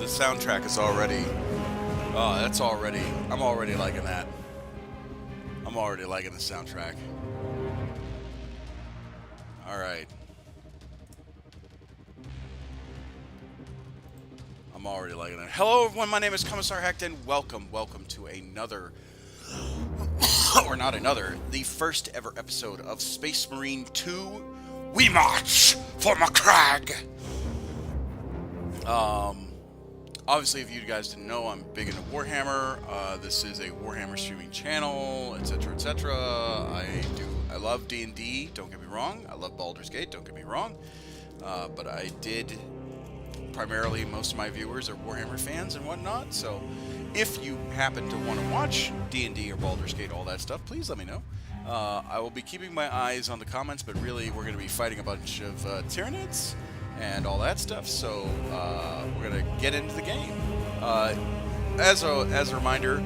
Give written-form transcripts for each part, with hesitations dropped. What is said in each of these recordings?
soundtrack is already... Oh, that's already... I'm already liking that. I'm already liking the soundtrack. Alright. I'm already liking it. Hello everyone, my name is Commissar Hecht, and welcome to another... or not another, the first ever episode of Space Marine 2, We March for Macragge! Obviously, if you guys didn't know, I'm big into Warhammer. This is a Warhammer streaming channel, etc., etc. I love D&D, don't get me wrong. I love Baldur's Gate, don't get me wrong. But I did, primarily, most of my viewers are Warhammer fans and whatnot. So, if you happen to want to watch D&D or Baldur's Gate, all that stuff, please let me know. I will be keeping my eyes on the comments, but really, we're going to be fighting a bunch of Tyranids and all that stuff, so we're gonna get into the game. As a reminder,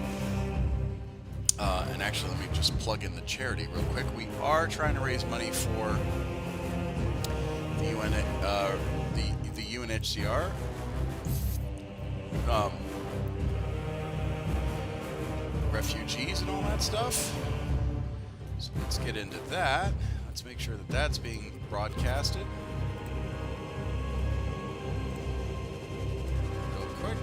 and actually let me just plug in the charity real quick. We are trying to raise money for the UNHCR. Refugees and all that stuff. So let's get into that. Let's make sure that that's being broadcasted. Quick.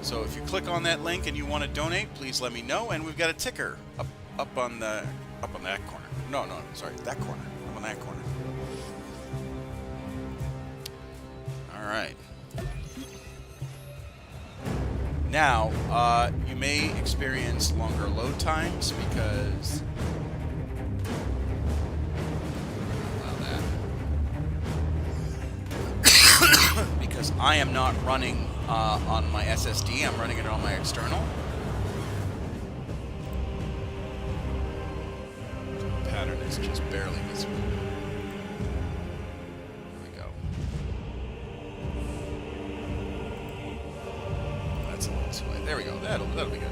So if you click on that link and you want to donate, please let me know. And we've got a ticker up on that corner. No, sorry, that corner. Up on that corner. All right. Now, you may experience longer load times because. Because I am not running on my SSD, I'm running it on my external. The pattern is just barely visible. There we go. That's a little sway. There we go. That'll be good.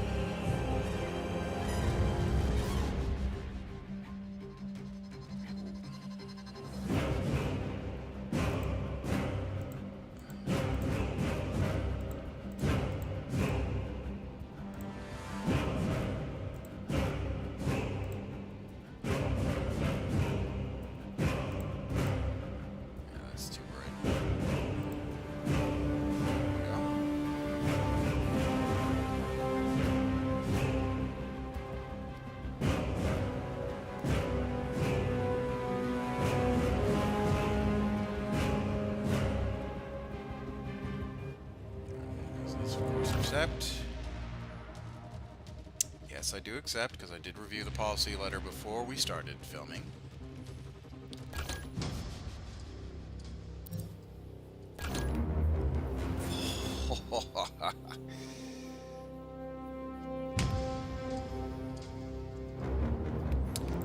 Accept. Yes, I do accept, because I did review the policy letter before we started filming.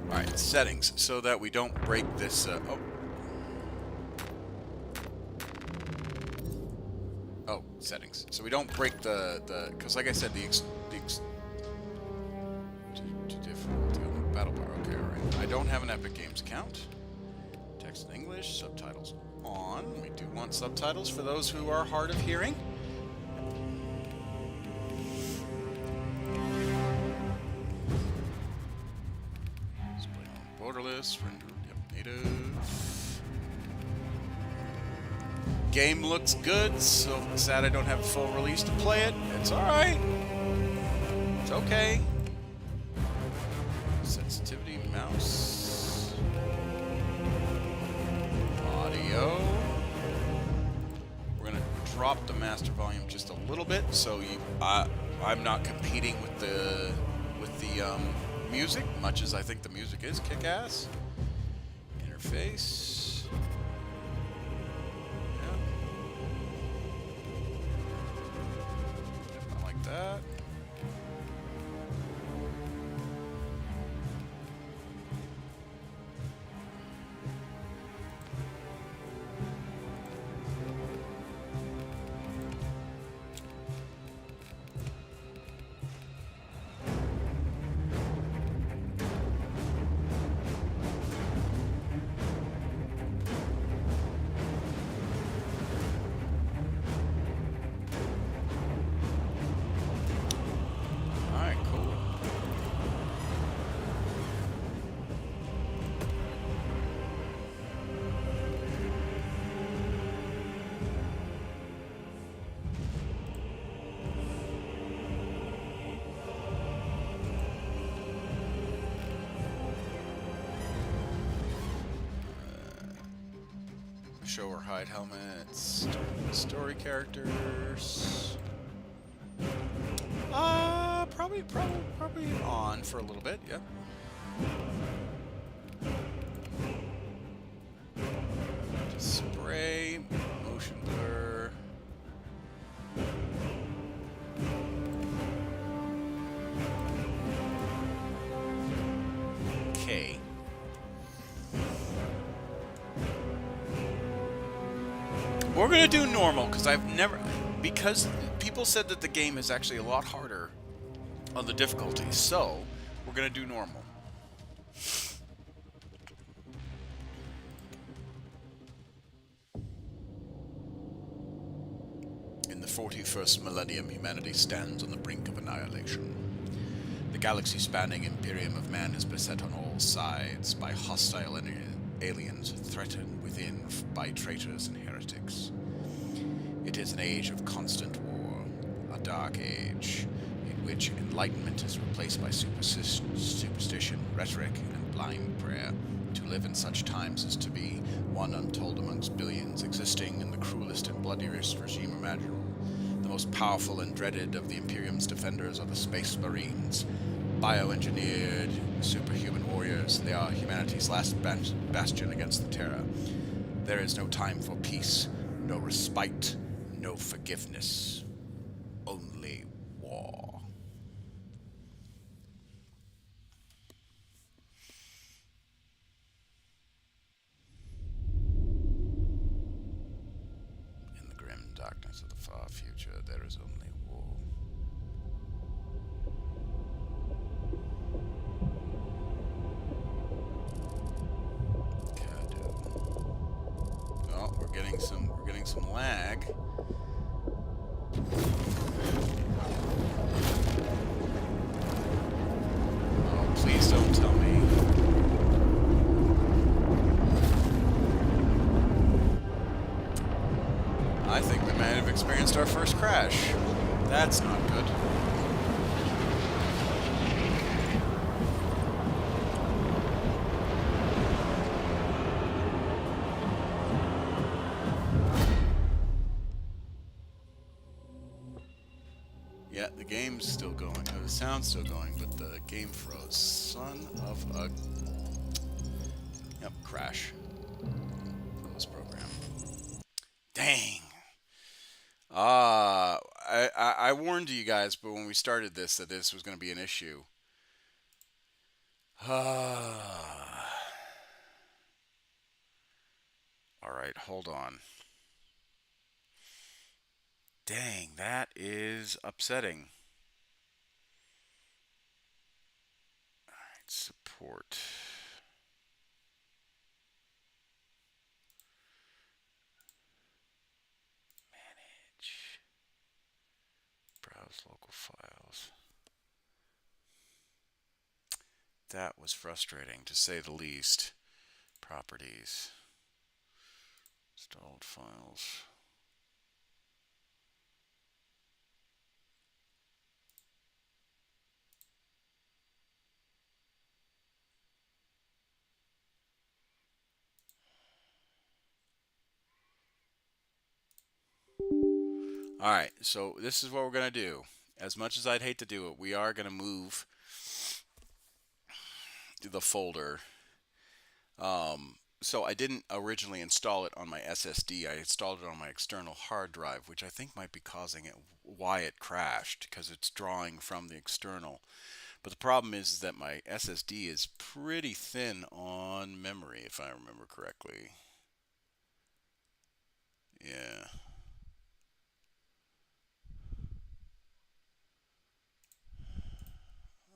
Alright, settings, so that we don't break this... settings, so we don't break the because like I said, the difficulty on the battle bar. Okay, all right. I don't have an Epic Games account. Text in English, subtitles on. We do want subtitles for those who are hard of hearing. Display on borderless, render, native. Game looks good, so sad I don't have a full release to play it. It's alright. It's okay. Sensitivity, mouse. Audio. We're gonna drop the master volume just a little bit, so I'm not competing with the music, much as I think the music is kick-ass. Interface. That. show or hide helmets. Story characters. Probably on for a little bit. Yep. Spray, motion blur. Okay. We're gonna do normal because people said that the game is actually a lot harder on the difficulty, so we're gonna do normal. In the 41st millennium, humanity stands on the brink of annihilation. The galaxy-spanning Imperium of Man is beset on all sides by hostile aliens, threatened within by traitors and heretics. It is an age of constant war, a dark age, in which enlightenment is replaced by superstition, rhetoric, and blind prayer. To live in such times is to be one untold amongst billions, existing in the cruelest and bloodiest regime imaginable. The most powerful and dreaded of the Imperium's defenders are the Space Marines, bioengineered superhuman warriors. They are humanity's last bastion against the Terror. There is no time for peace, no respite, no forgiveness. Only war. In the grim darkness of the far future, there is only war. Oh, we're getting some lag. Oh, please don't tell me. I think we might have experienced our first crash. That's not good. Yeah, the game's still going. The sound's still going, but the game froze. Son of a... Yep, crash. Close program. Dang. I warned you guys, but when we started this, that this was going to be an issue. Alright, hold on. Dang, that is upsetting. Alright, support. Manage. Browse local files. That was frustrating, to say the least. Properties. Installed files. Alright, so this is what we're going to do. As much as I'd hate to do it, we are going to move the folder. So I didn't originally install it on my SSD. I installed it on my external hard drive, which I think might be causing it, why it crashed, because it's drawing from the external. But the problem is that my SSD is pretty thin on memory, if I remember correctly. Yeah.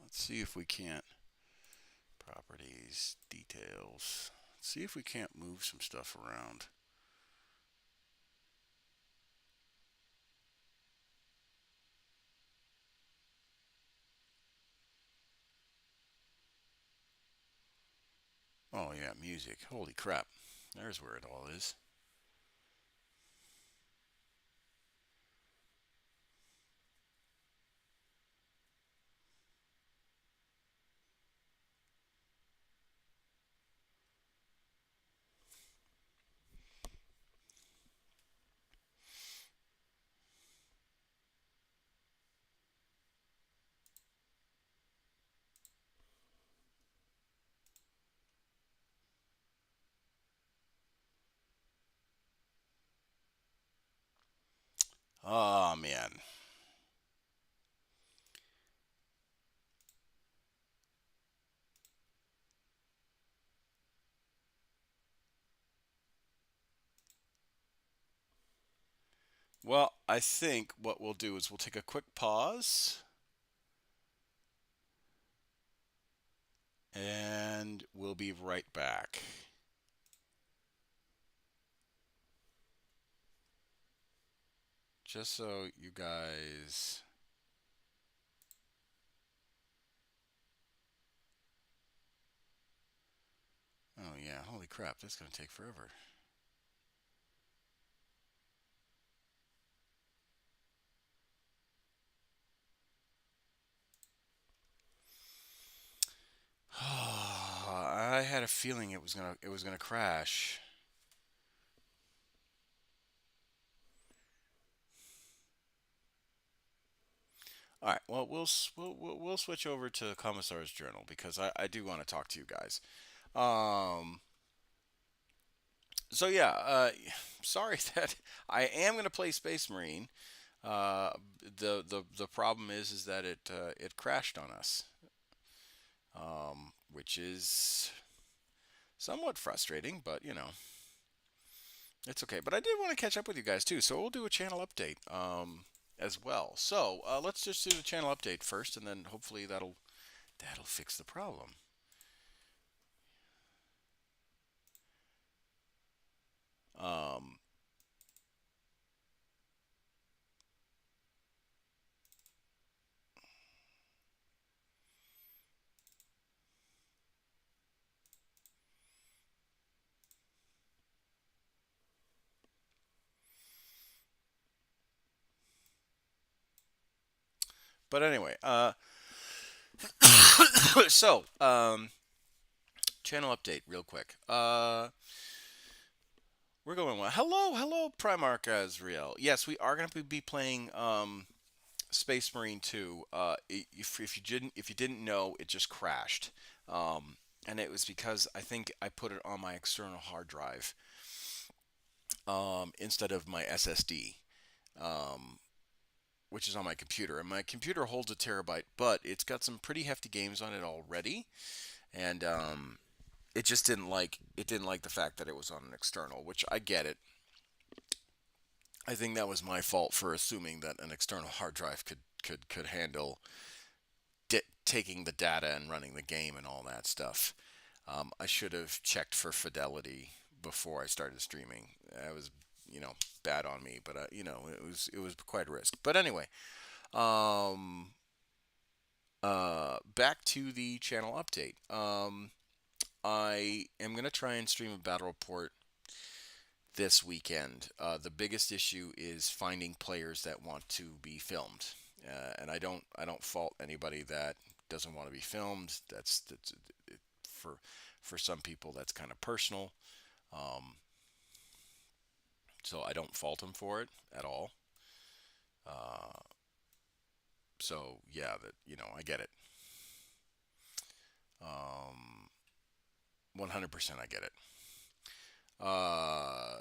Let's see if we can't. Properties, details. Let's see if we can't move some stuff around. Oh yeah, music. Holy crap. There's where it all is. Oh man. Well, I think what we'll do is we'll take a quick pause and we'll be right back. Just so you guys. Oh, yeah. Holy crap. That's going to take forever. I had a feeling it was gonna crash. All right. Well, we'll switch over to Commissar's journal because I do want to talk to you guys. Um. So yeah. Sorry that I am gonna play Space Marine. Uh. The problem is that it crashed on us. Which is somewhat frustrating, but it's okay. But I did want to catch up with you guys too, so we'll do a channel update as well. So let's just do the channel update first, and then hopefully that'll fix the problem. Um, but anyway, so channel update real quick. We're going well. Hello, Primarch Azrael. Yes, we are going to be playing Space Marine 2. If you didn't know, it just crashed, and it was because I think I put it on my external hard drive instead of my SSD, um, which is on my computer. And my computer holds a terabyte, but it's got some pretty hefty games on it already, and it didn't like the fact that it was on an external, which I get it. I think that was my fault for assuming that an external hard drive could handle taking the data and running the game and all that stuff. I should have checked for fidelity before I started streaming. That was, bad on me, but it was quite a risk. But anyway, um, back to the channel update. I am gonna try and stream a battle report this weekend. The biggest issue is finding players that want to be filmed, and I don't fault anybody that doesn't want to be filmed. That's for for some people that's kind of personal. Um, so I don't fault them for it at all. Uh, so yeah, that I get it. 100% I get it. Uh,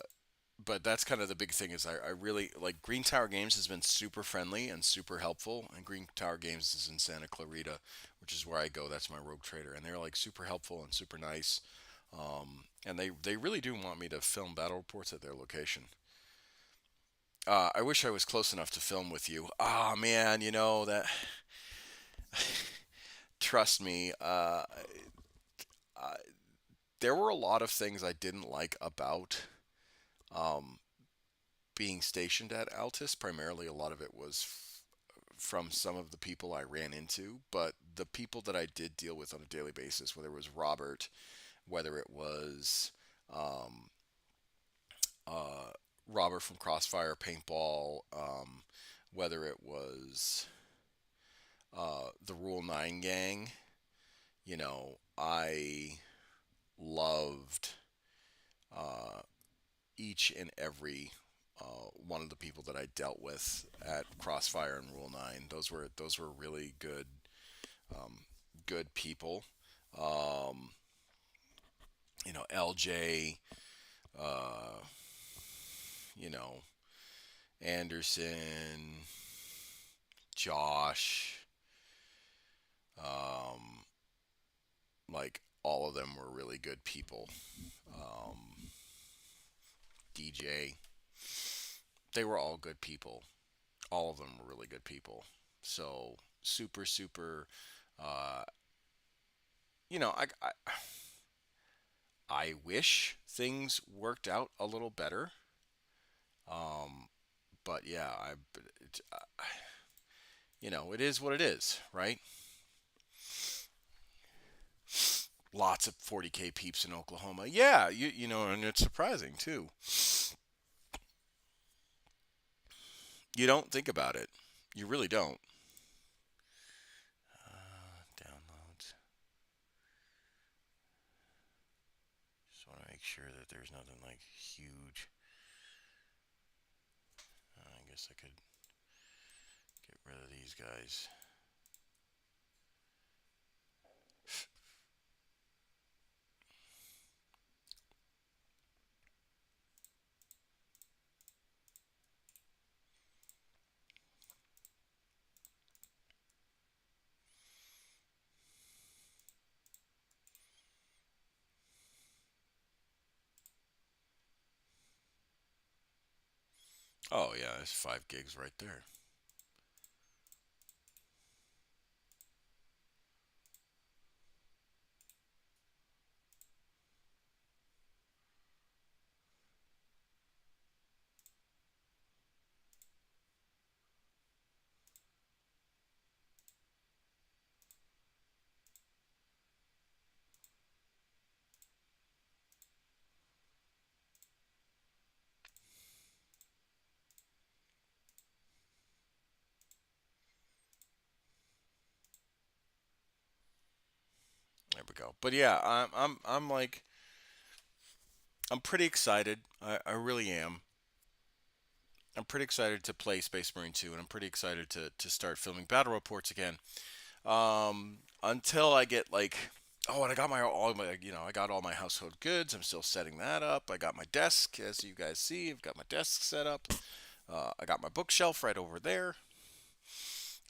but that's kind of the big thing is I really like Green Tower Games has been super friendly and super helpful, and Green Tower Games is in Santa Clarita, which is where I go. That's my rogue trader, and they're like super helpful and super nice. And they really do want me to film battle reports at their location. I wish I was close enough to film with you. Ah, man, that. Trust me, uh, there were a lot of things I didn't like about um, being stationed at Altus. Primarily, a lot of it was from some of the people I ran into, but the people that I did deal with on a daily basis, whether it was Robert, whether it was um, uh, Robert from Crossfire Paintball, whether it was the Rule 9 gang, I loved uh, each and every one of the people that I dealt with at Crossfire and Rule 9. Those were really um, good people. Um, LJ, uh, you know, Anderson, Josh, um, like all of them were really good people. Um, DJ, they were all good people. All of them were really good people. So super, super. Uh, I wish things worked out a little better. Um, but yeah, it is what it is, right? Lots of 40K peeps in Oklahoma. Yeah, and it's surprising too. You don't think about it. You really don't. Downloads. Just want to make sure that there's nothing like huge. I guess I could get rid of these guys. Oh yeah, there's 5 gigs right there. There we go. But yeah, I'm like I'm pretty excited. I really am. I'm pretty excited to play Space Marine 2, and I'm pretty excited to start filming battle reports again. Until I get like, oh, and I got I got all my household goods. I'm still setting that up. I got my desk, as you guys see. I've got my desk set up. I got my bookshelf right over there.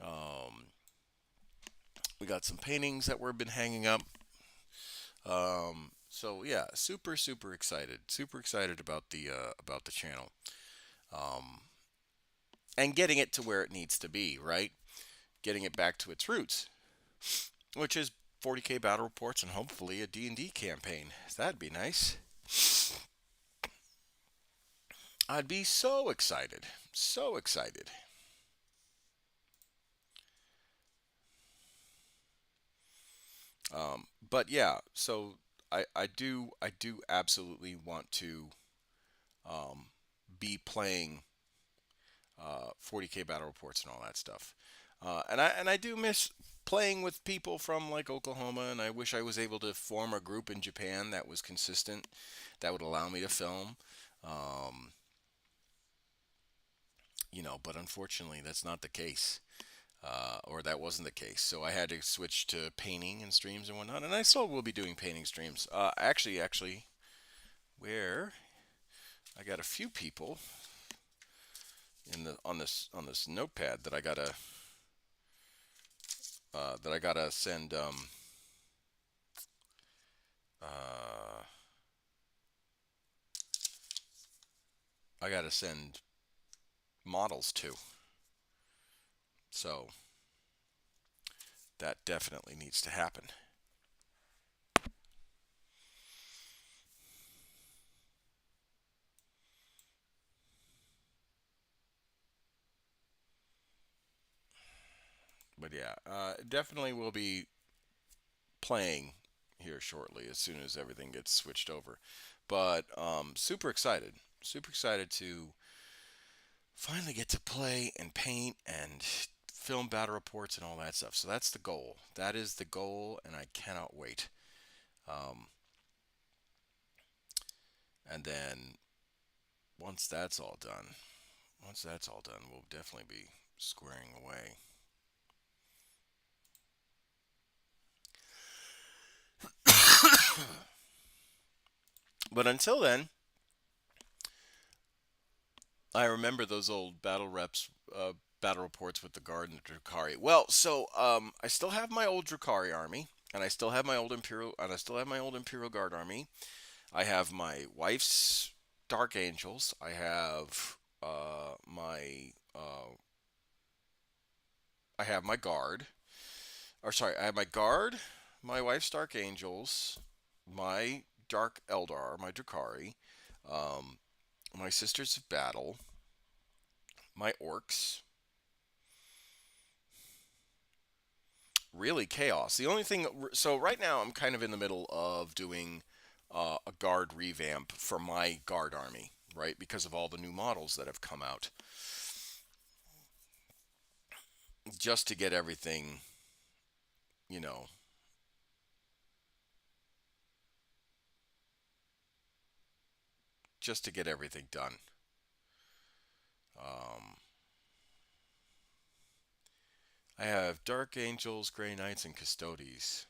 Um, we got some paintings that we've been hanging up. So yeah, super super excited. Super excited about the channel. Um, and getting it to where it needs to be, right? Getting it back to its roots, which is 40K battle reports and hopefully a D&D campaign. That'd be nice. I'd be so excited. So excited. But yeah, so I do absolutely want to um, be playing 40K battle reports and all that stuff. And I do miss playing with people from like Oklahoma, and I wish I was able to form a group in Japan that was consistent, that would allow me to film. Um, but unfortunately, that's not the case. Or that wasn't the case. So I had to switch to painting and streams and whatnot, and I still will be doing painting streams. Actually, where I got a few people on this notepad that I gotta send uh, I gotta send models to. So that definitely needs to happen. But yeah, definitely will be playing here shortly as soon as everything gets switched over. But super excited, super excited to finally get to play and paint and film battle reports and all that stuff. So that's the goal. That is the goal, and I cannot wait. Um, and then once that's all done, we'll definitely be squaring away. But until then, I remember those old battle reports with the Guard and the Drukhari. Well, so I still have my old Drukhari army, and I still have my old Imperial Guard army. I have my wife's Dark Angels. I have I have my Guard. Or sorry, I have my Guard, my wife's Dark Angels, my Dark Eldar, my Drukhari, um, my Sisters of Battle, my Orcs. Really chaos. The only thing, so right now I'm kind of in the middle of doing a guard revamp for my guard army, right? Because of all the new models that have come out, just to get everything, you know, just to get everything done. Um, I have Dark Angels, Grey Knights, and Custodes.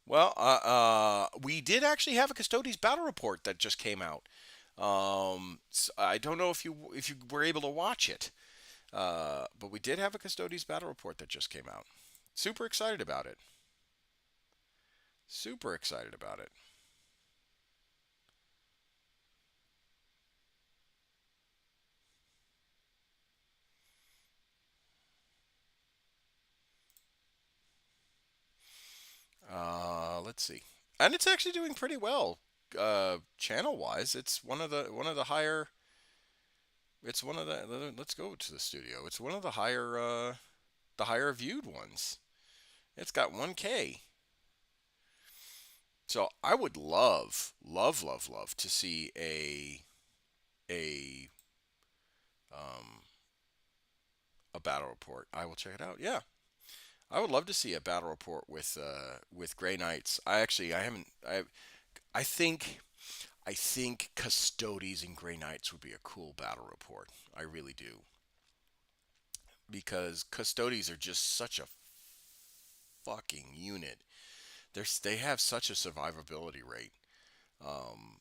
Well, we did actually have a Custodes battle report that just came out. I don't know if you were able to watch it. But we did have a Custodes battle report that just came out. Super excited about it. Super excited about it. Let's see, and it's actually doing pretty well. Channel wise, it's one of the higher. It's one of the. Let's go to the studio. It's one of the higher viewed ones. It's got 1K. So I would love to see a um a battle report. I will check it out. Yeah, I would love to see a battle report with Grey Knights. I haven't I think I think Custodes and Grey Knights would be a cool battle report. I really do. Because Custodes are just such a fucking unit. They have such a survivability rate. Um,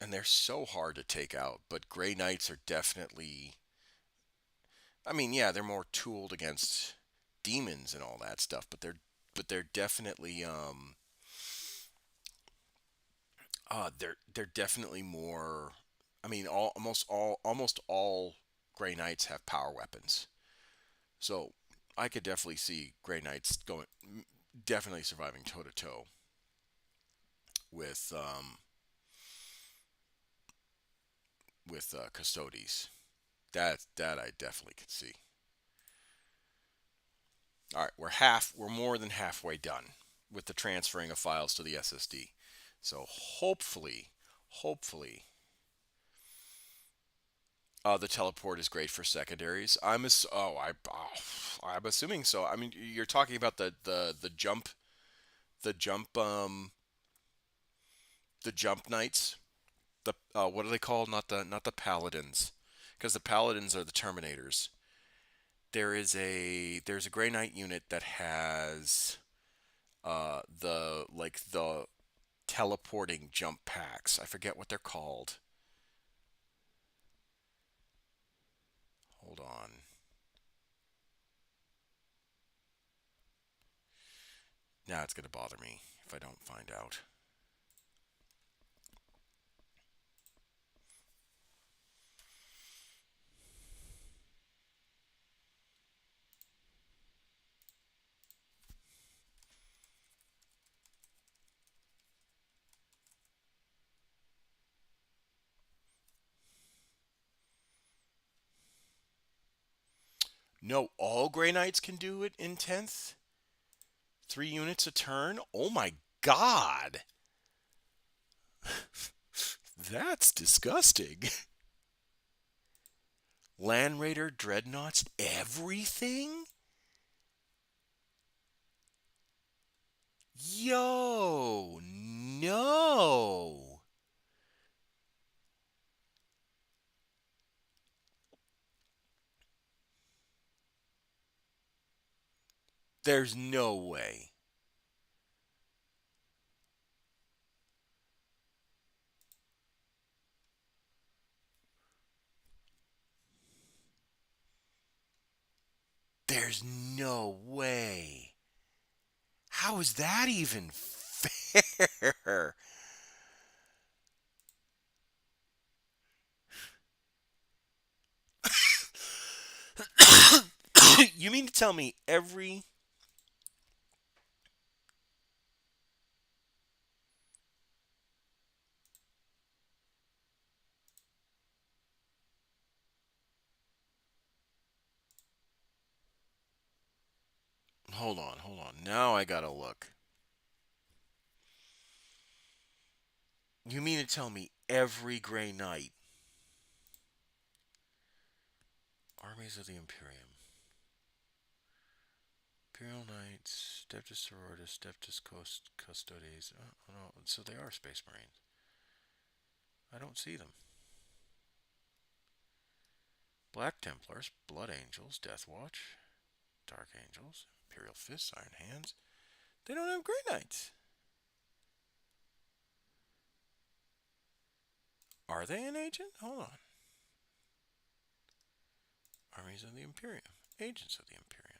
and they're so hard to take out, but Grey Knights are definitely, I mean, yeah, they're more tooled against demons and all that stuff, but they're definitely they're definitely more. I mean, almost all Grey Knights have power weapons, so I could definitely see Grey Knights going definitely surviving toe to toe with Custodes. That I definitely could see. All right, we're more than halfway done with the transferring of files to the SSD. So hopefully, the teleport is great for secondaries. I'm assuming so. I mean, you're talking about the jump the jump knights. The what are they called? Not the paladins, because the paladins are the terminators. There's a Grey Knight unit that has the teleporting jump packs. I forget what they're called. Hold on. Now it's gonna bother me if I don't find out. No, all Grey Knights can do it in 10th? 3 units a turn? Oh my god! That's disgusting. Land Raider dreadnoughts, everything? Yo, no. There's no way. There's no way. How is that even fair? You mean to tell me every. Hold on, hold on. Now I gotta look. You mean to tell me every Grey Knight, armies of the Imperium, Imperial Knights, Steptis Sororitas, Steptis Custodes. Oh, no, so they are Space Marines. I don't see them. Black Templars, Blood Angels, Death Watch, Dark Angels, Imperial Fists, Iron Hands. They don't have Grey Knights. Are they an agent? Hold on. Armies of the Imperium. Agents of the Imperium.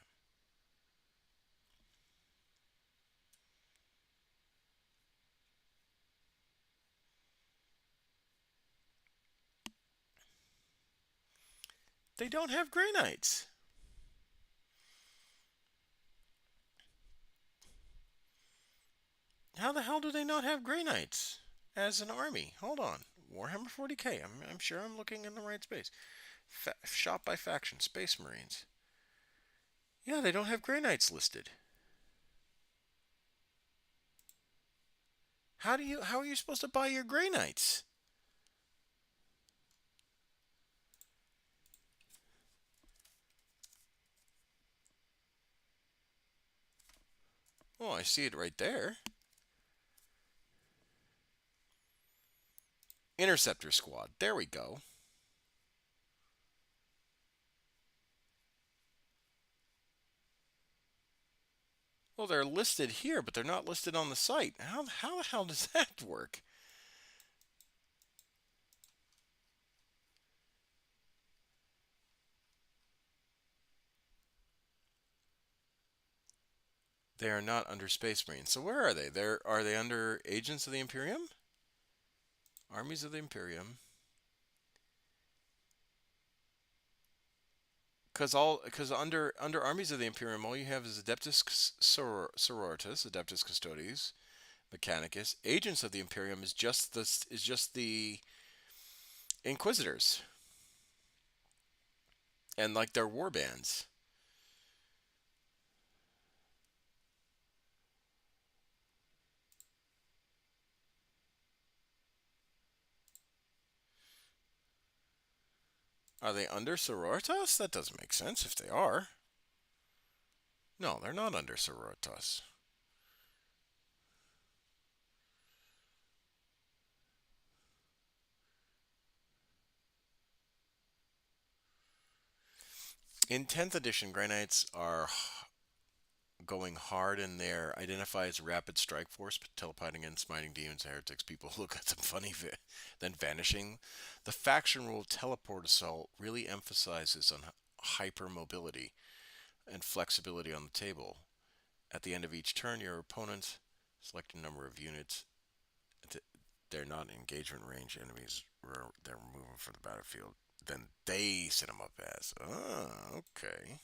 They don't have Grey Knights. How the hell do they not have Grey Knights as an army? Hold on. Warhammer 40k. I'm sure I'm looking in the right space. Shop by faction. Space Marines. Yeah, they don't have Grey Knights listed. How are you supposed to buy your Grey Knights? Oh, I see it right there. Interceptor Squad. There we go. Well, they're listed here, but they're not listed on the site. How the hell does that work? They are not under Space Marines. So where are they? Are they under Agents of the Imperium? Armies of the Imperium. Because under Armies of the Imperium, all you have is Adeptus Sororitas, Adeptus Custodes, Mechanicus. Agents of the Imperium is just the Inquisitors and like their war bands. Are they under Sororitas? That doesn't make sense if they are. No, they're not under Sororitas. In 10th edition, Grey Knights are going hard in there. Identify as rapid strike force, teleporting and smiting demons and heretics. People look at them funny, then vanishing. The faction rule teleport assault really emphasizes on hyper mobility and flexibility on the table. At the end of each turn, your opponent select a number of units. They're not engagement range enemies. They're moving from the battlefield. Then they set them up as. Oh, okay.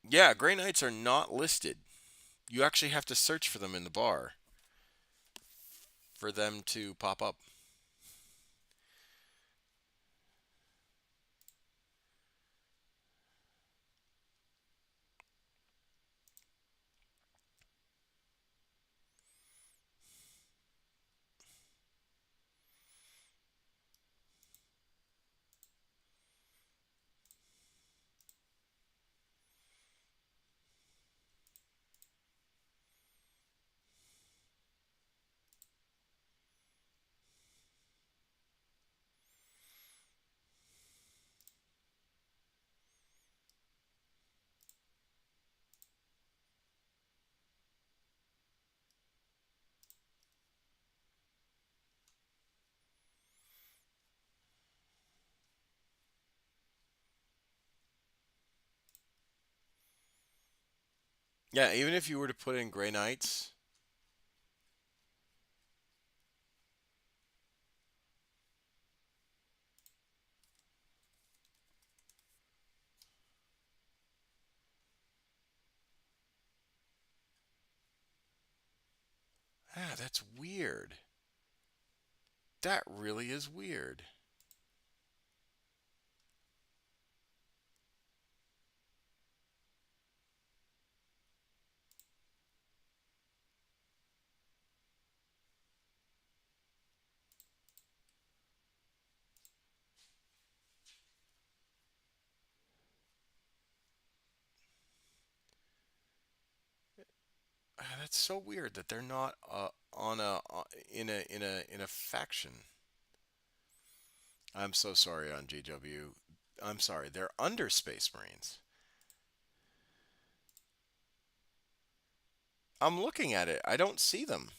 Yeah, Grey Knights are not listed. You actually have to search for them in the bar for them to pop up. Yeah, even if you were to put in Gray Knights, that's weird. That really is weird. That's so weird that they're not on a in a faction. I'm so sorry on GW. I'm sorry. They're under Space Marines. I'm looking at it. I don't see them.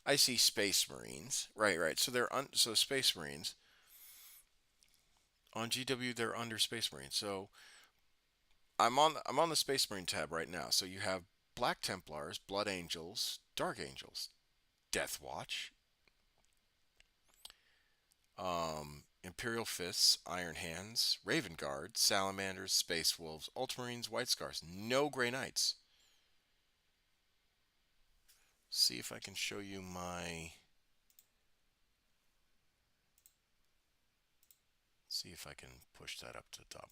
I see Space Marines. Right, right. So so Space Marines on GW. They're under Space Marines. So I'm on the Space Marine tab right now. So you have Black Templars, Blood Angels, Dark Angels, Death Watch, Imperial Fists, Iron Hands, Raven Guard, Salamanders, Space Wolves, Ultramarines, White Scars. No Grey Knights. See if I can show you my. See if I can push that up to the top.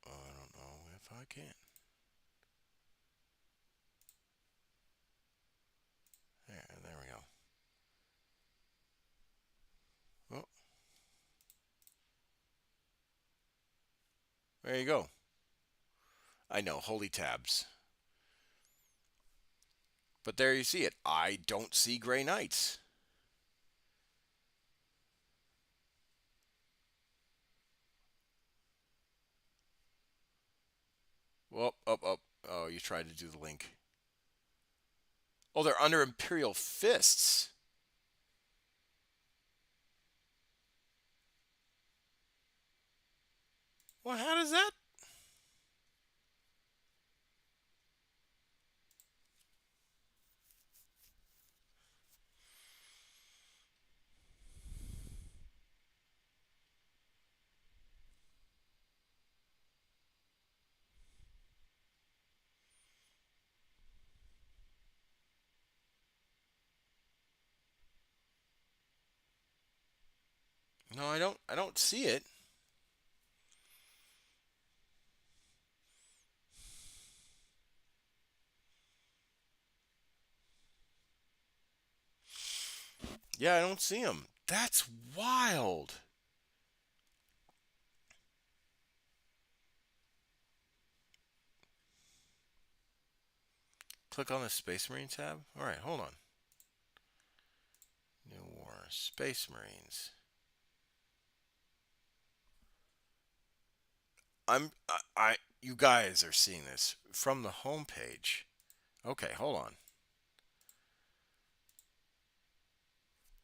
I don't know if I can. There we go. Oh, there you go. I know, holy tabs. But there you see it. I don't see Grey Knights. Well, up, up. Oh, you tried to do the link. Oh, they're under Imperial Fists. Well, how does that? No, I don't. I don't see it. Yeah, I don't see them. That's wild. Click on the Space Marine tab. All right, hold on. New War, Space Marines. You guys are seeing this from the home page. Okay, hold on.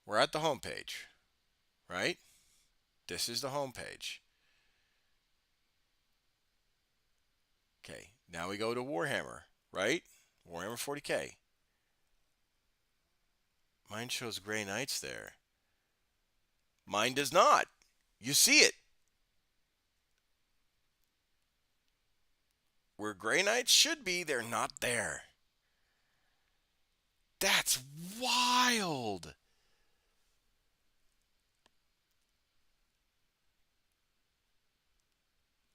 We're at the home page, right? This is the home page. Okay, now we go to Warhammer, right? Warhammer 40K. Mine shows Grey Knights there. Mine does not. You see it. Where Grey Knights should be, they're not there. That's wild.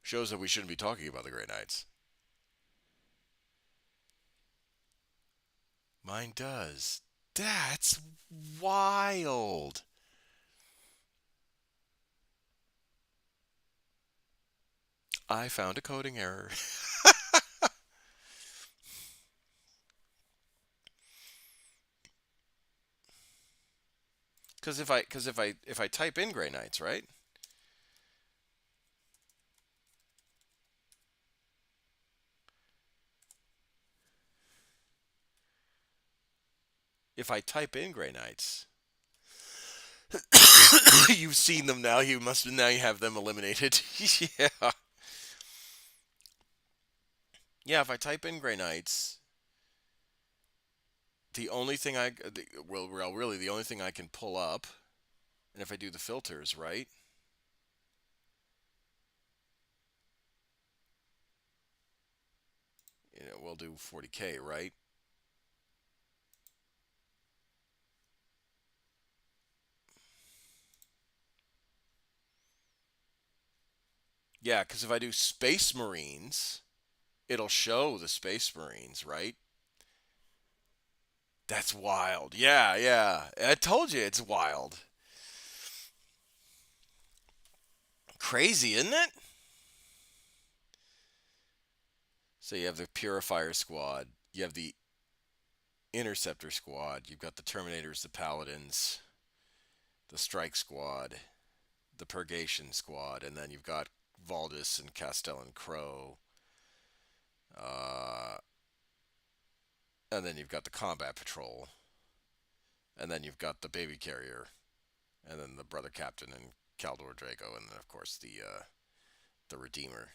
Shows that we shouldn't be talking about the Grey Knights. Mine does. That's wild. I found a coding error. Because if I type in Grey Knights, right? If I type in Grey Knights, You've seen them now. You must now you have them eliminated. Yeah. Yeah, if I type in Grey Knights, the only thing well, really, the only thing I can pull up, and if I do the filters, right? We'll do 40K, right? Yeah, because if I do Space Marines, it'll show the Space Marines, right? That's wild. Yeah, yeah. I told you it's wild. Crazy, isn't it? So you have the Purifier Squad, you have the Interceptor Squad, you've got the Terminators, the Paladins, the Strike Squad, the Purgation Squad, and then you've got Valdis and Castellan Crow. Uh, and then you've got the Combat Patrol. And then you've got the Baby Carrier. And then the Brother Captain and Caldor Drago. And then, of course, the Redeemer.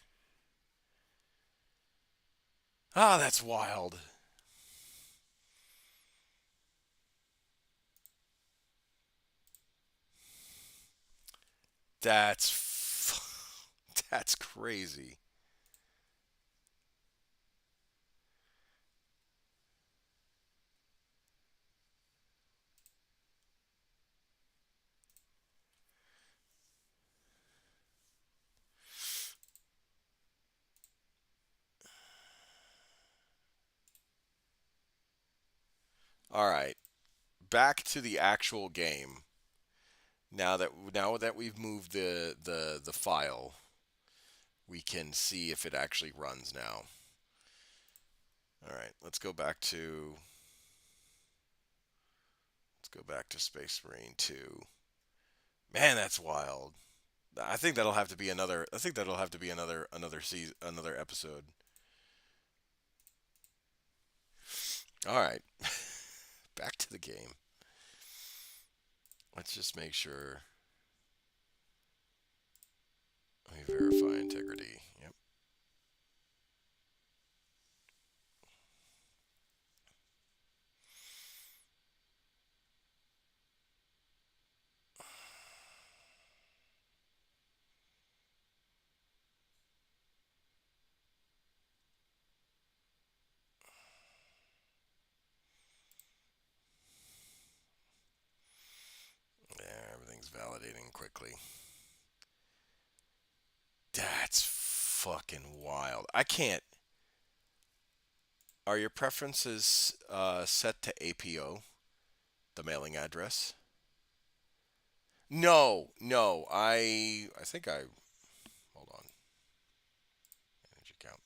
Ah, that's wild. That's crazy. All right, back to the actual game. Now that we've moved the file, we can see if it actually runs now. All right, let's go back to Space Marine 2. Man, that's wild. I think that'll have to be another season, another episode. All right. Back to the game. Let's just make sure we verify integrity. Yep. Yeah, everything's validating quickly. That's fucking wild. I can't. Are your preferences set to APO, the mailing address? No, no. I think I hold on. Manage account.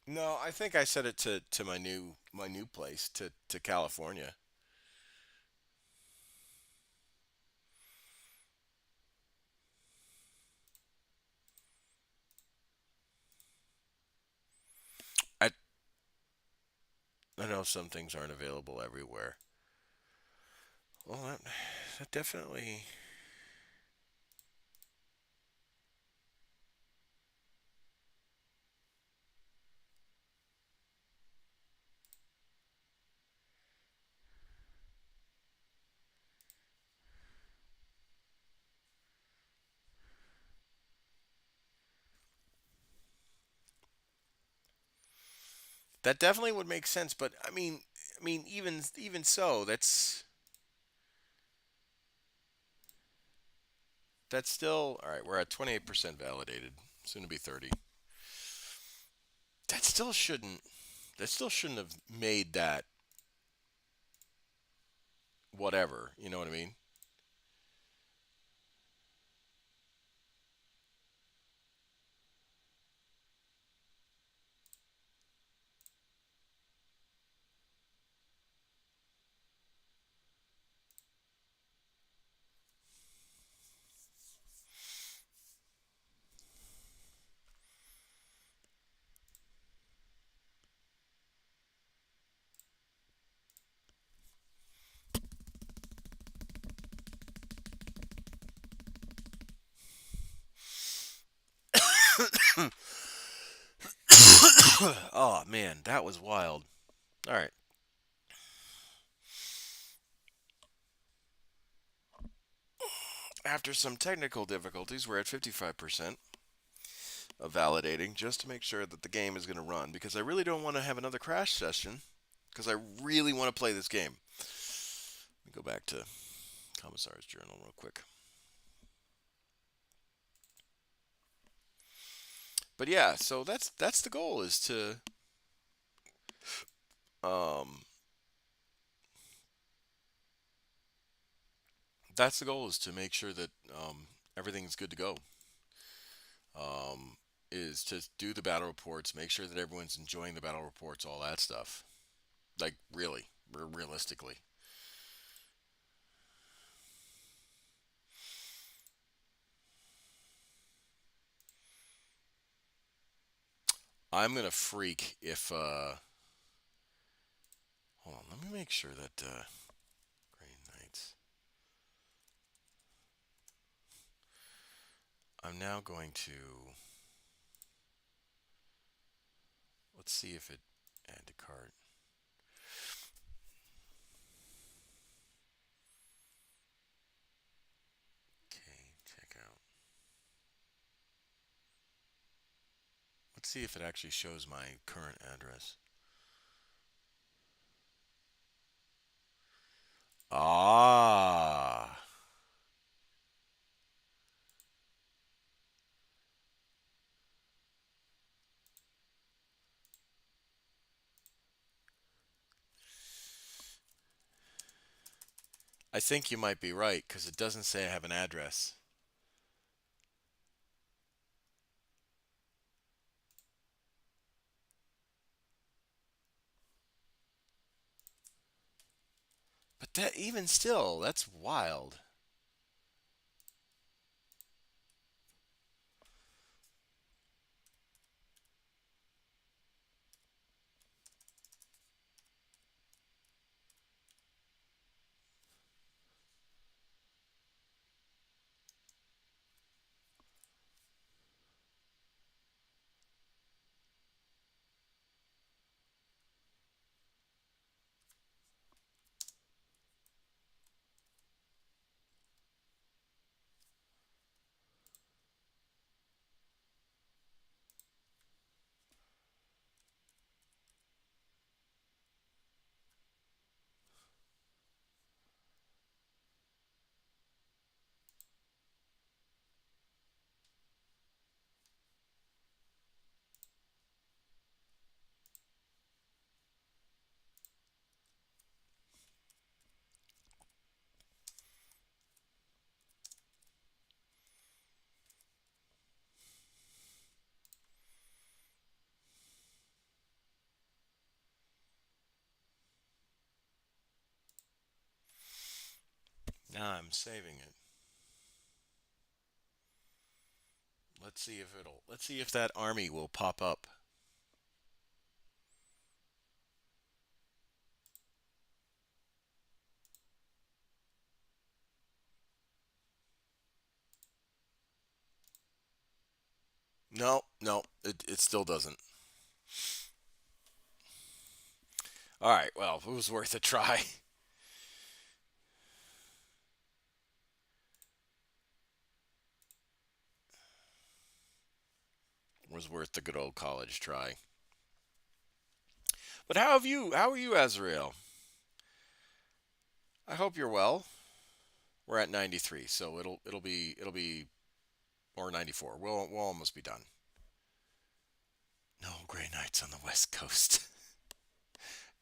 No, I think I set it to my new place to California. I I know some things aren't available everywhere. Well, that definitely. That definitely would make sense, but I mean, even so, that's still all right. We're at 28% validated, soon to be 30. That still shouldn't. That still shouldn't have made that whatever. You know what I mean? Oh man, that was wild. All right. After some technical difficulties, we're at 55% of validating just to make sure that the game is going to run because I really don't want to have another crash session because I really want to play this game. Let me go back to Commissar's journal real quick. But yeah, so that's the goal is to um that's the goal is to make sure that everything's good to go. Um, is to do the battle reports, make sure that everyone's enjoying the battle reports, all that stuff. Like really, realistically. I'm gonna freak if hold on, let me make sure that Grey Knights. I'm now going to let's see if it add to cart. Okay, check out. Let's see if it actually shows my current address. Ah, I think you might be right because it doesn't say I have an address. But that even still, that's wild. Now I'm saving it. Let's see if that army will pop up. No, no, it still doesn't. All right, well, it was worth a try. It was worth the good old college try. But how have you? How are you, Azrael? I hope you're well. We're at 93, so it'll be or 94. We'll almost be done. No gray nights on the West Coast.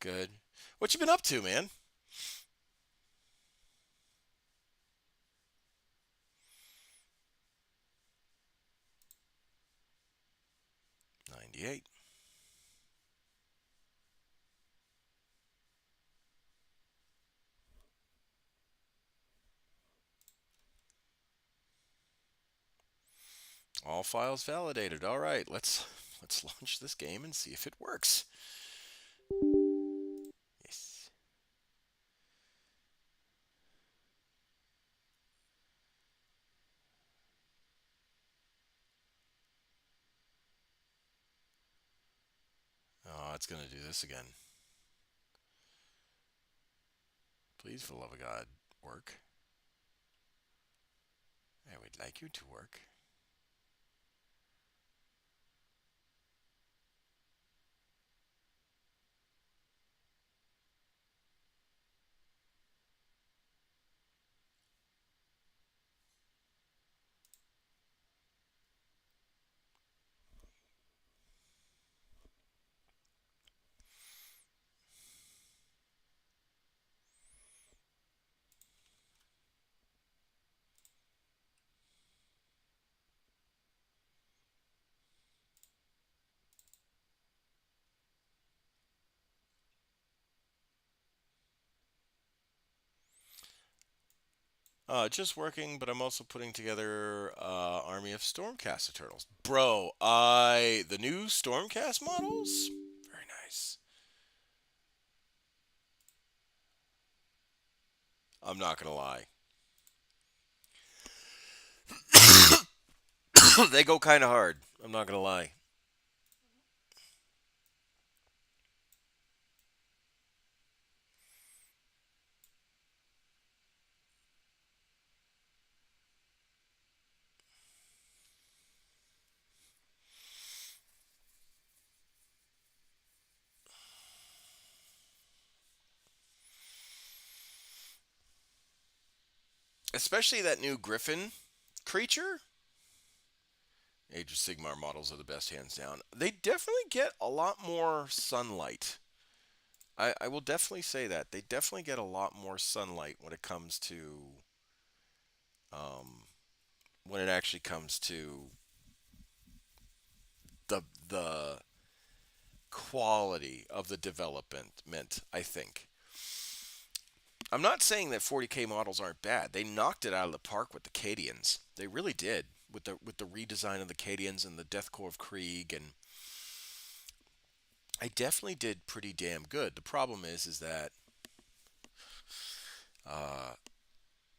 Good. What you been up to, man? 98. All files validated. All right, let's launch this game and see if it works. Yes. it's going to do this again. Please, for the love of God, work. I would like you to work. Just working, but I'm also putting together army of Stormcast Eternals. Bro, the new Stormcast models? Very nice. I'm not gonna lie. They go kind of hard. I'm not gonna lie. Especially that new Griffin creature. Age of Sigmar models are the best, hands down. They definitely get a lot more sunlight. I will definitely say that. They definitely get a lot more sunlight when it comes to um, when it actually comes to the quality of the development, I think. I'm not saying that 40K models aren't bad. They knocked it out of the park with the Cadians. They really did with the redesign of the Cadians and the Deathcore of Krieg, and I definitely did pretty damn good. The problem is that uh,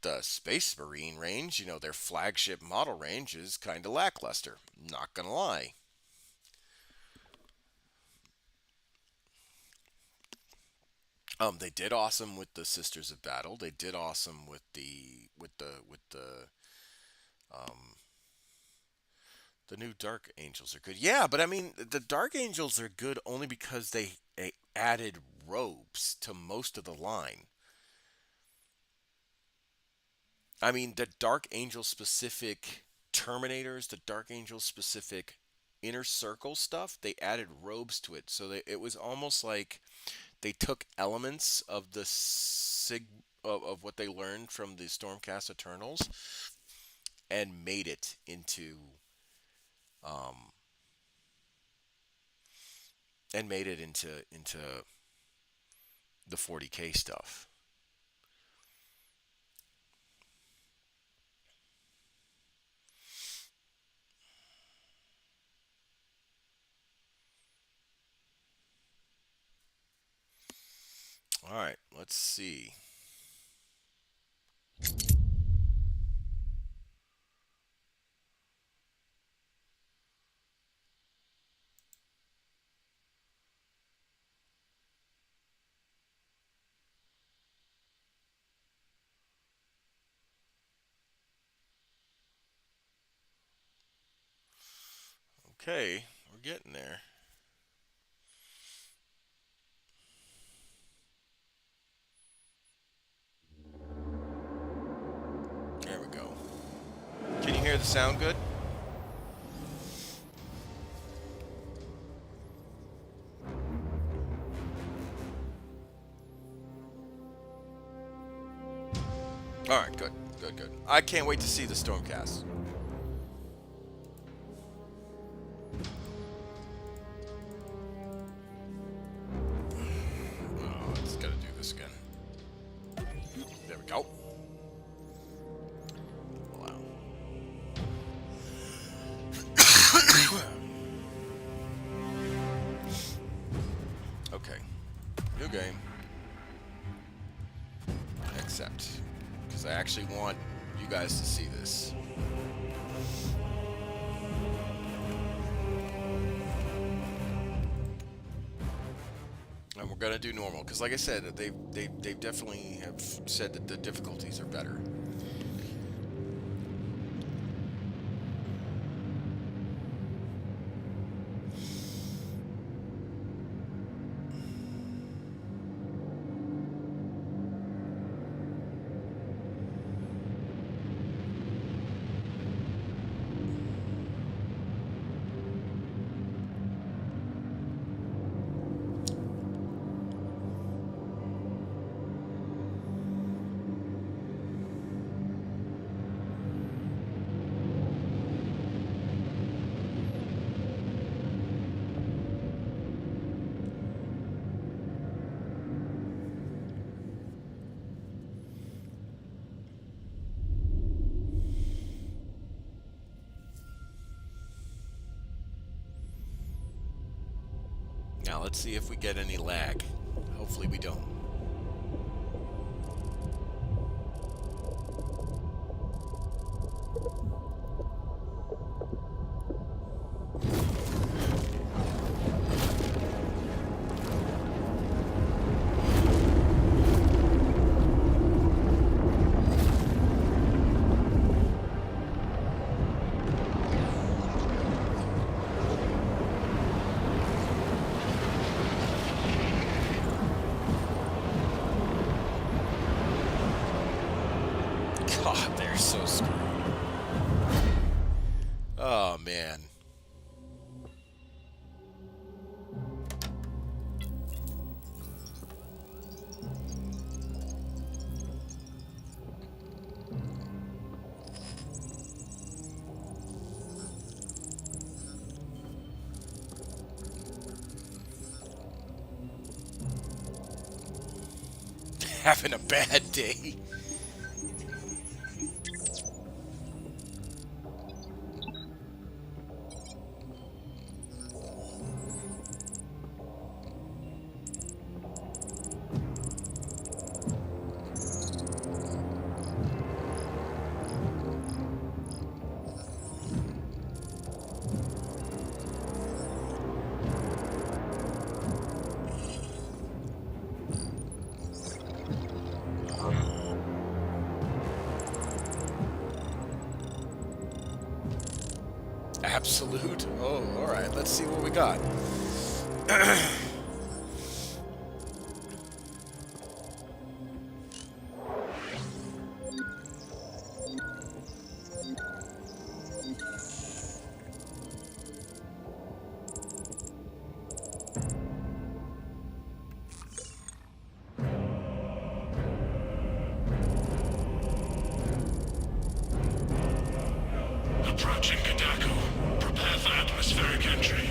the Space Marine range, their flagship model range is kind of lackluster. Not gonna lie. They did awesome with the Sisters of Battle. They did awesome with the um, the new Dark Angels are good. Yeah, but I mean the Dark Angels are good only because they added robes to most of the line. I mean the Dark Angel specific Terminators, the Dark Angel specific Inner Circle stuff, they added robes to it, so it was almost like they took elements of the of what they learned from the Stormcast Eternals and made it um into the 40K stuff. All right, let's see. Okay, we're getting there. There we go. Can you hear the sound good? All right, good, good, good. I can't wait to see the Stormcast. Oh, it's got to do this again. There we go. Wow. Okay. New game. Accept. Because I actually want you guys to see this. gonna do normal because, like I said, they definitely have said that the difficulties are better. Now let's see if we get any lag. Hopefully we don't. God, they're so screwed. Oh, man. Having a bad day. Absolute. Oh, all right. Let's see what we got. Approaching Kadako. Prepare for atmospheric entry.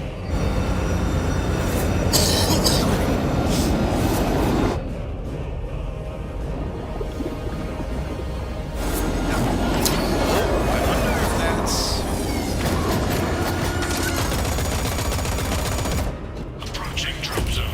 I wonder if that's... Approaching drop zone.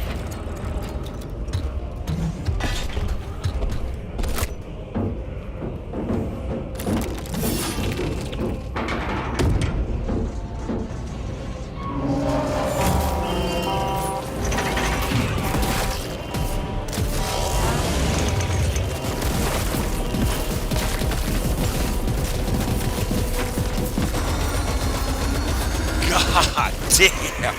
God damn.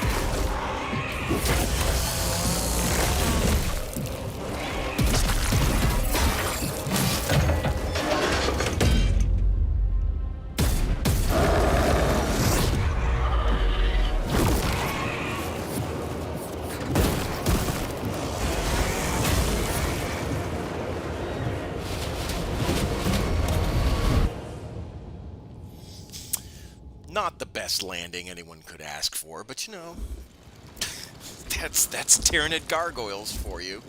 Not the best landing anyone could ask for, but you know, that's Tyranid gargoyles for you.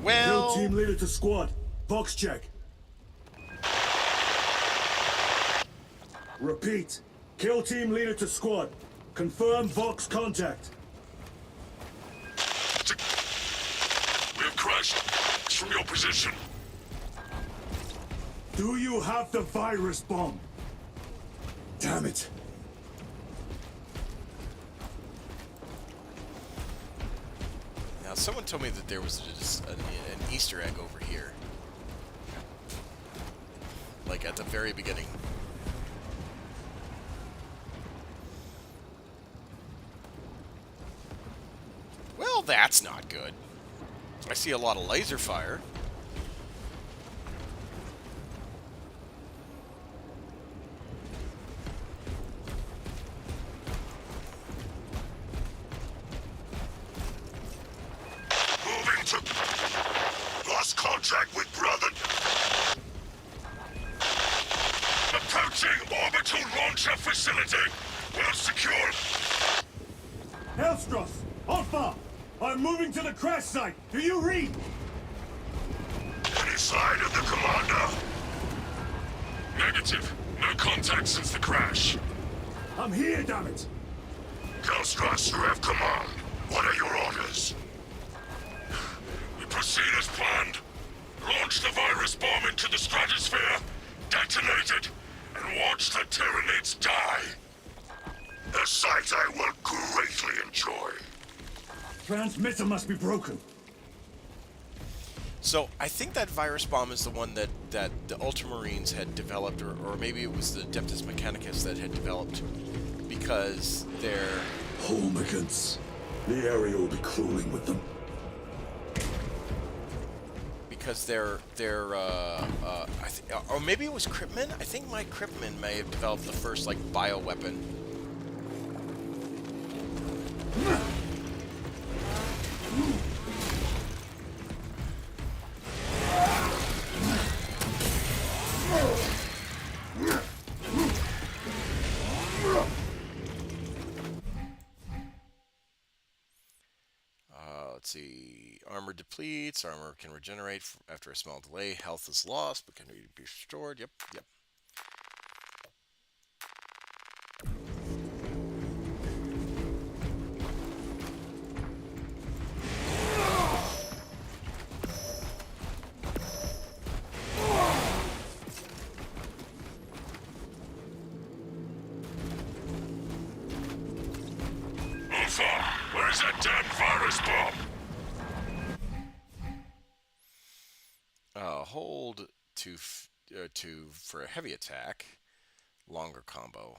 Kill Well, team leader to squad. Box check. Repeat. Kill team leader to squad. Confirm Vox contact. We have crashed. It's from your position. Do you have the virus bomb? Damn it. Now, someone told me that there was an Easter egg over here. Like at the very beginning. Well, that's not good. I see a lot of laser fire. Moving to... Lost contact with brother. Approaching orbital launcher facility. Well secured. Hellstross, Alpha! I'm moving to the crash site. Do you read? Any sign of the commander? Negative. No contact since the crash. I'm here, damn it! Kelstross, you have command. What are your orders? We proceed as planned. Launch the virus bomb into the stratosphere, detonate it, and watch the Tyranids die. A sight I will greatly enjoy. Transmitter must be broken. So, I think that virus bomb is the one that the Ultramarines had developed, or maybe it was the Adeptus Mechanicus that had developed, because they're... Homicans. The area will be crawling with them. Because they're or maybe it was Cryptmen? I think my Cryptmen may have developed the first, like, bioweapon. Let's see. Armor depletes. Armor can regenerate after a small delay. Health is lost, but can be restored. Yep, yep. Alpha, where's that damn virus bomb? Hold for a heavy attack. Longer combo.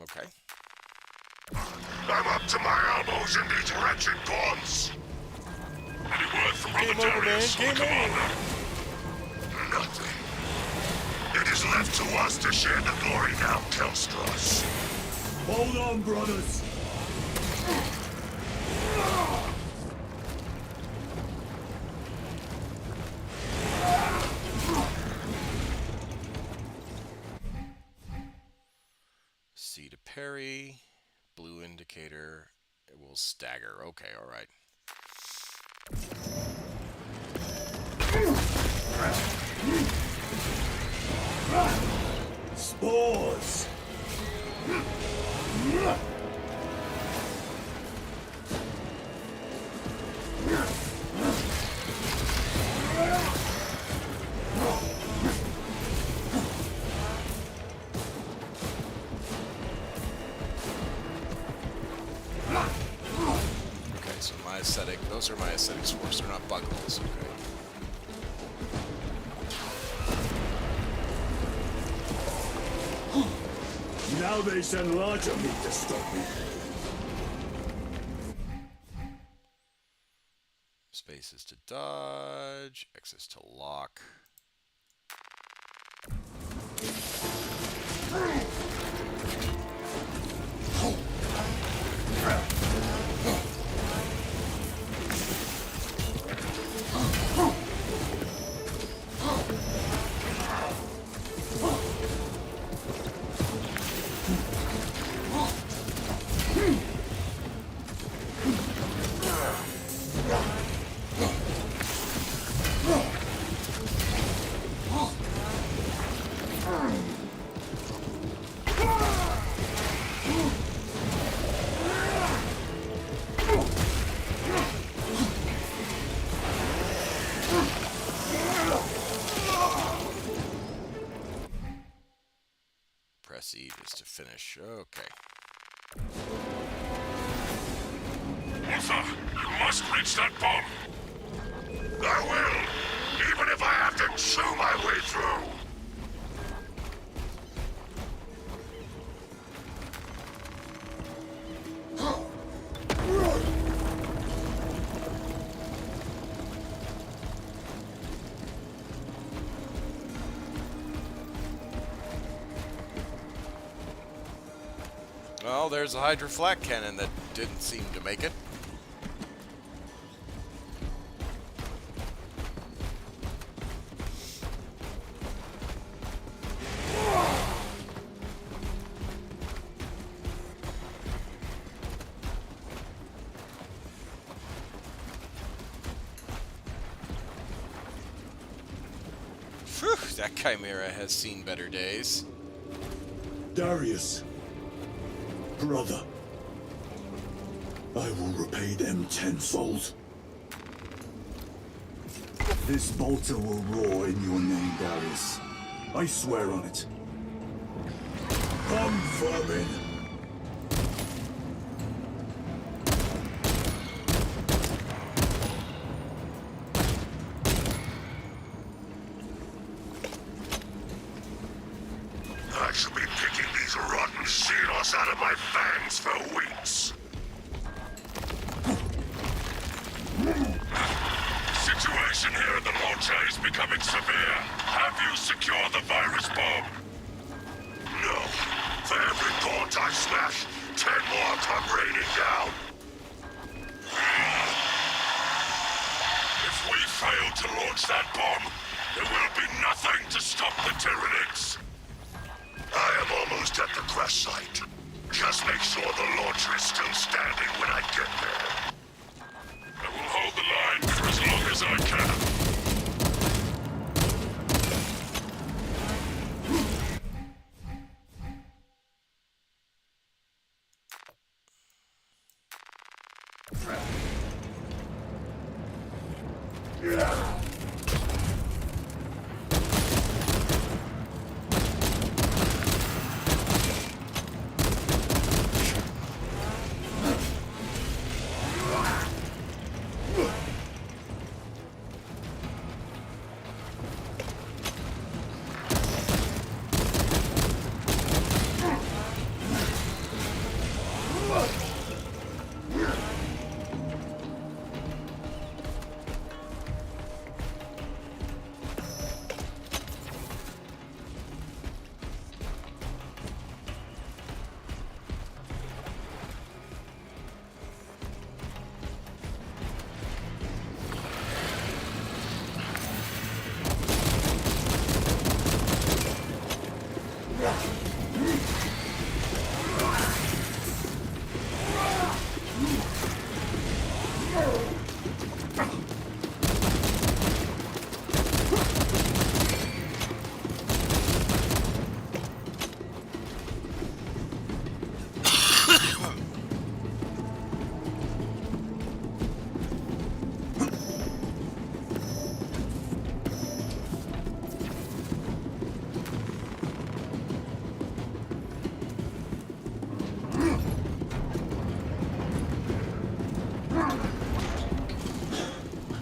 Okay. I'm up to my elbows in these wretched bombs. Any word from Brother Darius, or the commander? Nothing. It is left to us to share the glory now, Kelstross. Hold on, brothers. C to parry. Blue indicator. It will stagger. Okay, alright. Spores. Okay, so my aesthetic, those are my aesthetic spores. They're not bug holes, okay. Now they send larger meat to stop me. Space is to dodge, X is to lock. finish. Okay. Arthur, you must reach that bomb. I will, even if I have to chew my way through. Well, there's a Hydra flak cannon that didn't seem to make it. Phew, that Chimera has seen better days. Darius, brother, I will repay them tenfold. This bolter will roar in your name, Darius. I swear on it. Come, vermin! I shall be picking these rotten seals out of my fangs for weeks. The situation here at the launcher is becoming severe. Have you secured the virus bomb? No. For every port I smash, 10 more come raining down. If we fail to launch that bomb, there will be nothing to stop the Tyranids. I am almost at the crash site. Just make sure the launcher is still standing when I get there. I will hold the line for as long as I can.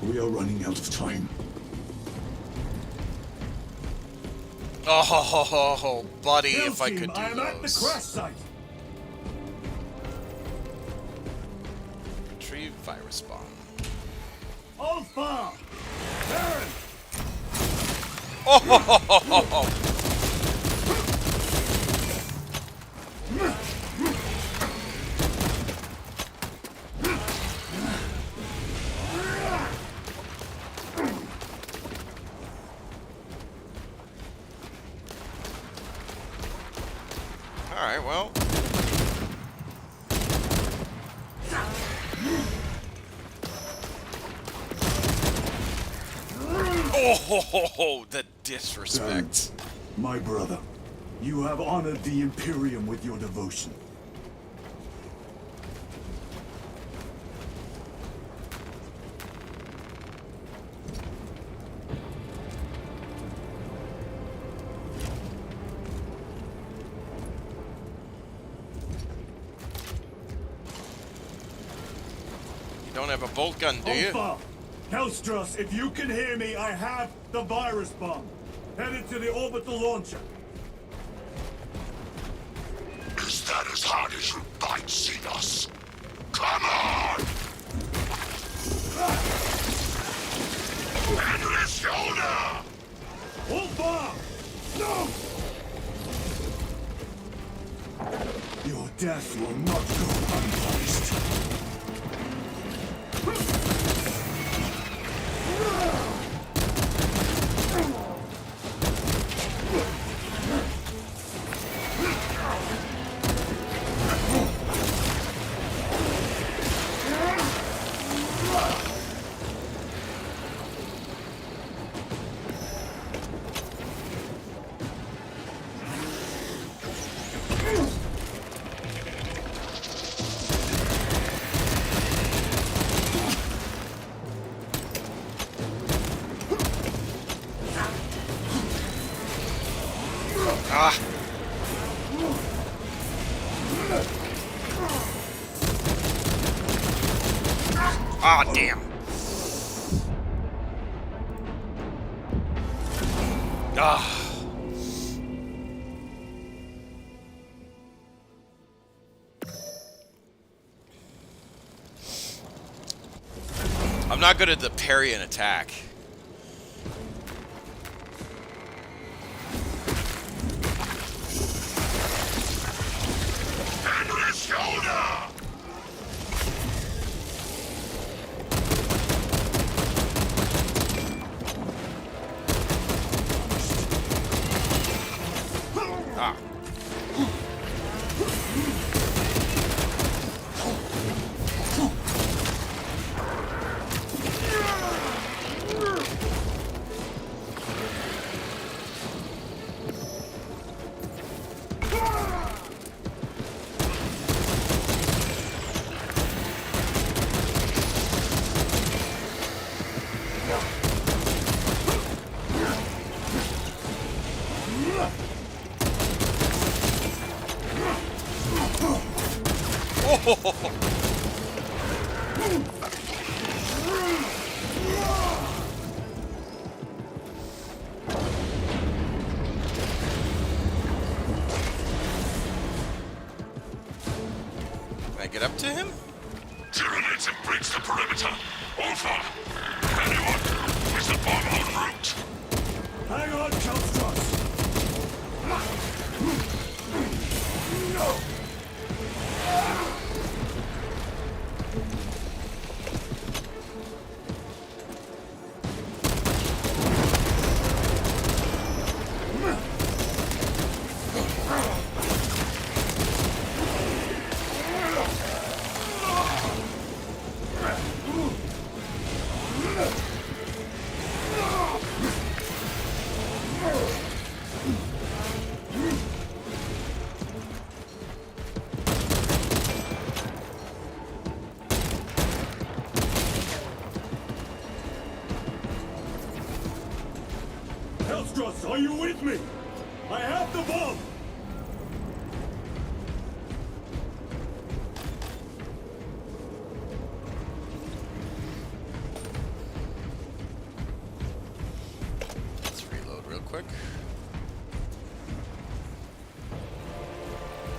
We are running out of time. Oh, buddy, Kill if I team, could do I am at the those. crash site. Retrieve virus bomb. Alpha! Baron! Oh! Alright, well. Oh, the disrespect. My brother, you have honored the Imperium with your devotion. don't have a bolt gun, do you? Alpha! Hellstros, if you can hear me, I have the virus bomb. Headed to the orbital launcher. Is that as hard as you bite, Xenos? Come on! Endless shoulder! Alpha! No! Your death will not go unpunished. Ah! Ah, damn! Ah! I'm not good at the parry and attack. Endless shoulder! Ah. Can I get up to him? Tyranids and breach the perimeter. Alpha! Anyone? Is the bomb en route? Hang on, Hellstros! No! Hellstros, are you with me? I have the bomb! Let's reload real quick.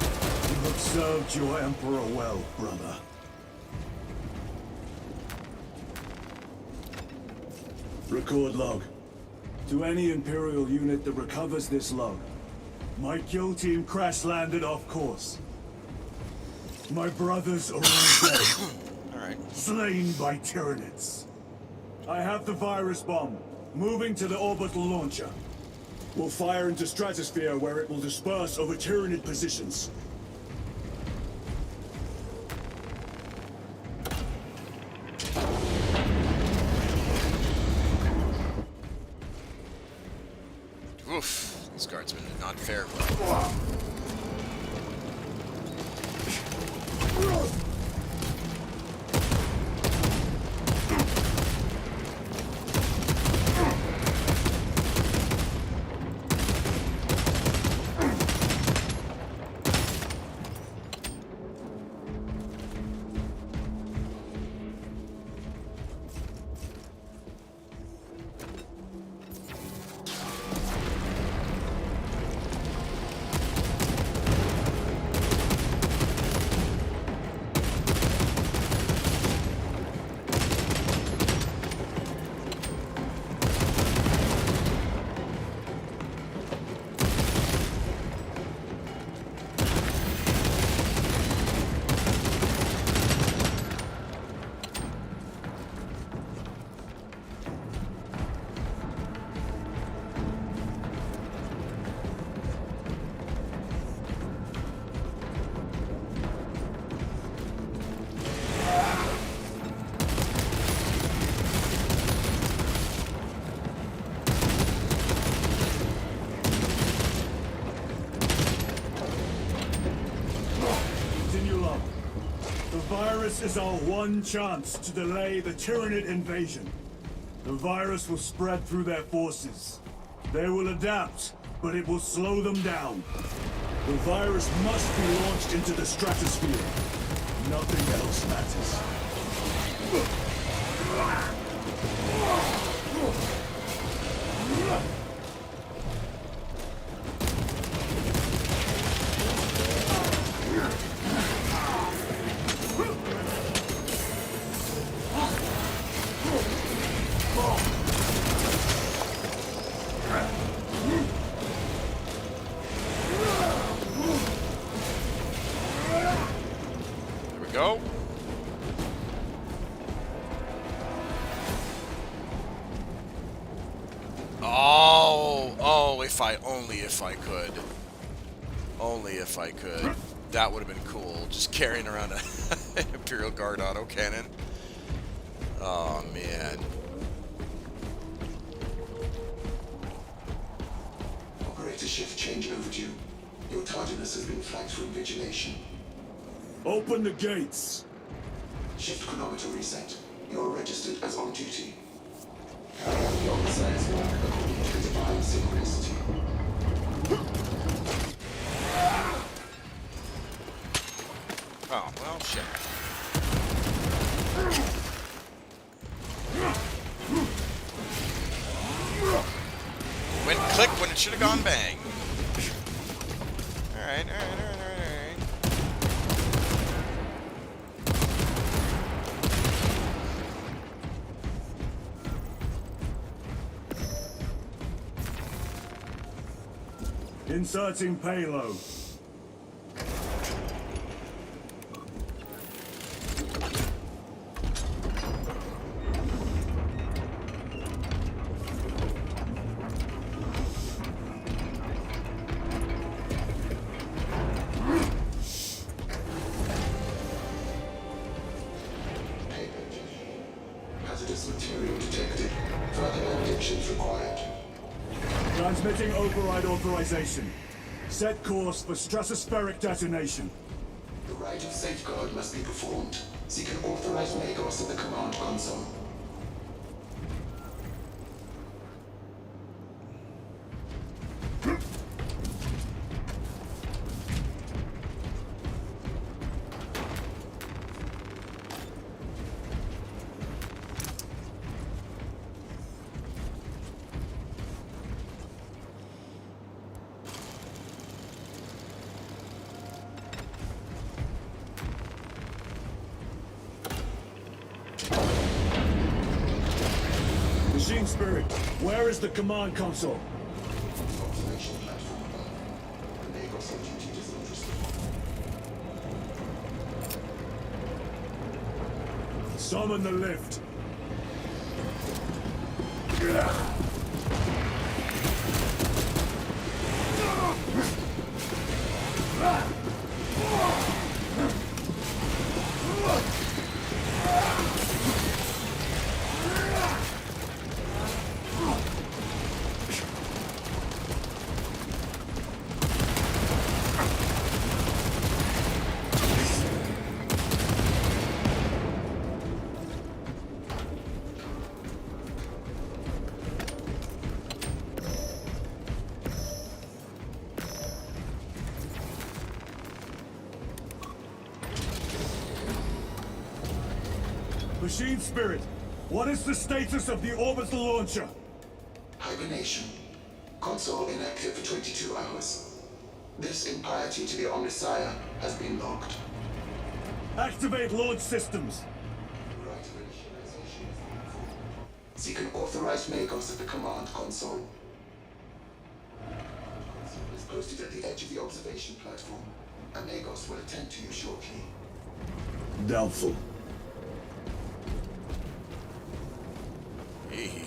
You have served your Emperor well, brother. Record log. To any Imperial unit that recovers this log, my kill team crash-landed off course. My brothers are all dead, Alright. slain by Tyranids. I have the virus bomb, moving to the orbital launcher. We'll fire into stratosphere where it will disperse over Tyranid positions. Oof. This guardsman did not fare well. This is our one chance to delay the Tyranid invasion. The virus will spread through their forces. They will adapt, but it will slow them down. The virus must be launched into the stratosphere. Nothing else matters. There we go. Oh, if I could. Only if I could. That would have been cool. Just carrying around an Imperial Guard autocannon. Oh, man. Operator shift change overdue. Your tardiness has been flagged for invigilation. Open the gates. Shift chronometer reset. You're registered as on duty. Carry out the Commissar's work according to the divine synchronicity. Oh, well, shit. Went click when it should have gone bang. Alright. Inserting payload. Hazardous material detected. Further interdictions required. Transmitting override authorization. Set course for stratospheric detonation. The rite of safeguard must be performed. Seek an authorized Magos in the command console. Machine Spirit, where is the command console? Observation platform above. The Magos on duty does not respond. Summon the lift. Machine Spirit, what is the status of the orbital launcher? Hibernation. Console inactive for 22 hours. This impiety to the Omnisire has been logged. Activate launch systems. The right of initialization has been performed. Seek an authorized Magos at the command console. Console is posted at the edge of the observation platform. A Magos will attend to you shortly. Doubtful. Hey.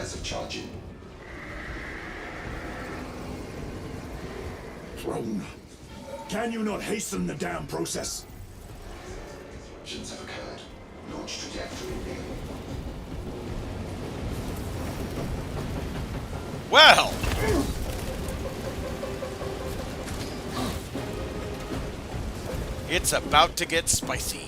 prayers of charging. Throne, can you not hasten the damn process? Disruptions have occurred. Launch trajectory real. Well! It's about to get spicy.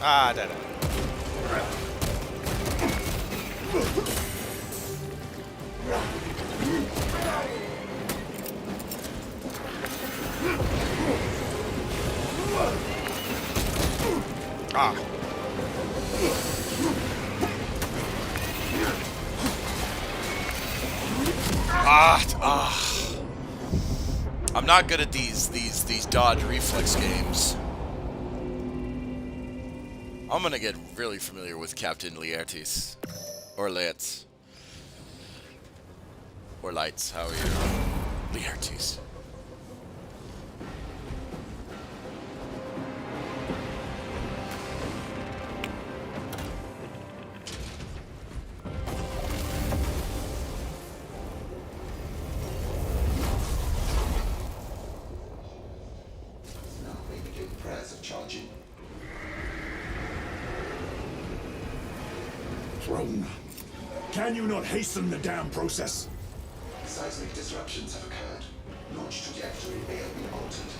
Ah, da, da. Ah. I'm not good at these dodge reflex games. I'm gonna get really familiar with Captain Laertes. Or Laertes. Or Lights, how are you? Laertes. Now we begin prayers of charging. Throne, can you not hasten the damn process? Seismic disruptions have occurred. Launch trajectory may have been altered.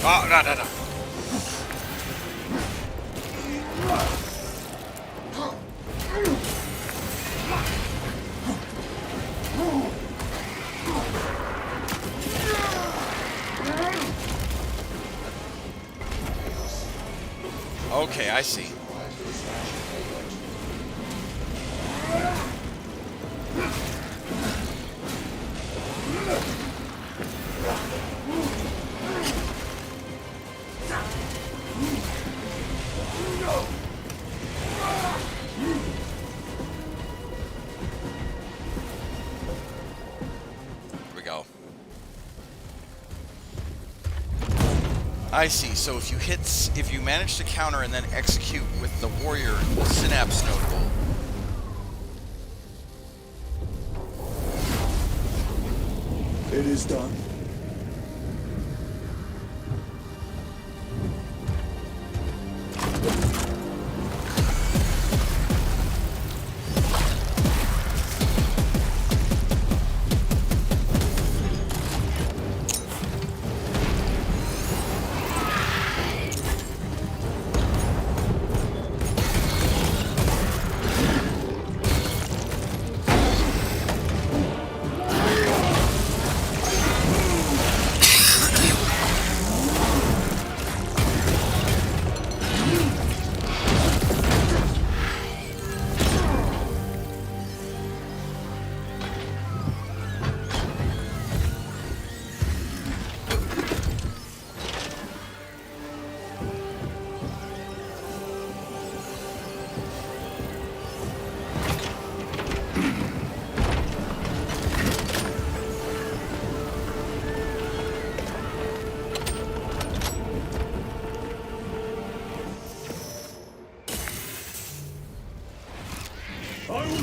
Oh, no, no, no. Okay, I see. I see. So if you manage to counter and then execute with the warrior synapse notable. It is done.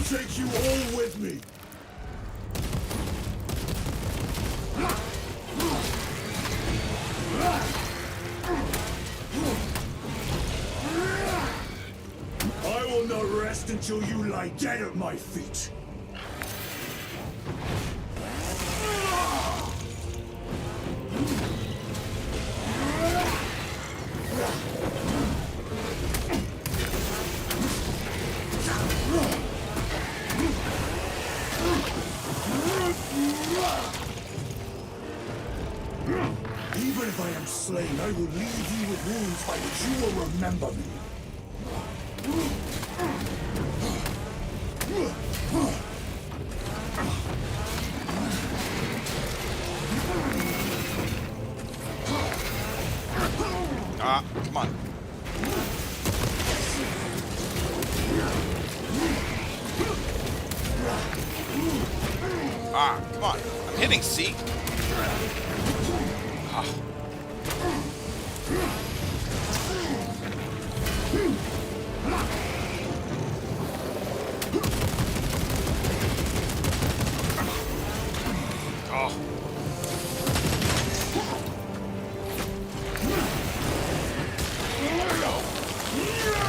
I'll take you all with me. I will not rest until you lie dead at my feet. Even if I am slain, I will leave you with wounds by which you will remember me. Ah, come on. Ah, come on. I'm hitting C. Ah. Oh. There we go.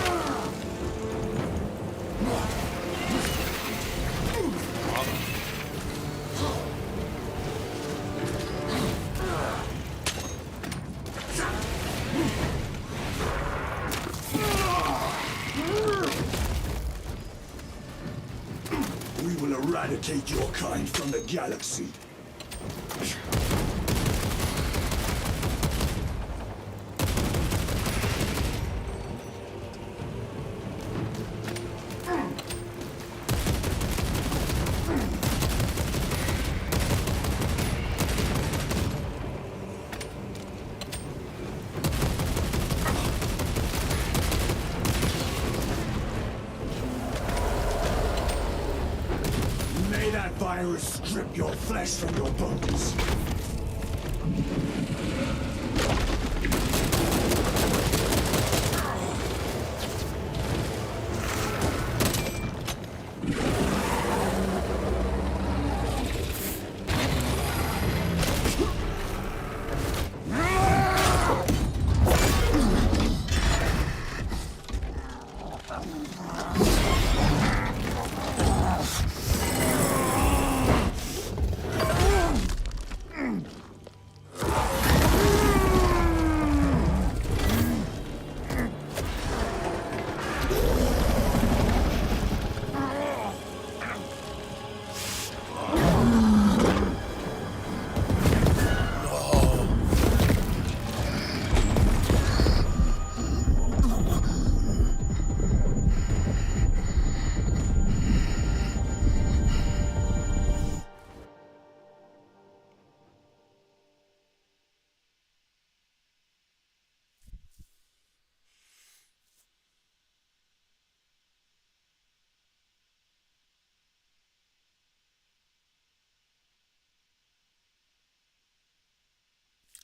We will eradicate your kind from the galaxy. May that virus strip your flesh from your bones.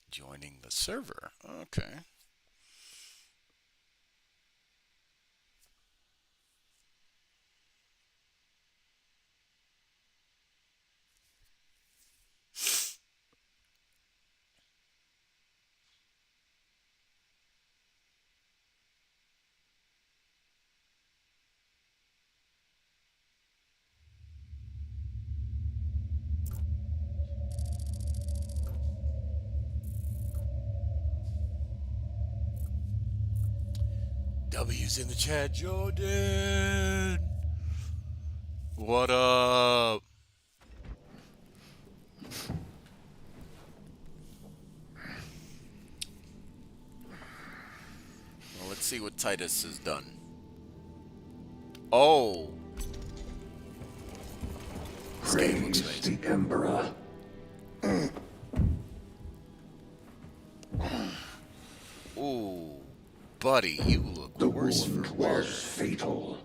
Joining the server. Okay. W's in the chat, Jordan. What up? Well, let's see what Titus has done. Oh. This game looks Praise amazing. the Emperor. Ooh, buddy, you look The worse for wound wear. was fatal.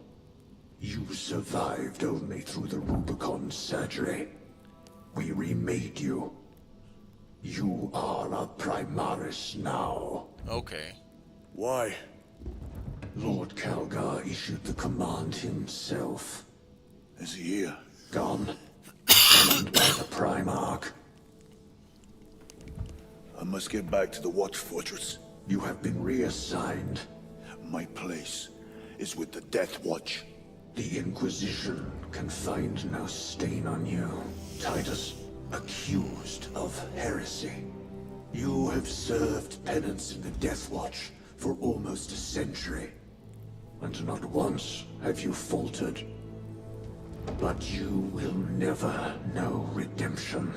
You survived only through the Rubicon surgery. We remade you. You are a Primaris now. Okay. Why? Lord Calgar issued the command himself. Is he here? Gone. Summoned by the Primarch. I must get back to the Watch Fortress. You have been reassigned. My place is with the Death Watch. The Inquisition can find no stain on you. Titus, accused of heresy. You have served penance in the Death Watch for almost a century. And not once have you faltered. But you will never know redemption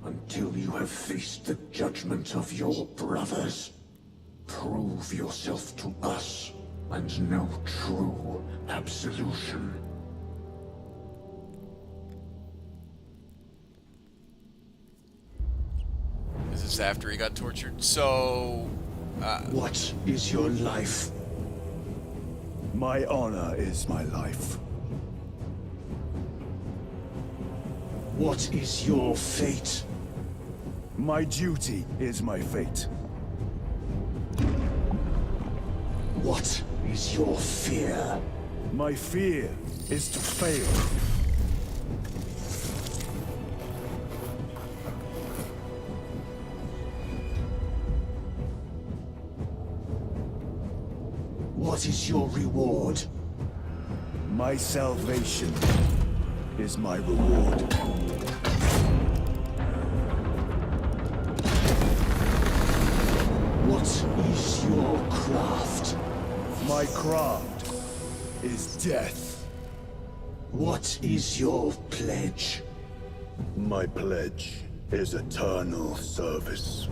until you have faced the judgment of your brothers. Prove yourself to us and know true absolution. Is this after he got tortured? So, What is your life? My honor is my life. What is your fate? My duty is my fate. What is your fear? My fear is to fail. What is your reward? My salvation is my reward. What is your craft? My craft is death. What is your pledge? My pledge is eternal service.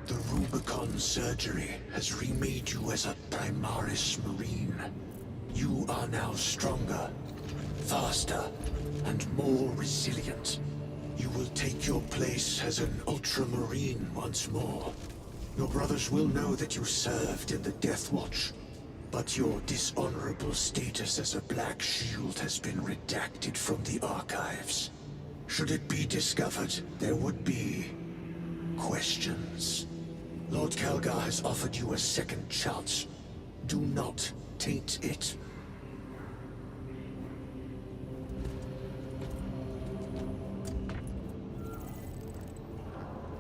The Rubicon surgery has remade you as a Primaris Marine. You are now stronger, faster, and more resilient. You will take your place as an Ultramarine once more. Your brothers will know that you served in the Death Watch, but your dishonorable status as a Black Shield has been redacted from the archives. Should it be discovered, there would be questions. Lord Calgar has offered you a second chance. Do not taint it.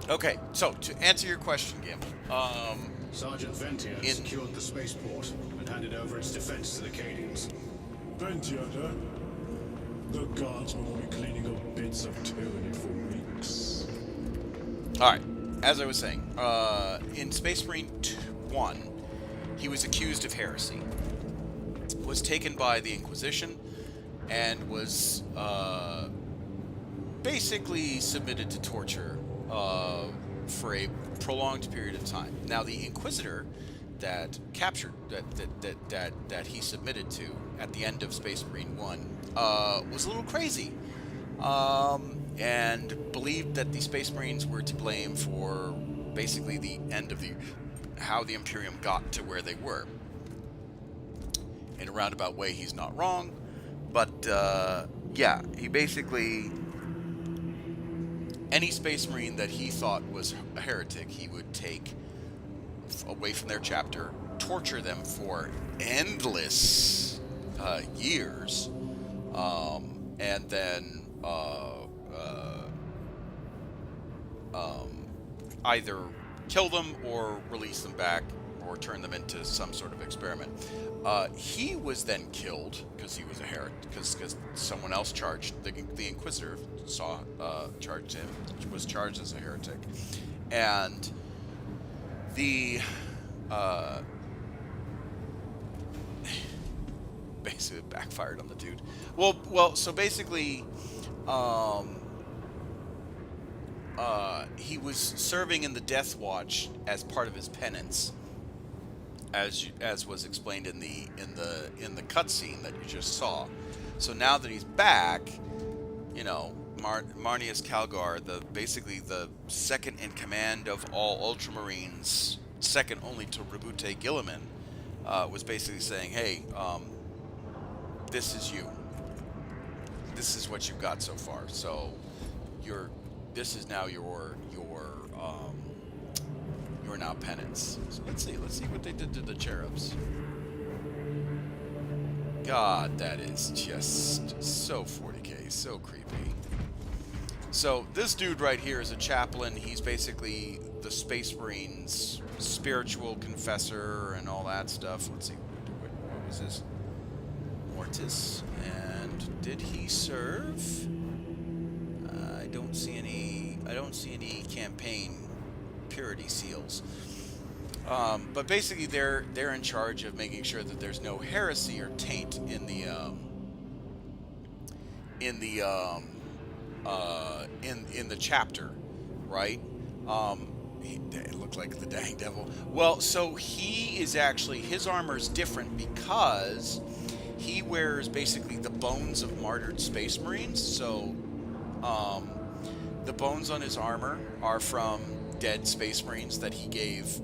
okay. So to answer your question, Gim, Sergeant Ventia secured the spaceport and handed over its defense to the Cadians. Ventiator? The guards will be cleaning up bits of tyranny for weeks. all right. As I was saying, in Space Marine 1, he was accused of heresy, was taken by the Inquisition, and was basically submitted to torture for a prolonged period of time. Now, the Inquisitor that captured that he submitted to at the end of Space Marine 1 was a little crazy. And believed that the Space Marines were to blame for basically the end of how the Imperium got to where they were. In a roundabout way, he's not wrong, but yeah, he basically, any Space Marine that he thought was a heretic, he would take away from their chapter, torture them for endless years, and then either kill them or release them back or turn them into some sort of experiment. He was then killed because he was a heretic, because someone else charged, the Inquisitor charged him, was charged as a heretic. And the basically backfired on the dude. Well, so basically, he was serving in the Death Watch as part of his penance, as was explained in the cutscene that you just saw. So now that he's back, you know, Marneus Calgar, basically the second in command of all Ultramarines, second only to Rabute Guilliman, was basically saying, hey, this is you. This is what you've got so far. So this is now your now penance. So let's see what they did to the cherubs. God, that is just so 40k, so creepy. So this dude right here is a chaplain. He's basically the Space Marines' spiritual confessor and all that stuff. Let's see, what was this? Mortis. And did he serve? I don't see any campaign purity seals. But basically, they're in charge of making sure that there's no heresy or taint in the chapter, right? It looked like the dang devil. Well, so he is actually, his armor's different because he wears basically the bones of martyred Space Marines. So the bones on his armor are from dead Space Marines that he gave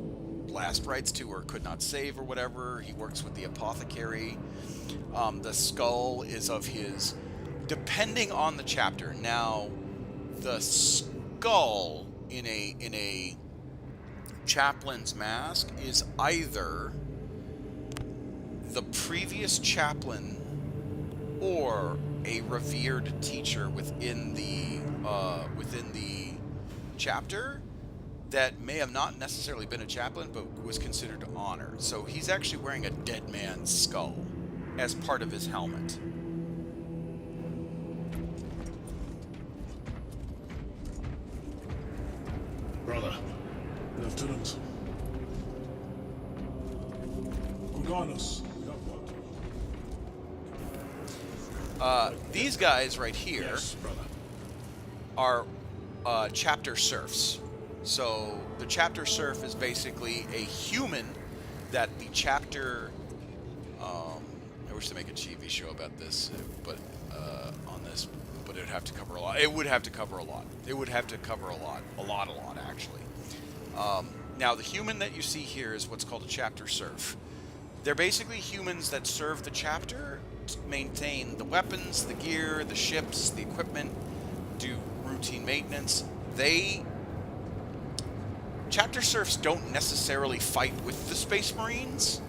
blast rights to or could not save or whatever. He works with the apothecary. The skull is of his, depending on the chapter. Now, the skull in a chaplain's mask is either the previous chaplain or a revered teacher within the chapter that may have not necessarily been a chaplain but was considered honor. So he's actually wearing a dead man's skull as part of his helmet. Brother. Lieutenant. Organos, we have what? These guys right here Yes, brother. are chapter serfs. So the chapter serf is basically a human that the chapter. I wish to make a TV show about this, but on this, but it would have to cover a lot. It would have to cover a lot. It would have to cover a lot actually. Now the human that you see here is what's called a chapter serf. They're basically humans that serve the chapter to maintain the weapons, the gear, the ships, the equipment, do routine maintenance. Chapter serfs don't necessarily fight with the Space Marines,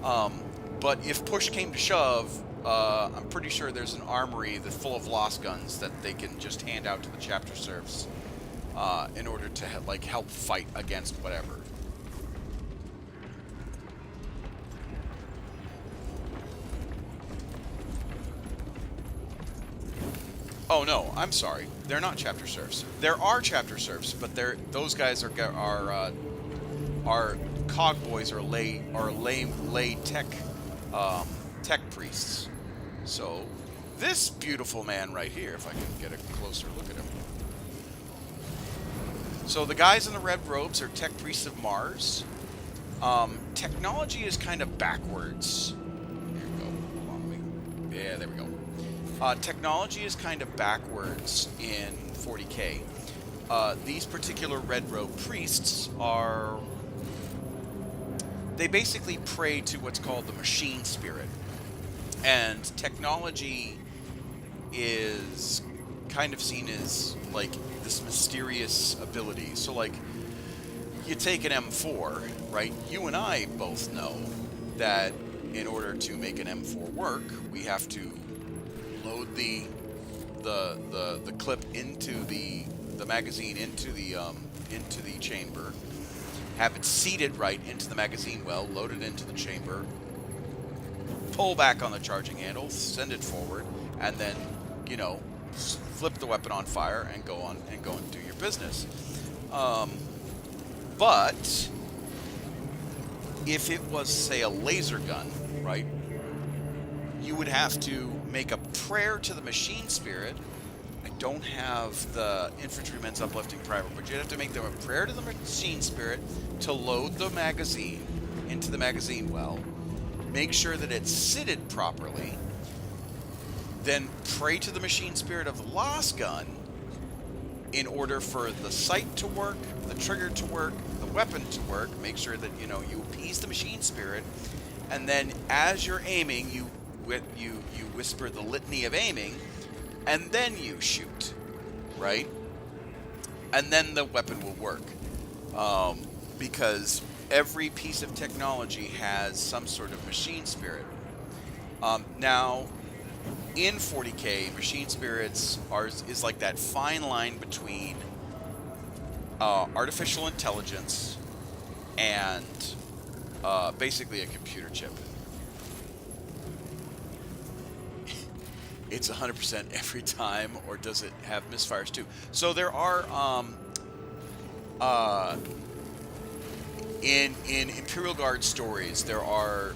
but if push came to shove, I'm pretty sure there's an armory that's full of lost guns that they can just hand out to the chapter serfs in order to help fight against whatever. Oh no, I'm sorry. They're not chapter serfs. There are chapter serfs, but those guys are cog boys or lay tech priests. So this beautiful man right here, if I can get a closer look at him. So the guys in the red robes are tech priests of Mars. Technology is kind of backwards. Here we go. Hold on, yeah, there we go. Technology is kind of backwards in 40k. These particular red robe priests they basically pray to what's called the machine spirit. And technology is kind of seen as like this mysterious ability. So like, you take an M4, right? You and I both know that in order to make an M4 work, we have to load the clip into the magazine into the chamber, have it seated right into the magazine well, load it into the chamber, pull back on the charging handle, send it forward, and then flip the weapon on fire and go and do your business. But if it was, say, a laser gun, right? You would have to make a prayer to the machine spirit. I don't have the infantryman's uplifting primer, but you'd have to make them a prayer to the machine spirit to load the magazine into the magazine well, make sure that it's sitted properly, then pray to the machine spirit of the lost gun in order for the sight to work, the trigger to work, the weapon to work. Make sure that you appease the machine spirit, and then as you're aiming, you whisper the litany of aiming, and then you shoot, right? and then the weapon will work. Because every piece of technology has some sort of machine spirit. Now, in 40K, machine spirits is like that fine line between artificial intelligence and basically a computer chip. It's 100% every time, or does it have misfires too? So there are in Imperial Guard stories, there are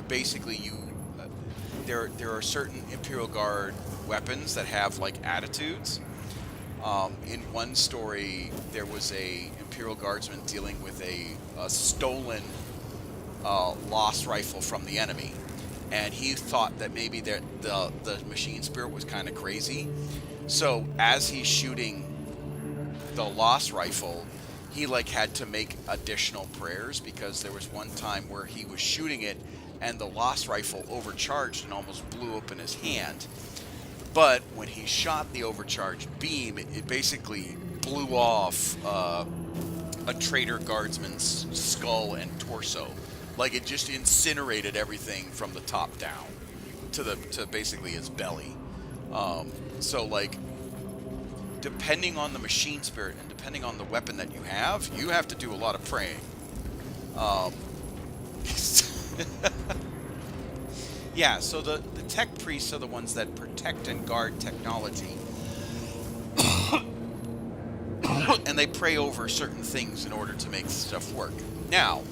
basically there are certain Imperial Guard weapons that have like attitudes. In one story, there was a Imperial Guardsman dealing with a stolen lost rifle from the enemy, and he thought that maybe the machine spirit was kind of crazy. So as he's shooting the lost rifle, he like had to make additional prayers, because there was one time where he was shooting it and the lost rifle overcharged and almost blew up in his hand. But when he shot the overcharged beam, it basically blew off a traitor guardsman's skull and torso. Like, it just incinerated everything from the top down to basically his belly. So like, depending on the machine spirit and depending on the weapon that you have to do a lot of praying. Yeah, so the tech priests are the ones that protect and guard technology. And they pray over certain things in order to make stuff work. Now,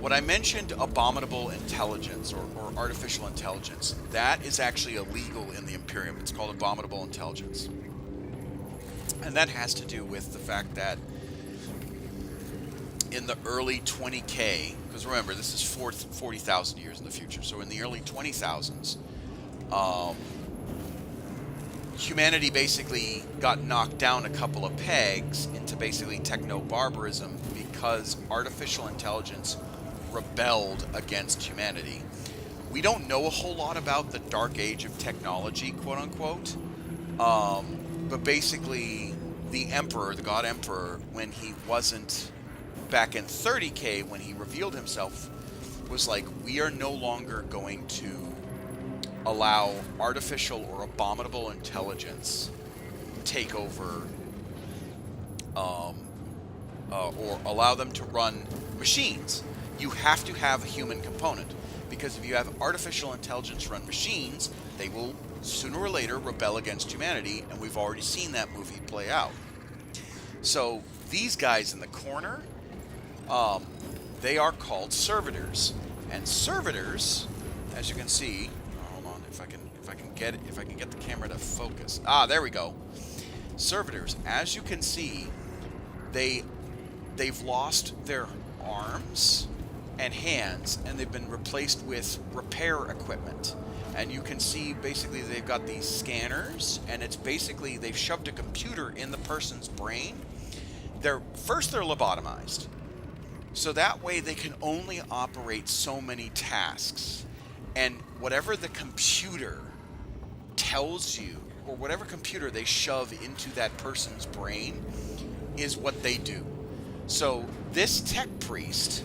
what I mentioned, abominable intelligence or artificial intelligence, that is actually illegal in the Imperium. It's called abominable intelligence. And that has to do with the fact that in the early 20K, because remember, this is 40,000 years in the future, so in the early 20,000s, humanity basically got knocked down a couple of pegs into basically techno-barbarism because artificial intelligence rebelled against humanity. We don't know a whole lot about the dark age of technology, quote-unquote, but basically the Emperor, the God Emperor, when he wasn't back in 30K, when he revealed himself, was like, we are no longer going to allow artificial or abominable intelligence take over, or allow them to run machines. You have to have a human component, because if you have artificial intelligence run machines, they will sooner or later rebel against humanity, and we've already seen that movie play out. So these guys in the corner, they are called servitors, and servitors, as you can see, hold on, if I can get the camera to focus. Ah, there we go. Servitors, as you can see, they've lost their arms and hands, and they've been replaced with repair equipment. And you can see basically they've got these scanners, and it's basically they've shoved a computer in the person's brain. They're lobotomized, so that way they can only operate so many tasks, and whatever the computer tells you, or whatever computer they shove into that person's brain, is what they do. So this tech priest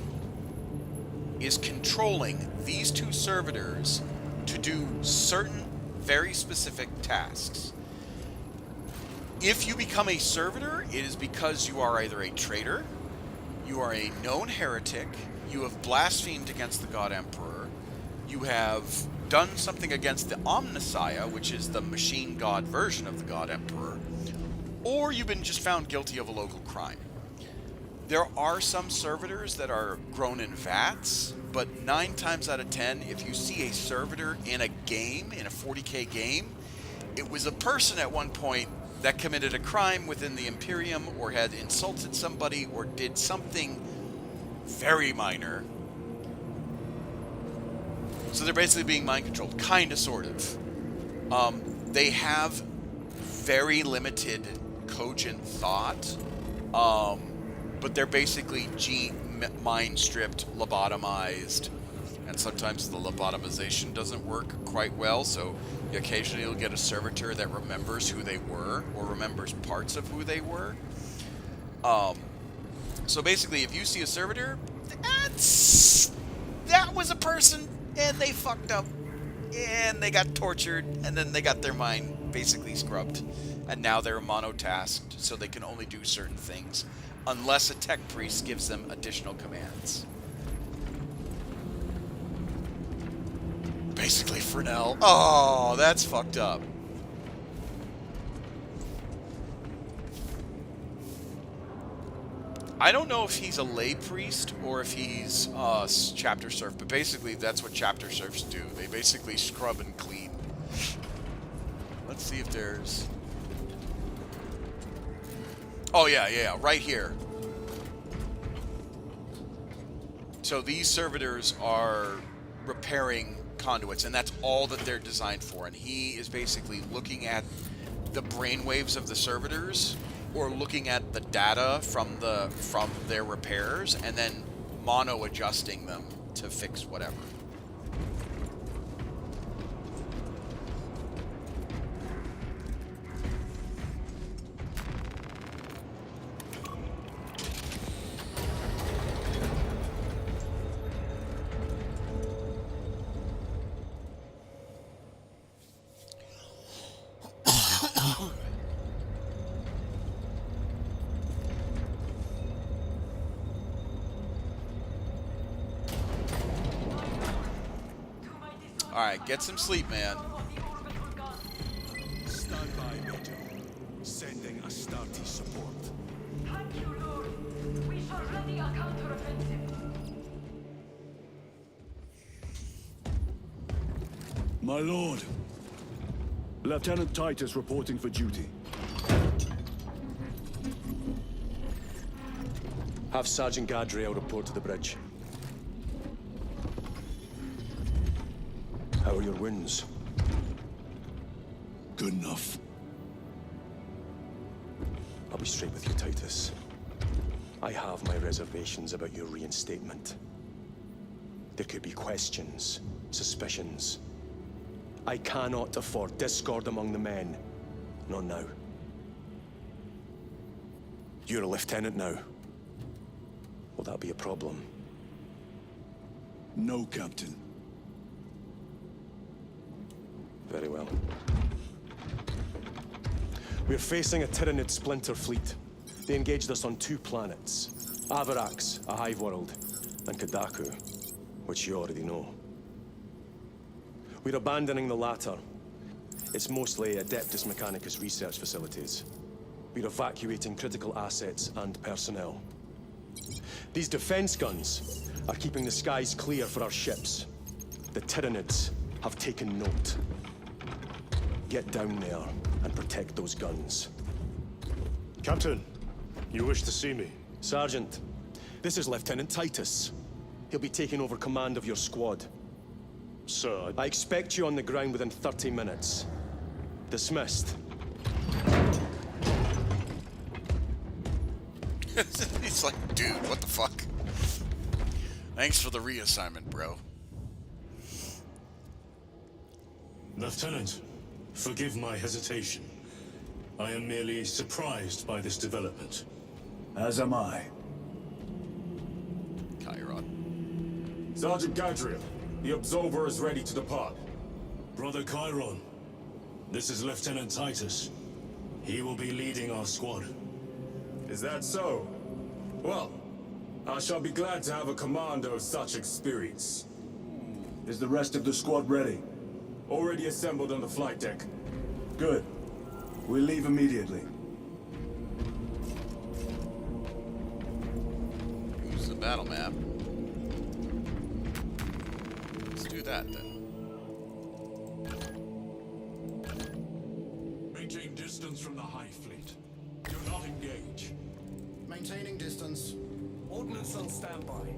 is controlling these two servitors to do certain very specific tasks. If you become a servitor, it is because you are either a traitor, you are a known heretic, you have blasphemed against the God Emperor, you have done something against the Omnissiah, which is the machine god version of the God Emperor, or you've been just found guilty of a local crime. There are some servitors that are grown in vats, but 9 times out of 10, if you see a servitor in a game, in a 40K game, it was a person at one point that committed a crime within the Imperium, or had insulted somebody, or did something very minor. So they're basically being mind controlled, kind of, sort of. They have very limited cogent thought, but they're basically mind stripped, lobotomized, and sometimes the lobotomization doesn't work quite well, so occasionally you'll get a servitor that remembers who they were, or remembers parts of who they were. So basically, if you see a servitor, that was a person, and they fucked up, and they got tortured, and then they got their mind basically scrubbed, and now they're monotasked, so they can only do certain things, unless a tech priest gives them additional commands. Basically, Fresnel. Oh, that's fucked up. I don't know if he's a lay priest or if he's chapter serf, but basically that's what chapter serfs do. They basically scrub and clean. Let's see if there's... Oh, yeah, right here. So these servitors are repairing conduits, and that's all that they're designed for. And he is basically looking at the brainwaves of the servitors, or looking at the data from their repairs, and then mono adjusting them to fix whatever. Alright, get some sleep, man. Stand by, Major. Sending Astarte support. Thank you, Lord. We shall ready a counteroffensive. My lord. Lieutenant Titus reporting for duty. Have Sergeant Gadriel report to the bridge. How are your wounds? Good enough. I'll be straight with you, Titus. I have my reservations about your reinstatement. There could be questions, suspicions. I cannot afford discord among the men. Not now. You're a lieutenant now. Will that be a problem? No, Captain. Very well. We're facing a Tyranid splinter fleet. They engaged us on 2 planets. Avarax, a hive world, and Kadaku, which you already know. We're abandoning the latter. It's mostly Adeptus Mechanicus research facilities. We're evacuating critical assets and personnel. These defense guns are keeping the skies clear for our ships. The Tyranids have taken note. Get down there and protect those guns. Captain, you wish to see me? Sergeant, this is Lieutenant Titus. He'll be taking over command of your squad. Sir, I expect you on the ground within 30 minutes. Dismissed. He's like, dude, what the fuck? Thanks for the reassignment, bro. Lieutenant, forgive my hesitation. I am merely surprised by this development. As am I. Chiron. Sergeant Gadriel, the Absolver is ready to depart. Brother Chiron, this is Lieutenant Titus. He will be leading our squad. Is that so? Well, I shall be glad to have a commander of such experience. Is the rest of the squad ready? Already assembled on the flight deck. Good. We'll leave immediately. Use the battle map. Let's do that then. Maintain distance from the Hive Fleet. Do not engage. Maintaining distance. Ordnance on standby.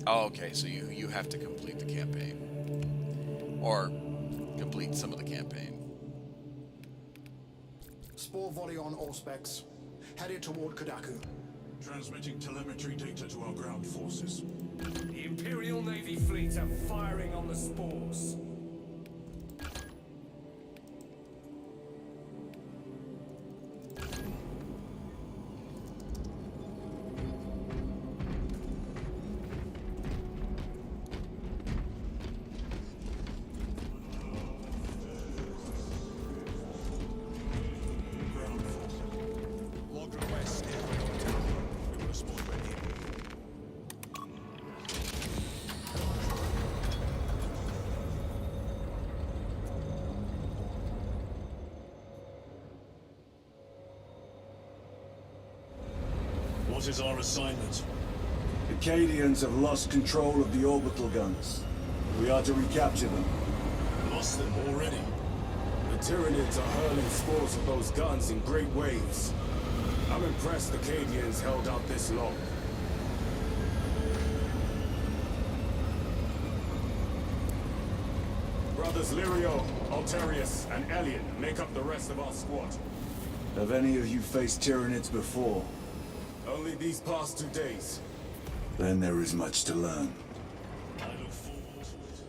Oh, okay, so you have to complete the campaign. Or complete some of the campaign. Spore volley on all specs. Headed toward Kadaku. Transmitting telemetry data to our ground forces. The Imperial Navy fleets are firing on the spores. Log request. We will respond when needed. What is our assignment? The Cadians have lost control of the orbital guns. We are to recapture them. Lost them already. The Tyranids are hurling spores of those guns in great waves. I'm impressed the Cadians held out this long. Brothers Lirio, Alterius, and Elian make up the rest of our squad. Have any of you faced Tyranids before? Only these past 2 days. Then there is much to learn. I look forward to it.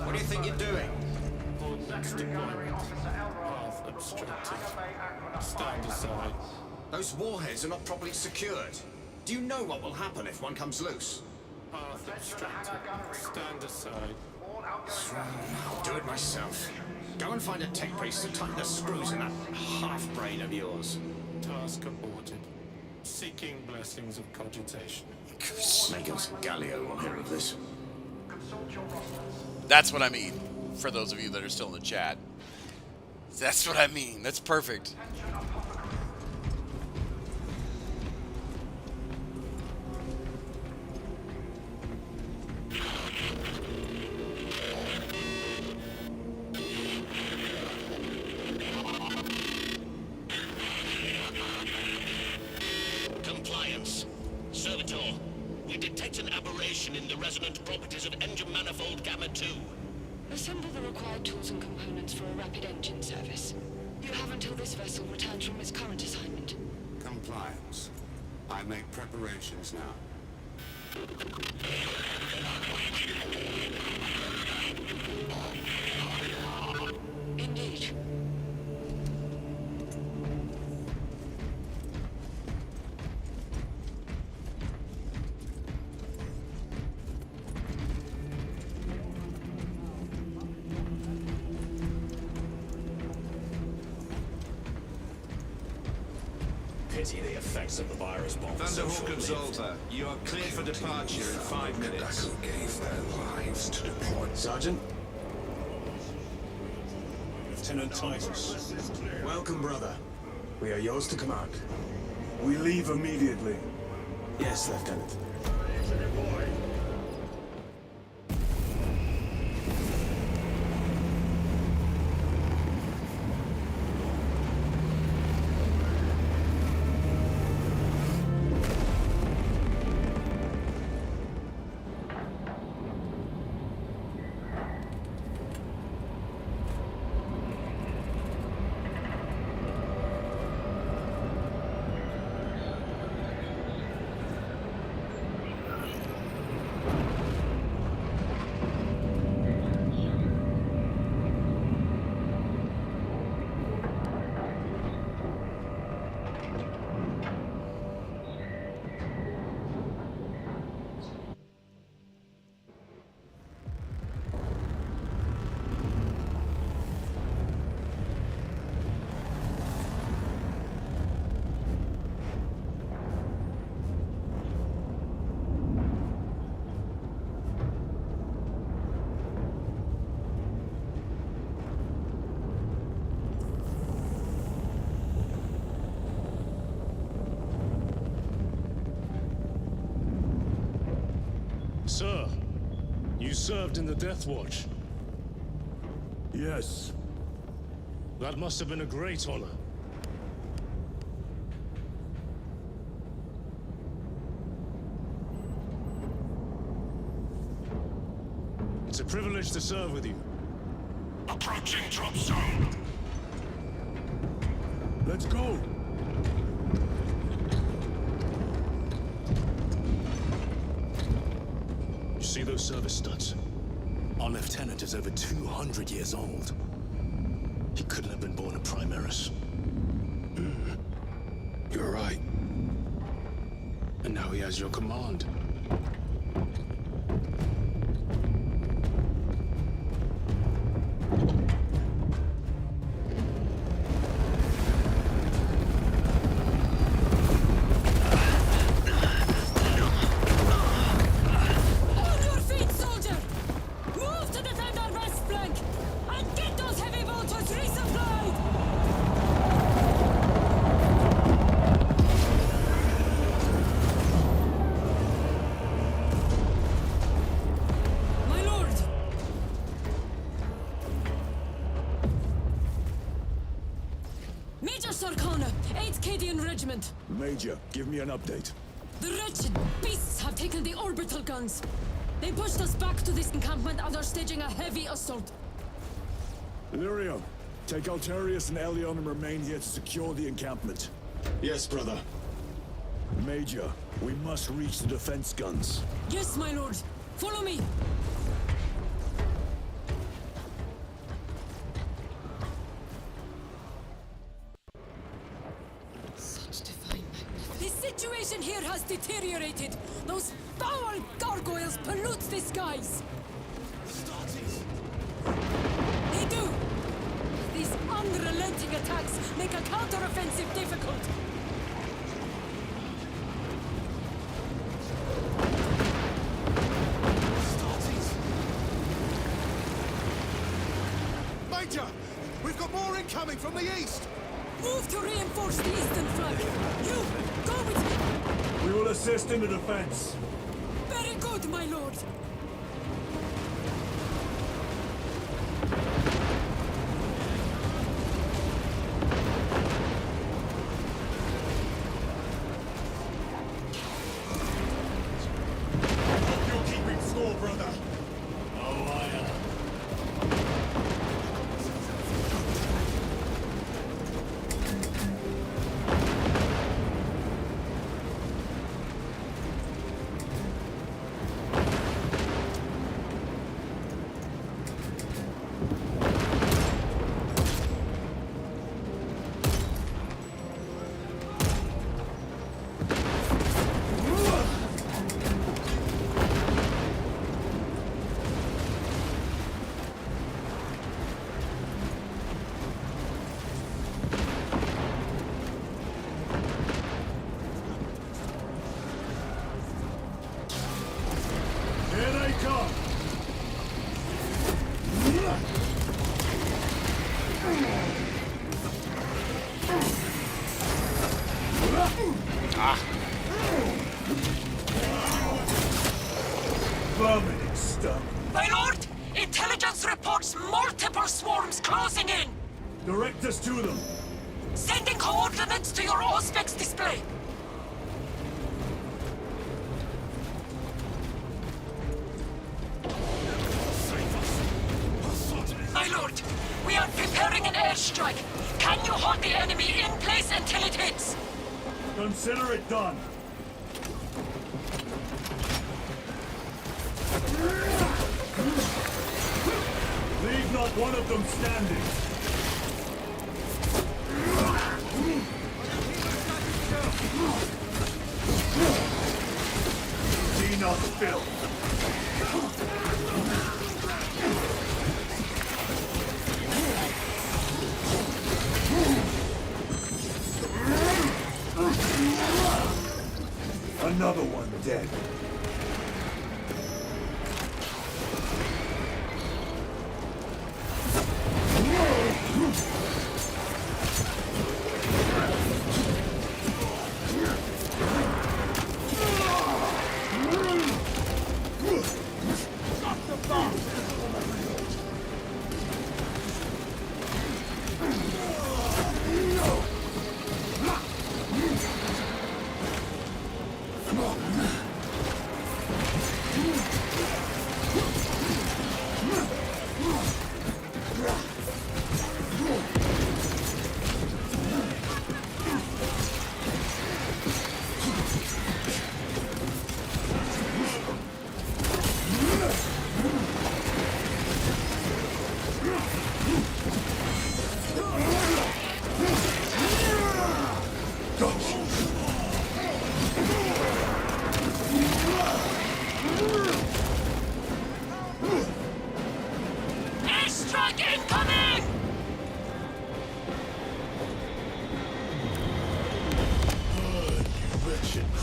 What do you think you're doing? Next deployment. Path obstructed. Stand aside. Those warheads are not properly secured. Do you know what will happen if one comes loose? Path obstructed. Stand aside. I'll do it myself. Go and find a tech priest to tighten the screws in that half-brain of yours. Task aborted. Seeking blessings of cogitation. Megan's Gallio will hear of this. That's what I mean. For those of you that are still in the chat. That's what I mean. That's perfect. Compliance. Servitor, we detect an aberration in the resonant properties of engine manifold Gamma 2. Assemble the required tools and components for a rapid engine service. You have until this vessel returns from its current assignment. Compliance. I make preparations now. Indeed. Pity the effects of the virus bomb. Thunderhawk Absolver, you are cleared for departure in 5 minutes. Kadaku gave their lives to deploy. Sergeant? Lieutenant Titus. Welcome, brother. We are yours to command. We leave immediately. Yes, Lieutenant. Sir, you served in the Death Watch. Yes. That must have been a great honor. It's a privilege to serve with you. Approaching drop zone. Let's go! You see those service studs? Our lieutenant is over 200 years old. He couldn't have been born a Primaris. You're right. And now he has your command. On your feet, soldier! Move to defend our west flank! And get those heavy bolters resupplied! My lord! Major Sarkana, 8th Cadian Regiment. Major, give me an update. The wretched beasts have taken the orbital guns. They pushed us back to this encampment and are staging a heavy assault. Illyrio, take Altarius and Elion and remain here to secure the encampment. Yes, brother. Major, we must reach the defense guns. Yes, my lord. Follow me. Such divine magnificence. The situation here has deteriorated. Those foul gargoyles pollute the skies. They do. These unrelenting attacks make a counter-offensive difficult. Major! We've got more incoming from the east! Move to reinforce the eastern flank. You, go with me. We will assist in the defense. Very good, my lord. You're keeping score, brother! Here they come! Vermin stuff. My lord, intelligence reports multiple swarms closing in. Direct us to them. Sending coordinates to your Auspex display. My lord, we are preparing an airstrike. Can you hold the enemy in place until it hits? Consider it done. Leave not one of them standing. See not filth. Another one dead.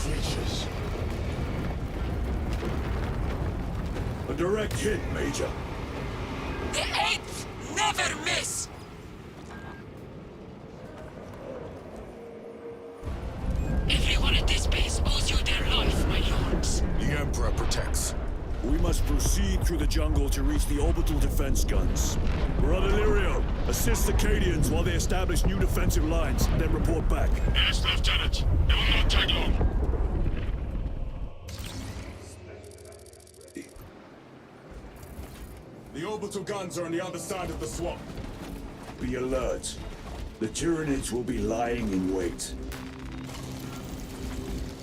creatures. A direct hit, Major. The 8th never miss! Everyone at this base owes you their life, my lords. The Emperor protects. We must proceed through the jungle to reach the orbital defense guns. Brother Lirio, assist the Cadians while they establish new defensive lines, then report back. Yes, Lieutenant. It will not take long. The orbital guns are on the other side of the swamp. Be alert. The Tyranids will be lying in wait.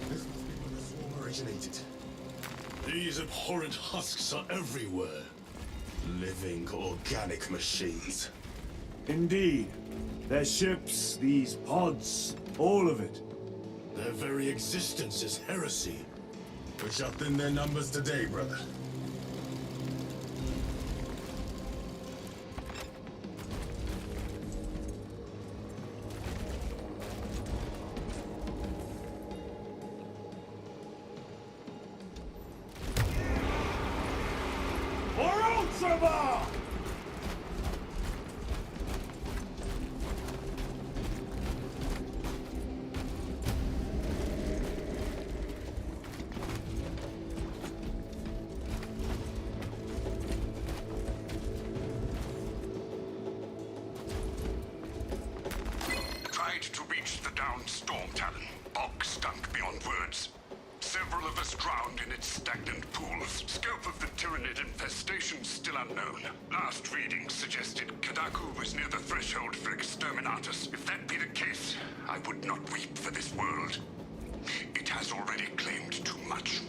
This must be where the swarm originated. These abhorrent husks are everywhere. Living organic machines. Indeed. Their ships, these pods, all of it. Their very existence is heresy. We shall thin their numbers today, brother. Tried to reach the downed storm talon. Bog stunk beyond words. Several of us drowned in its stagnant pools. Scope of the Tyranid infestation still unknown. Last readings suggested Kadaku was near the threshold for exterminatus. If that be the case, I would not weep for this world. It has already claimed too much.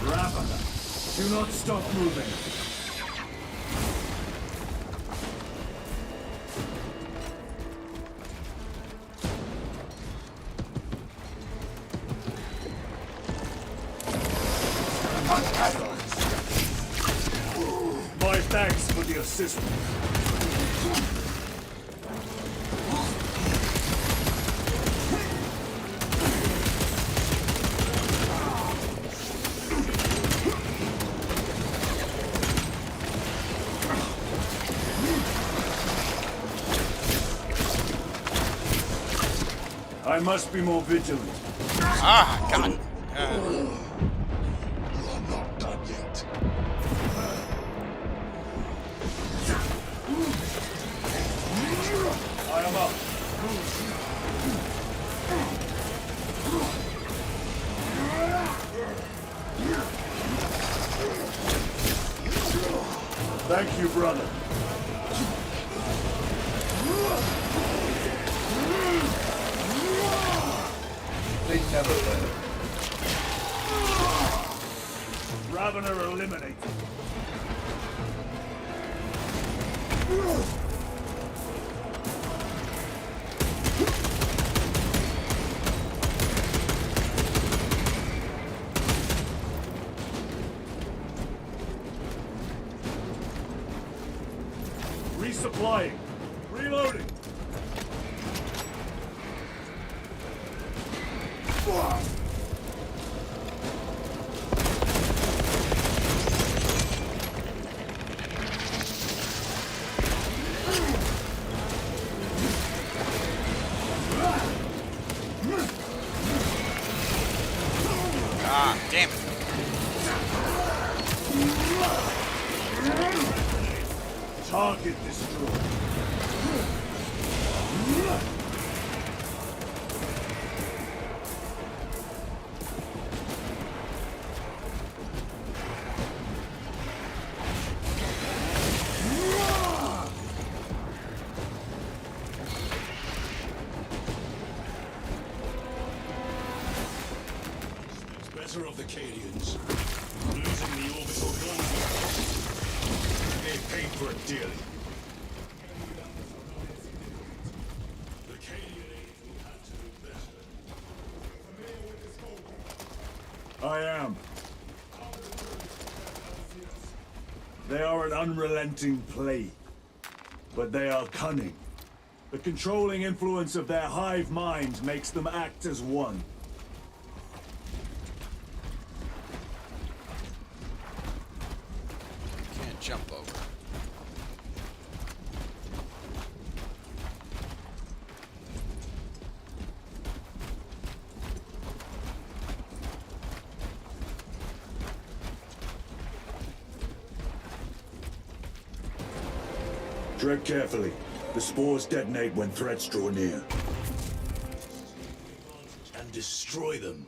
Ravana, do not stop moving. My thanks for the assistance. I must be more vigilant. Ah, God. You're not done yet. I am up. Thank you, brother. They never learn. Ravener eliminated. Resupplying. Reloading. Ah, damn it. Target destroyed. Better of the Cadians. Losing the orbital guns. They paid for it dearly. The Cadian age will have to do better. I am. They are an unrelenting plague, but they are cunning. The controlling influence of their hive mind makes them act as one. Can't jump over. Tread carefully. The spores detonate when threats draw near. And destroy them.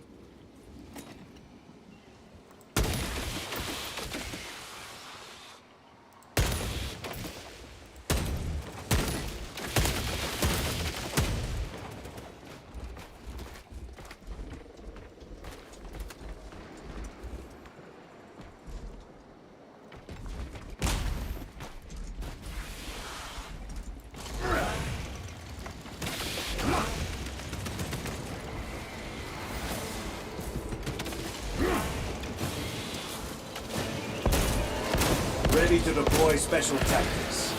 Ready to deploy special tactics.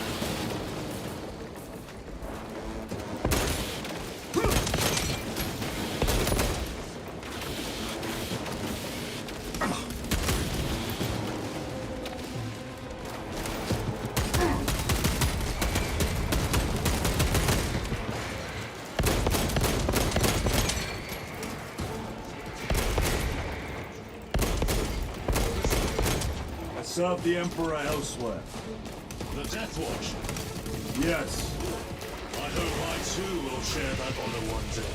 Serve the Emperor elsewhere. The Death Watch. Yes. I hope I too will share that honor one day.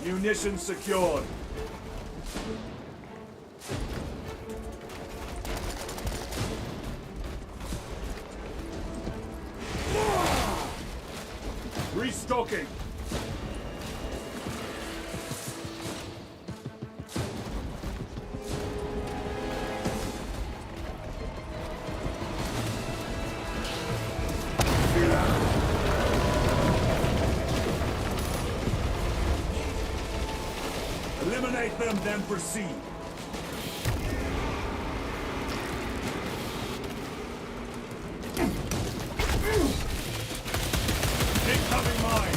Munitions secured. Restocking. Eliminate them, then proceed. Incoming mine!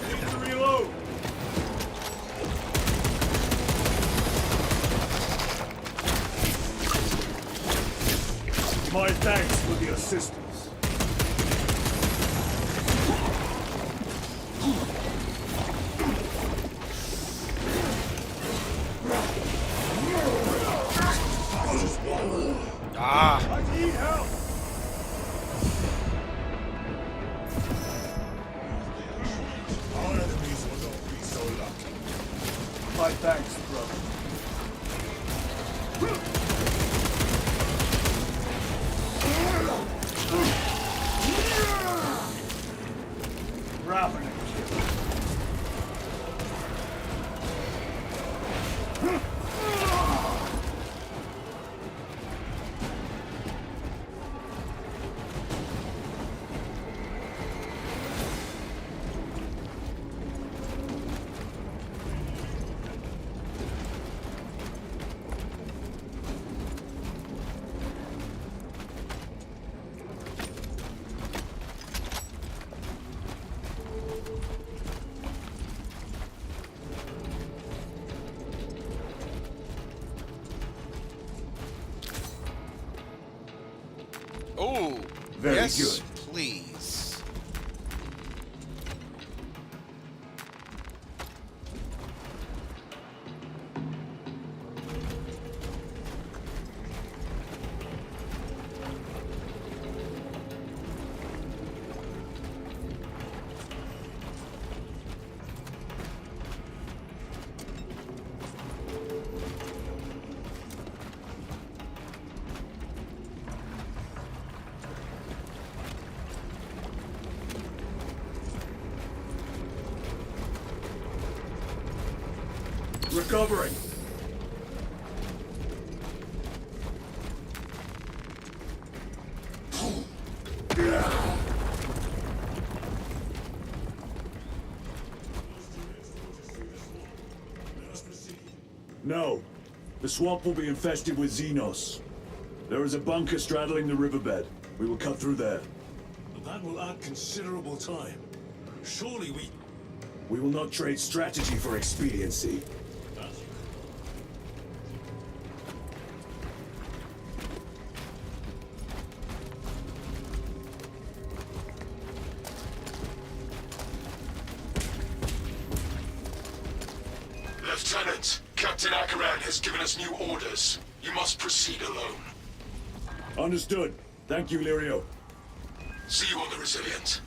Need to reload! My thanks for the assistance. I need help! Our enemies will not be so lucky. My thanks, brother. Ravening. Oh, Very yes, good. please. Recovering. No. The swamp will be infested with Xenos. There is a bunker straddling the riverbed. We will cut through there. But that will add considerable time. Surely we... We will not trade strategy for expediency. Lieutenant, Captain Macragge has given us new orders. You must proceed alone. Understood. Thank you, Lirio. See you on the Resilient.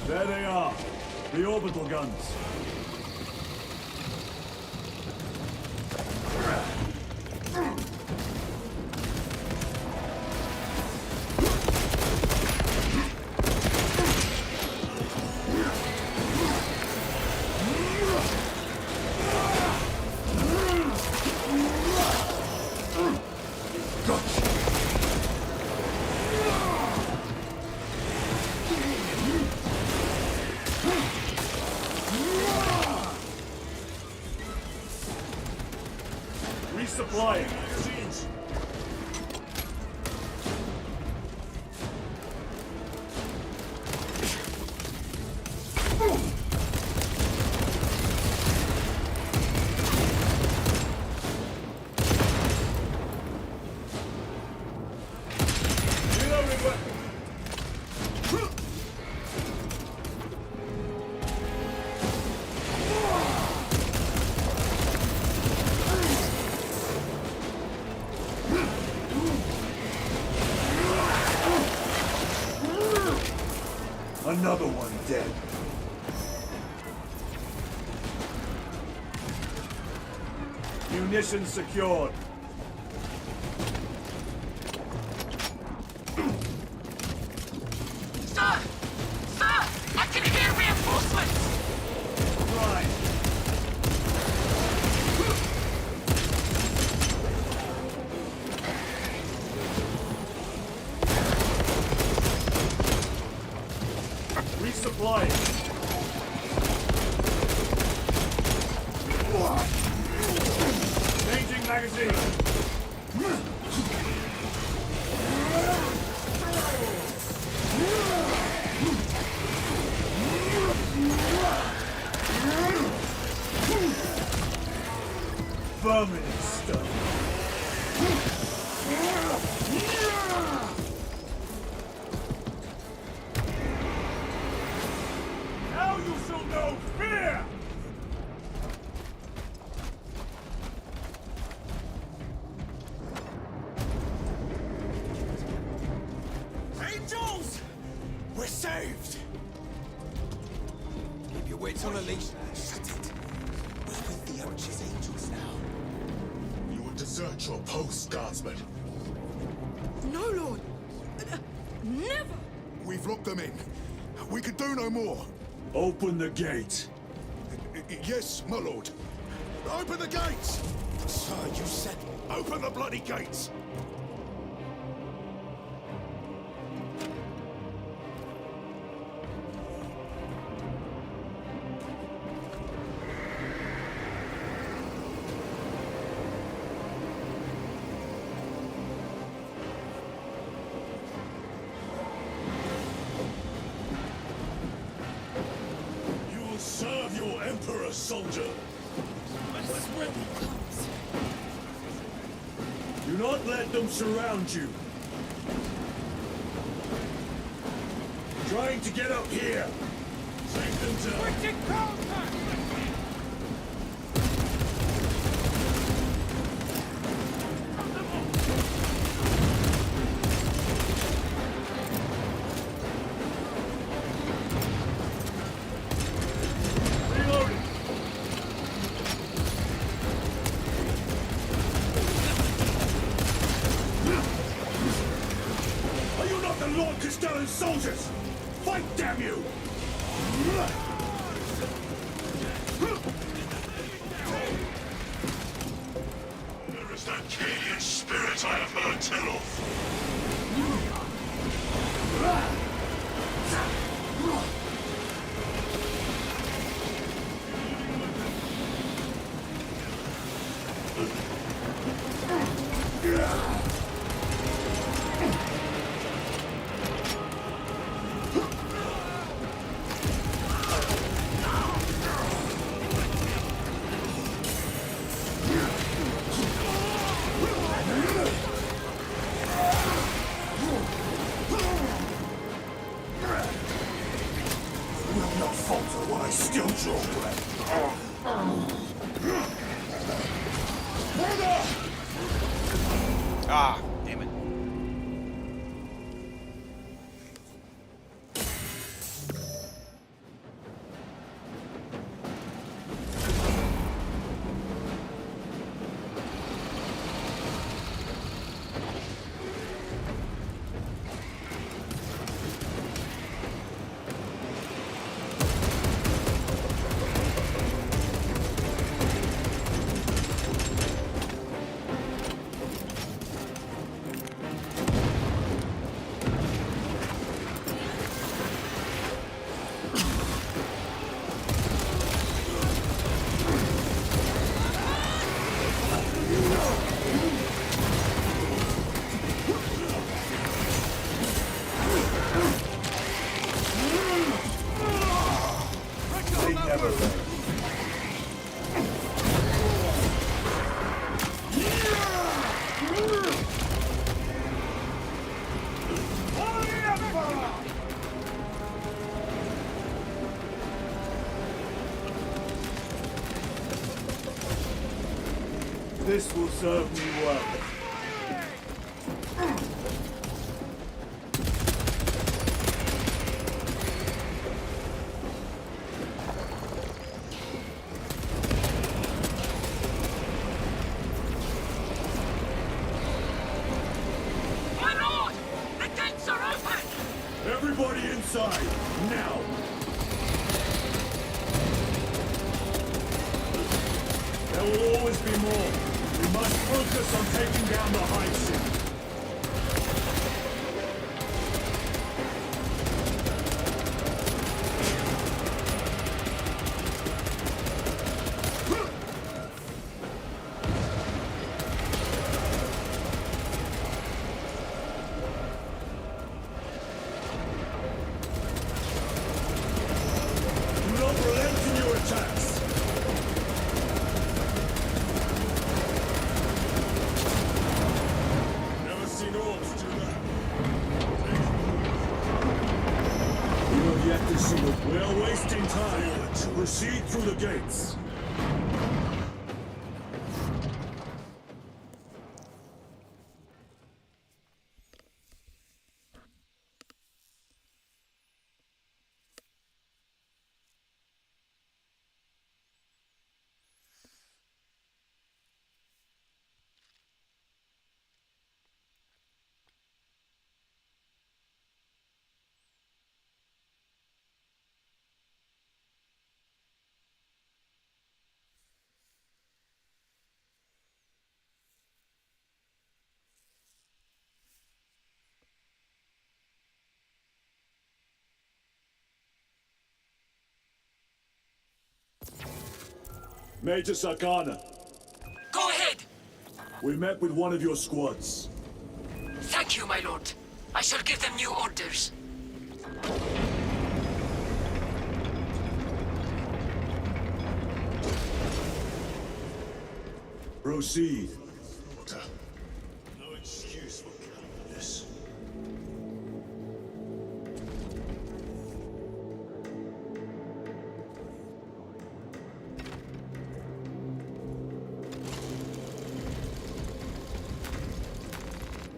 There they are. The orbital guns. Resupplying. Another one dead. Munitions secured. Sir! Sir! I can hear reinforcements! Right. Resupplying. Changing magazine. Vermin stuff. Now you shall know fear! Angels! We're saved! Keep your wits on a leash. Shut it. We're with the Archer's Angels now. You will desert your post, Guardsman. No, Lord! Never! We've locked them in. We can do no more. Open the gate. Yes, my lord. Open the gates! Sir, you said open the bloody gates! You will serve your Emperor, soldier. Do not let them surround you. Trying to get up here. Take them down. Reloading. traitors! Fight, damn you! There is that Cadian spirit I have heard tell of. Will not falter while I still draw breath. Ah, damn it. They never fail. This will serve me well. My lord! The gates are open! Everybody inside, now! There will always be more. We must focus on taking down the hive ship. Do not relent in your attacks. Never seen orbs do that. We have yet to see the... We are wasting time. Proceed through the gates. Major Sakana, Go ahead! we met with one of your squads. Thank you, my lord. I shall give them new orders. Proceed. No excuse for carelessness.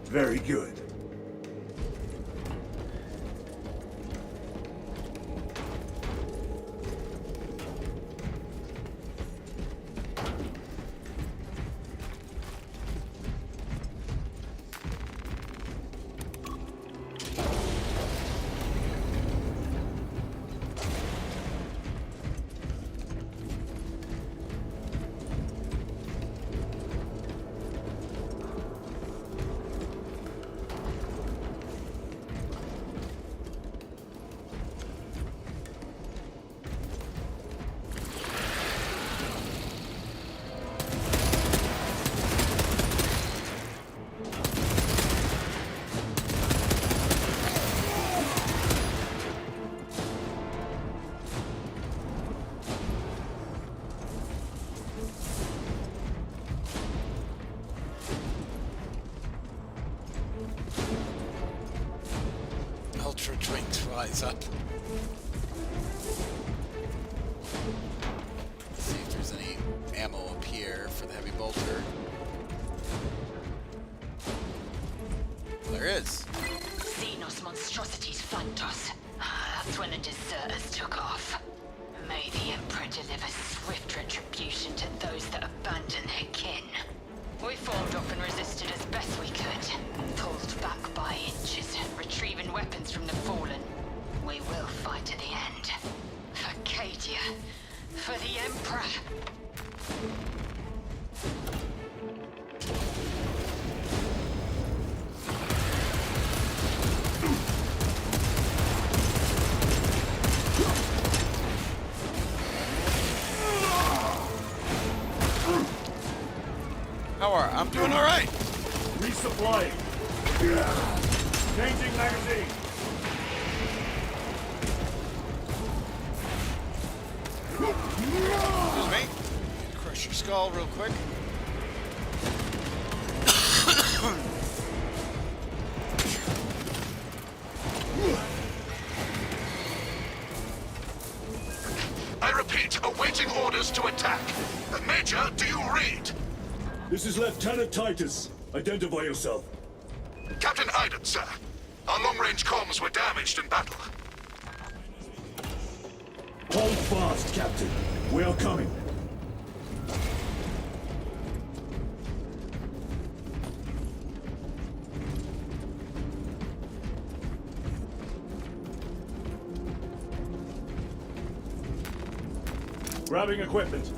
Very good. point rise up. See if there's any ammo up here for the heavy bolter. There is. Xenos monstrosities flanked us. That's when the deserters took off. May the Emperor deliver swift retribution to those that abandon their kin. We formed up and resisted as best we could. Pulled back by inches, retrieving weapons from the fallen. We will fight to the end. For Cadia. For the Emperor. How are I'm doing all right. Resupplying. Changing magazine. Excuse me. Crush your skull real quick. I repeat, awaiting orders to attack. Major, do you read? This is Lieutenant Titus. Identify yourself. Captain Iden, sir. Our long-range comms were damaged in battle. Hold fast, Captain. We are coming. Grabbing equipment.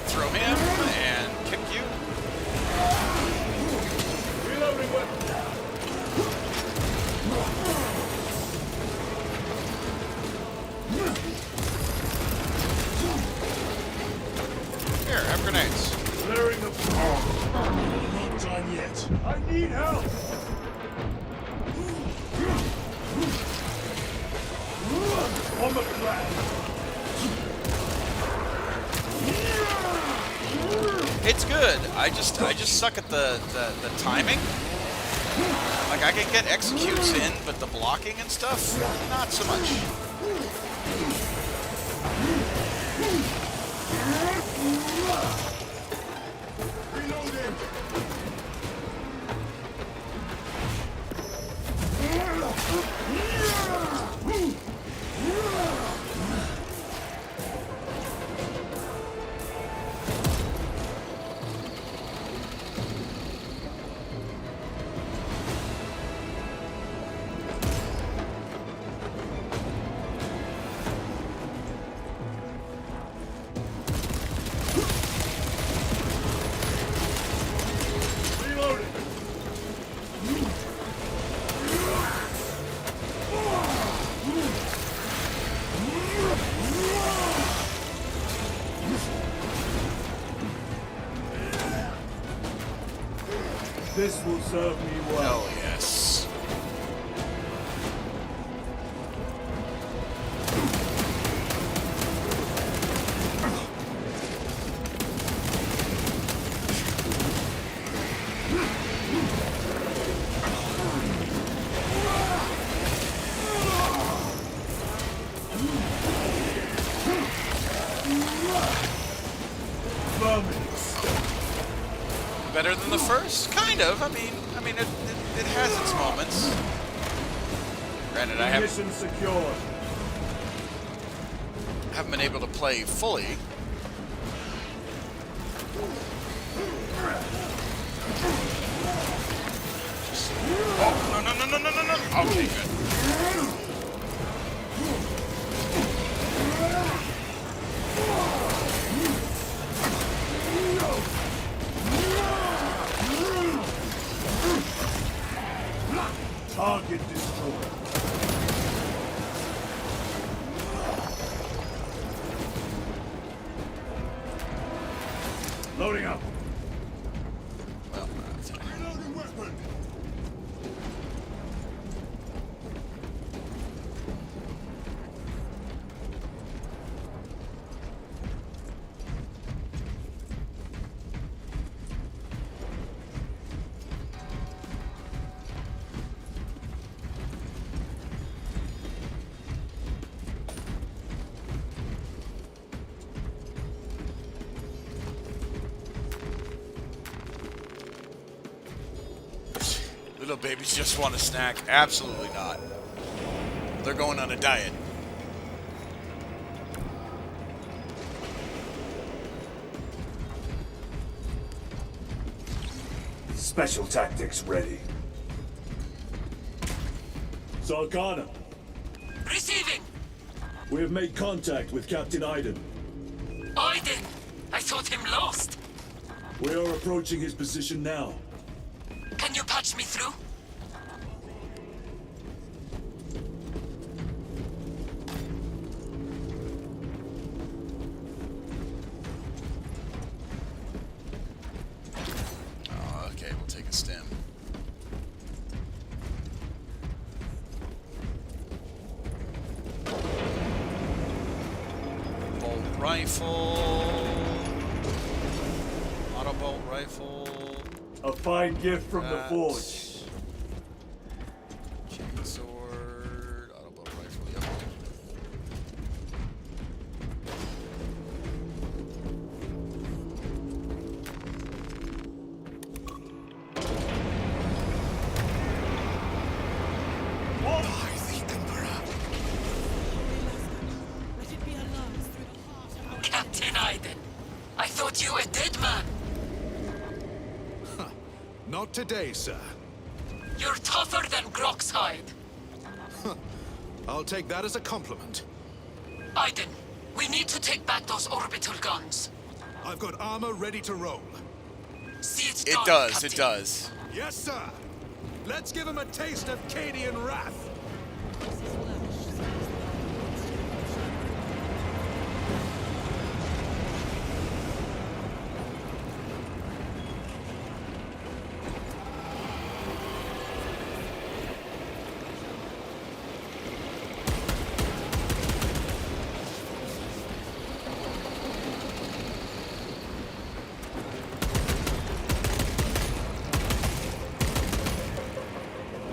Throw him and kick you. Reloading weapon. Here, have grenades. Clearing the floor. Not done yet. I need help. On the ground. It's good. I just suck at the timing. Like I can get executes in, but the blocking and stuff, not so much. This will serve me well. Oh yes. Better than the first? Kind of. I mean, it has its moments. Granted, I Mission secured. haven't been able to play fully. Oh, no. Okay, good. Target destroyed. Loading up. Well, that's it. Reloading weapon. Little babies just want a snack. Absolutely not. They're going on a diet. Special tactics ready. Zarkana, Receiving! we have made contact with Captain Iden. Iden! I thought him lost. We are approaching his position now. Can you patch me through? Oh, okay, we'll take a stem. Bolt rifle. Auto bolt rifle. A fine gift from the That. forge. Chainsword. Auto bolt rifle. Yep. Captain Iden, I thought you a dead man. Not today, sir. You're tougher than Grok's hide. I'll take that as a compliment. Iden, we need to take back those orbital guns. I've got armor ready to roll. See it's It done, does, Captain. it does. Yes, sir. Let's give him a taste of Cadian wrath.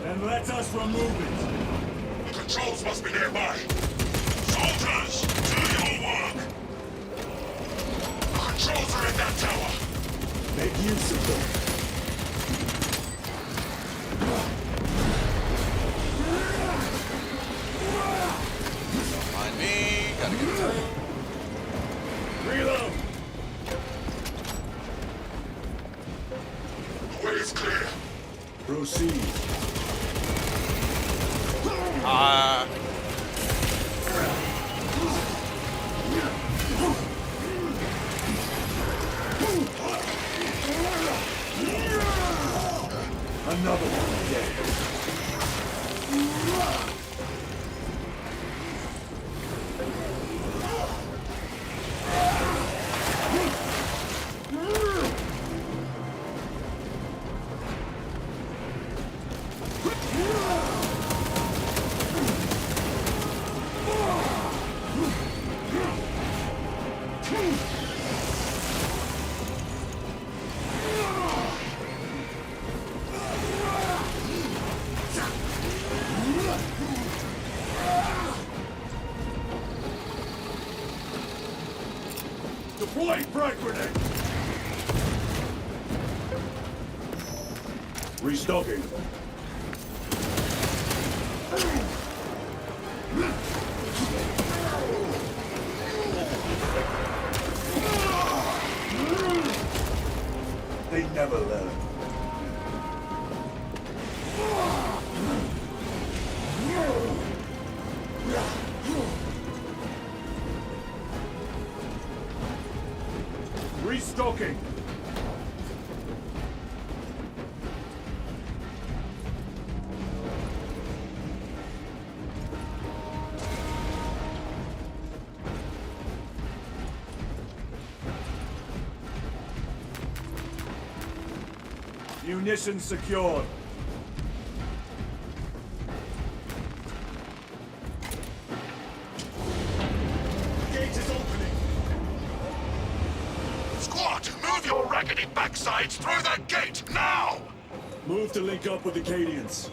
Then let us remove it. The controls must be nearby. Soldiers, do your work. The controls are in that tower. Make use of them. Mind me. Gotta get through. Reload. The way is clear. Proceed. Another one dead. Deploy frag grenade! Restocking. They never learn. Restocking. Munitions secured. Gate is opening. Squad, move your raggedy backsides through that gate, now! Move to link up with the Acadians.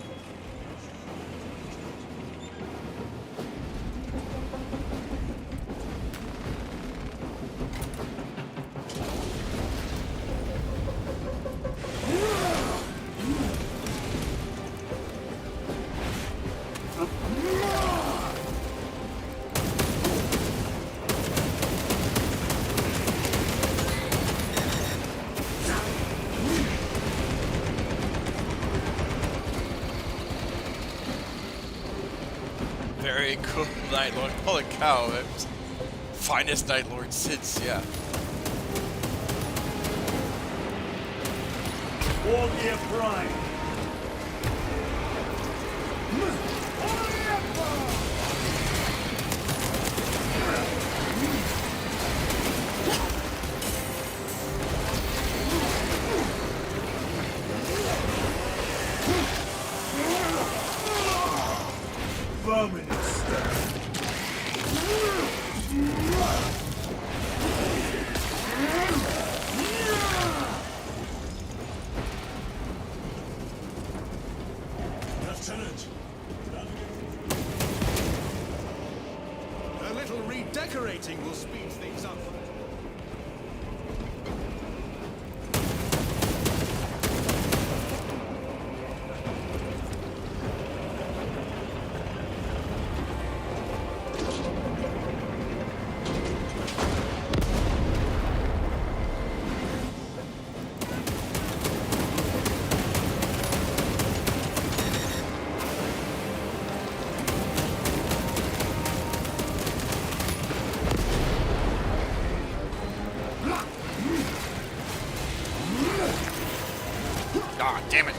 Very cool Night Lord. Holy cow. It's finest Night Lord since, yeah. War Gear Prime. Verminous. Lieutenant! A little redecorating will speed things up. Ah, damn it.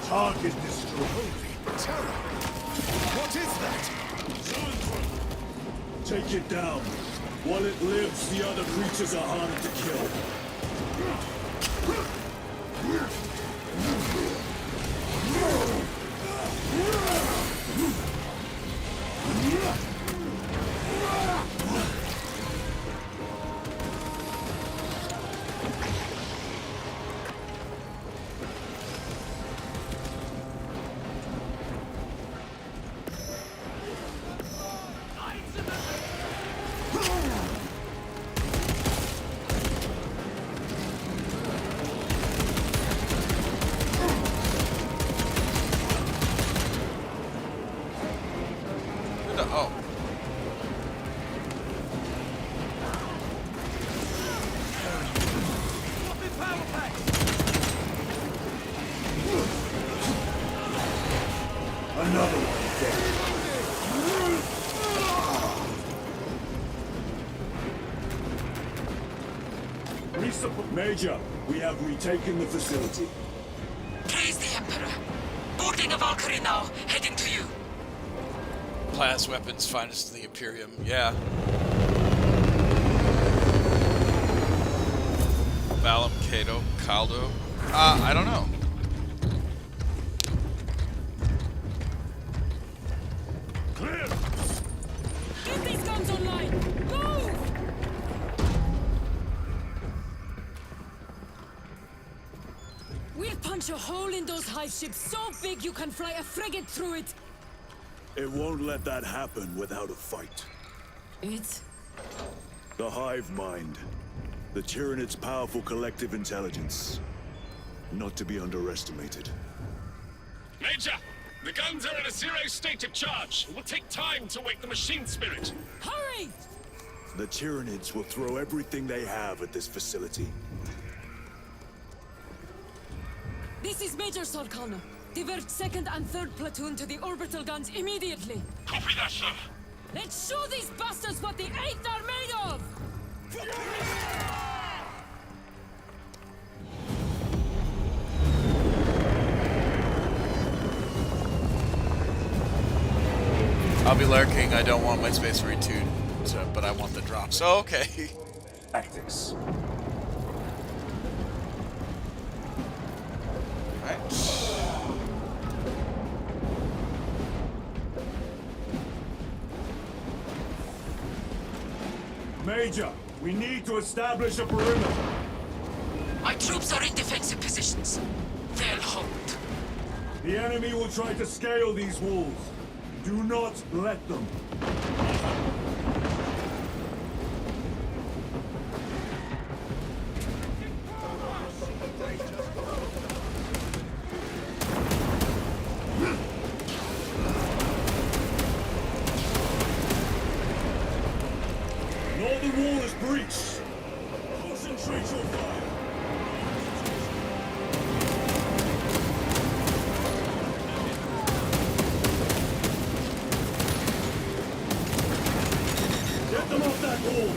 Target destroyed. Holy terror! What is that? Take it down. While it lives, the other creatures are harder to kill. Oh. Another one dead. Resupply. Major, we have retaken the facility. Praise the Emperor. Boarding a Valkyrie now, heading to you. Class weapons, finest in the Imperium. Yeah. Valum, Cato, Caldo. I don't know. Clear! Get these guns online! Move! We'll punch a hole in those hive ships so big you can fly a frigate through it! It won't let that happen without a fight. It's... The hive mind. The Tyranid's powerful collective intelligence. Not to be underestimated. Major! The guns are in a zero state of charge. It will take time to wake the machine spirit. Hurry! The Tyranids will throw everything they have at this facility. This is Major Sorkana. Divert 2nd and 3rd platoon to the orbital guns immediately. Copy that, sir. Let's show these bastards what the 8th are made of! I'll be lurking. I don't want my Space Marine 2 but I want the drop. So okay. Tactics. Major, we need to establish a perimeter. My troops are in defensive positions. They'll hold. The enemy will try to scale these walls. Do not let them. Northern wall is breached. Concentrate your fire. Get them off that wall!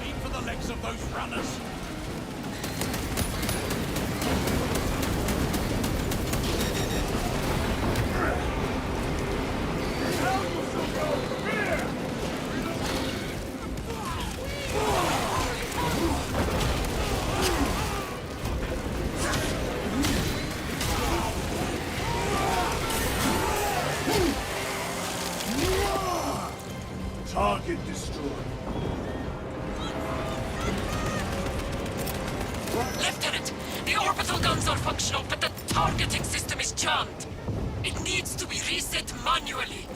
Aim for the legs of those runners. Target destroyed. Lieutenant, the orbital guns are functional, but the targeting system is jammed. It needs to be reset manually.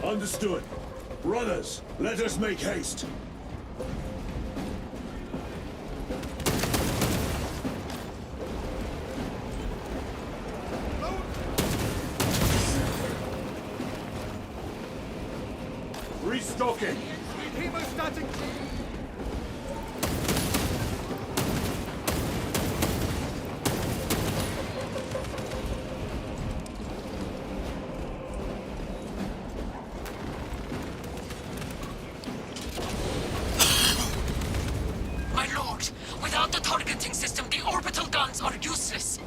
Understood. Runners, let us make haste. Restocking. Hemostatic. My lord, without the targeting system, the orbital guns are useless.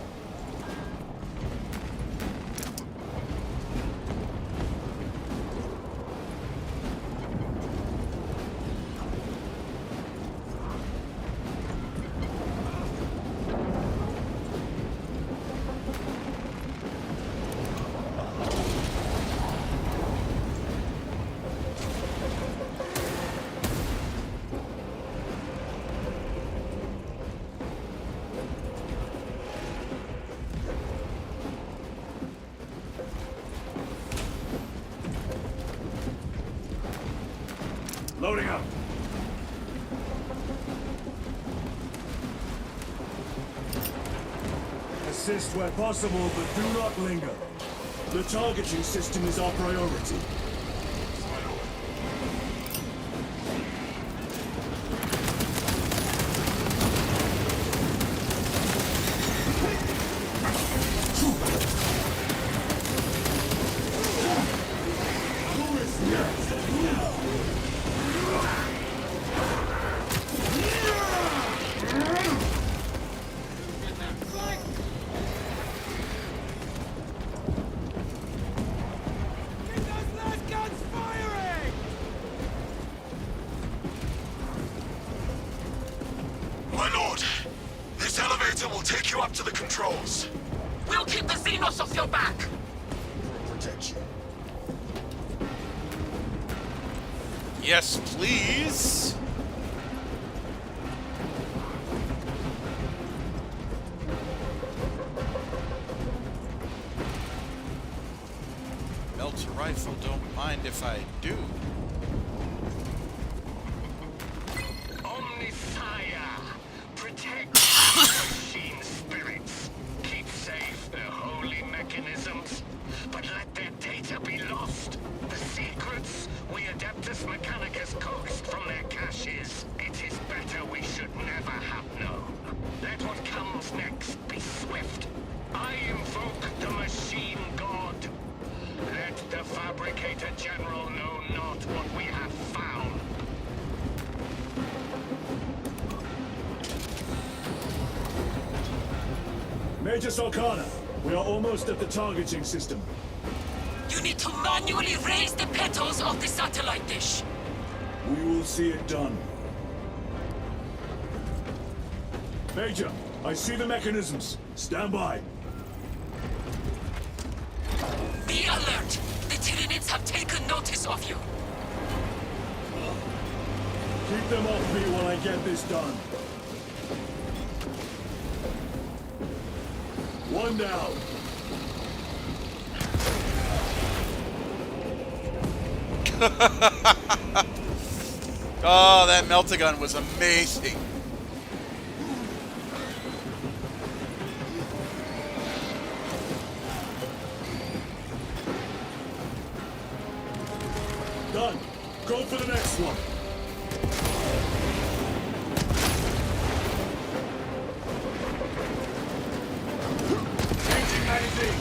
Loading up. Assist where possible, but do not linger. The targeting system is our priority. My lord, this elevator will take you up to the controls. We'll keep the Xenos off your back. Protect you. Yes, please. Melter rifle, don't mind if I do. Omnisire, protect machine spirits. Keep safe their holy mechanisms, but let their data be lost. The secrets we Adeptus Mechanicus coaxed from their caches. It is better we should never have known. Let what comes next be swift. I invoke general know not what we have found. Major Solkana, we are almost at the targeting system. You need to manually raise the petals of the satellite dish. We will see it done. Major, I see the mechanisms. Stand by. Be alert! The Tyranids have taken notice of you. Keep them off me while I get this done. One down. Oh, that melt-a-gun was amazing. Done. Go for the next one. Changing magazine.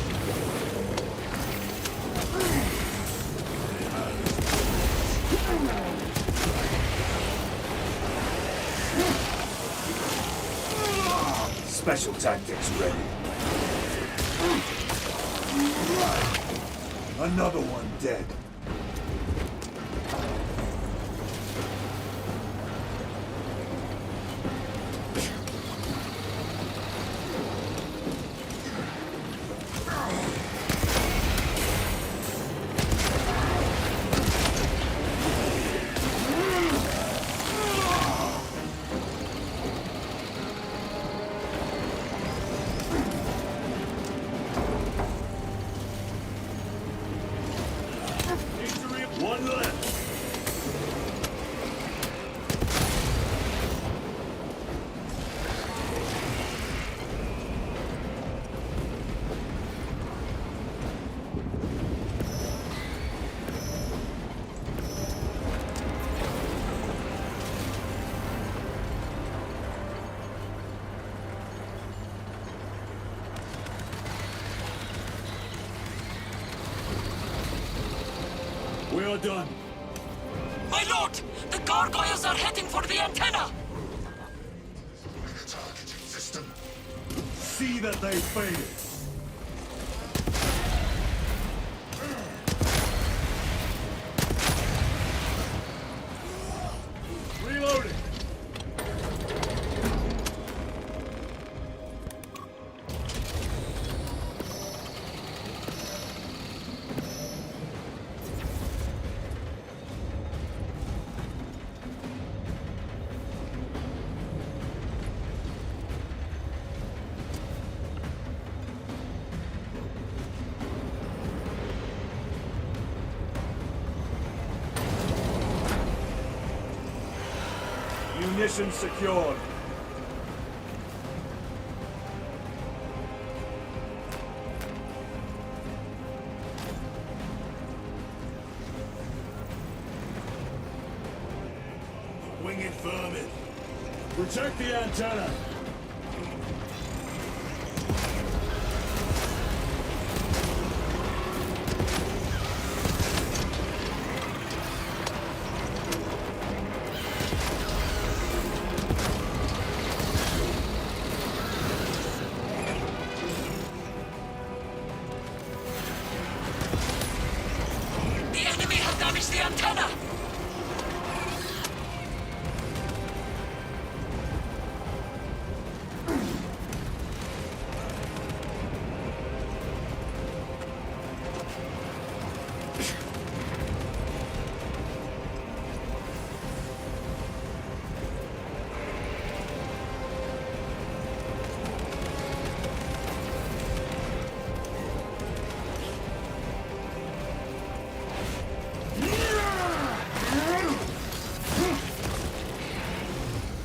Special tactics ready. Another one dead. One left. We are done. My lord! The gargoyles are heading for the antenna! Targeting system. See that they fail. Reloading. Munitions secured. Winged vermin. Protect the antenna. The enemy have damaged the antenna!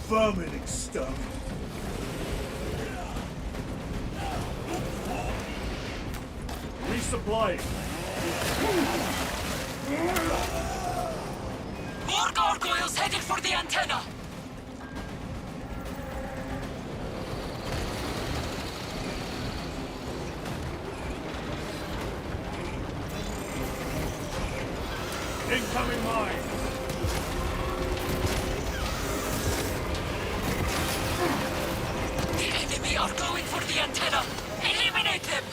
Vermin exterminate. Resupplying. More gargoyles headed for the antenna! Incoming mine! The enemy are going for the antenna! Eliminate them!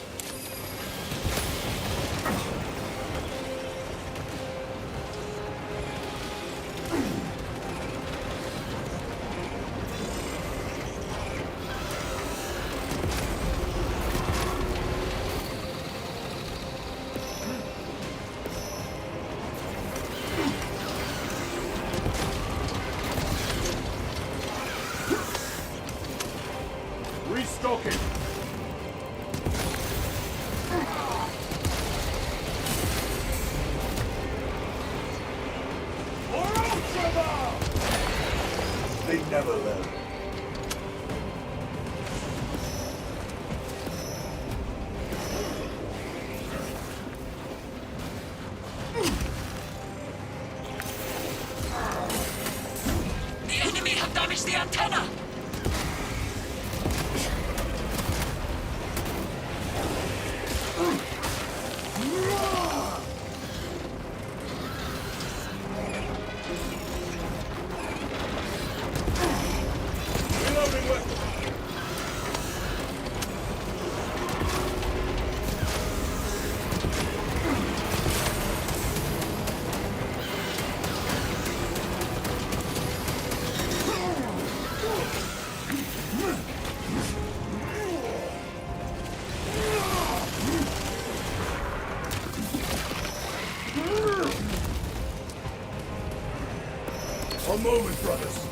Restocking! They never learn. The enemy have damaged the antenna! Reloading weapon! A moment, brothers.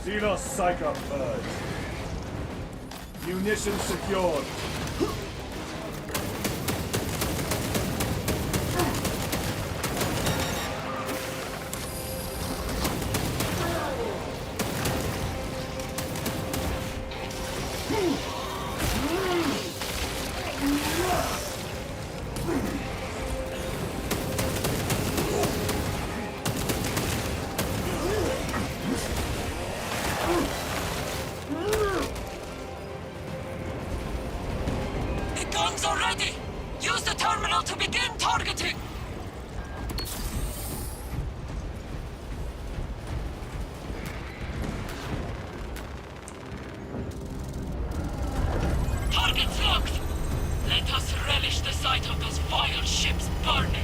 Xenos Psycho purged. Munitions secured. The guns are ready! Use the terminal to begin targeting! Targets locked! Let us relish the sight of those vile ships burning!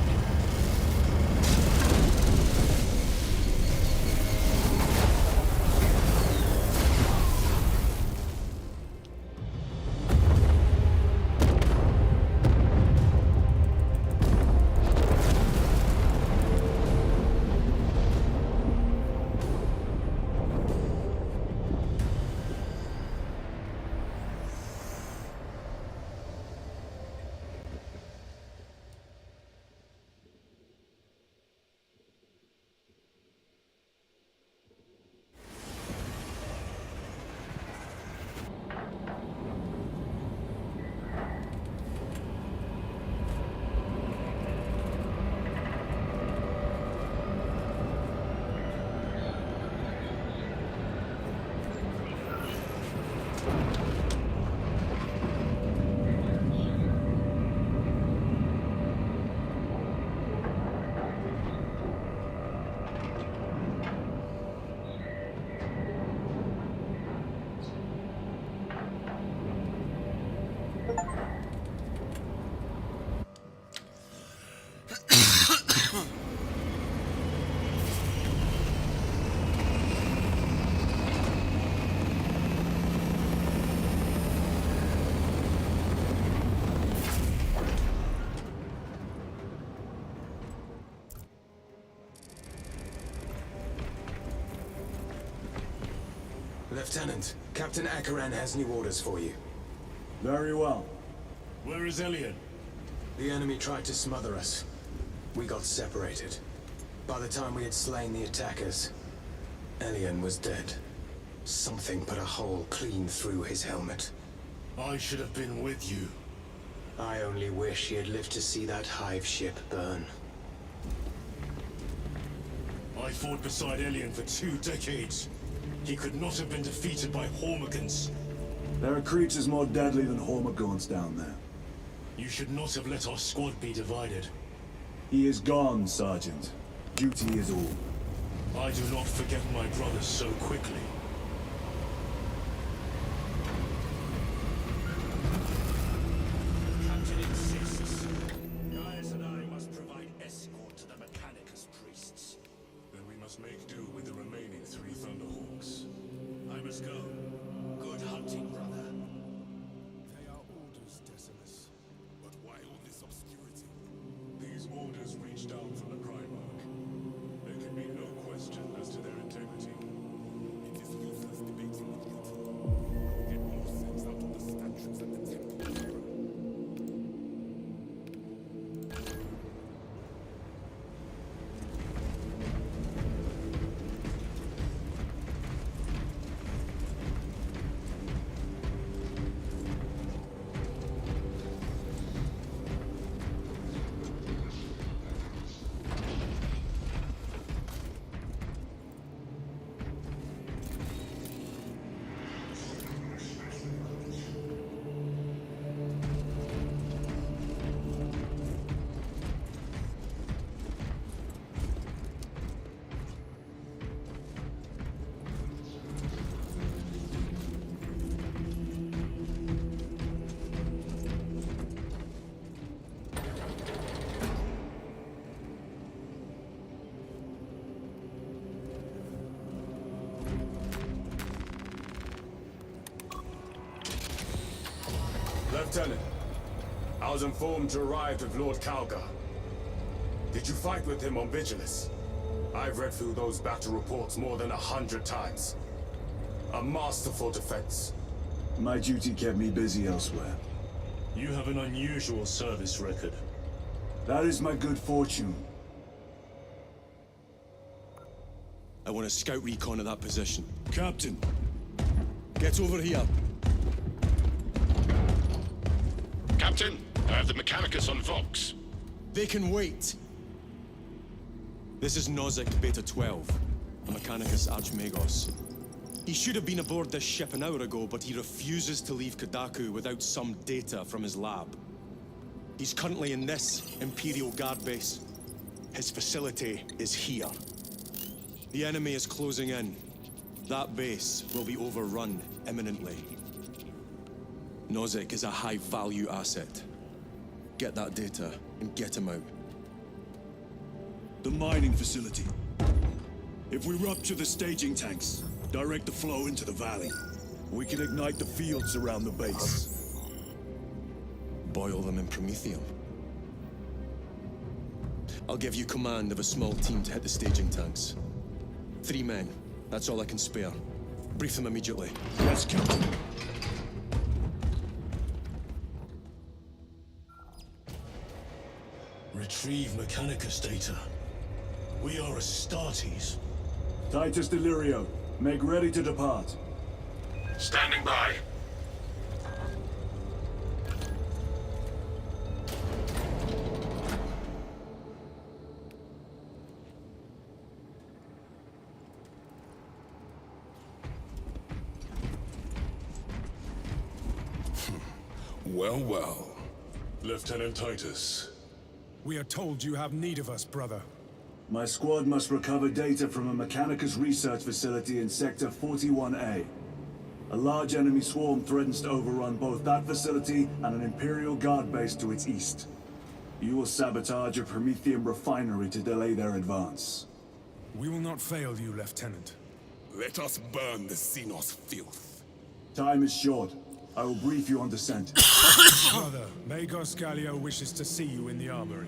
Lieutenant, Captain Akaran has new orders for you. Very well. Where is Elian? The enemy tried to smother us. We got separated. By the time we had slain the attackers, Elian was dead. Something put a hole clean through his helmet. I should have been with you. I only wish he had lived to see that hive ship burn. I fought beside Elian for 2 decades. He could not have been defeated by Hormigans. There are creatures more deadly than Hormigons down there. You should not have let our squad be divided. He is gone, Sergeant. Duty is all. I do not forget my brothers so quickly. Captain insists. Gaius and I must provide escort to the Mechanicus priests. Then we must make do with the remaining 3 Thunderhawks. I must go. Good hunting, brother. They are orders, Decimus. But why all this obscurity? These orders reach down from the Primarch. There can be no question as to their integrity. It is useless debating with you two. Get more sense out of the statues at the temple. Lieutenant, I was informed you arrived with Lord Calgar. Did you fight with him on Vigilus? I've read through those battle reports more than 100 times. A masterful defense. My duty kept me busy elsewhere. You have an unusual service record. That is my good fortune. I want a scout recon of that position. Captain! Get over here! Captain, I have the Mechanicus on Vox. They can wait! This is Nozick Beta 12, a Mechanicus Archmagos. He should have been aboard this ship an hour ago, but he refuses to leave Kadaku without some data from his lab. He's currently in this Imperial Guard base. His facility is here. The enemy is closing in. That base will be overrun imminently. Nozick is a high-value asset. Get that data and get him out. The mining facility. If we rupture the staging tanks, direct the flow into the valley, we can ignite the fields around the base. Boil them in promethium. I'll give you command of a small team to hit the staging tanks. 3 men. That's all I can spare. Brief them immediately. Yes, Captain. Retrieve Mechanicus data. We are Astartes. Titus Delirio, make ready to depart. Standing by. Well, well. Lieutenant Titus. We are told you have need of us, brother. My squad must recover data from a Mechanicus research facility in Sector 41A. A large enemy swarm threatens to overrun both that facility and an Imperial Guard base to its east. You will sabotage a Promethium refinery to delay their advance. We will not fail you, Lieutenant. Let us burn the Xenos filth. Time is short. I will brief you on descent. Brother, Magos Gallio wishes to see you in the armory.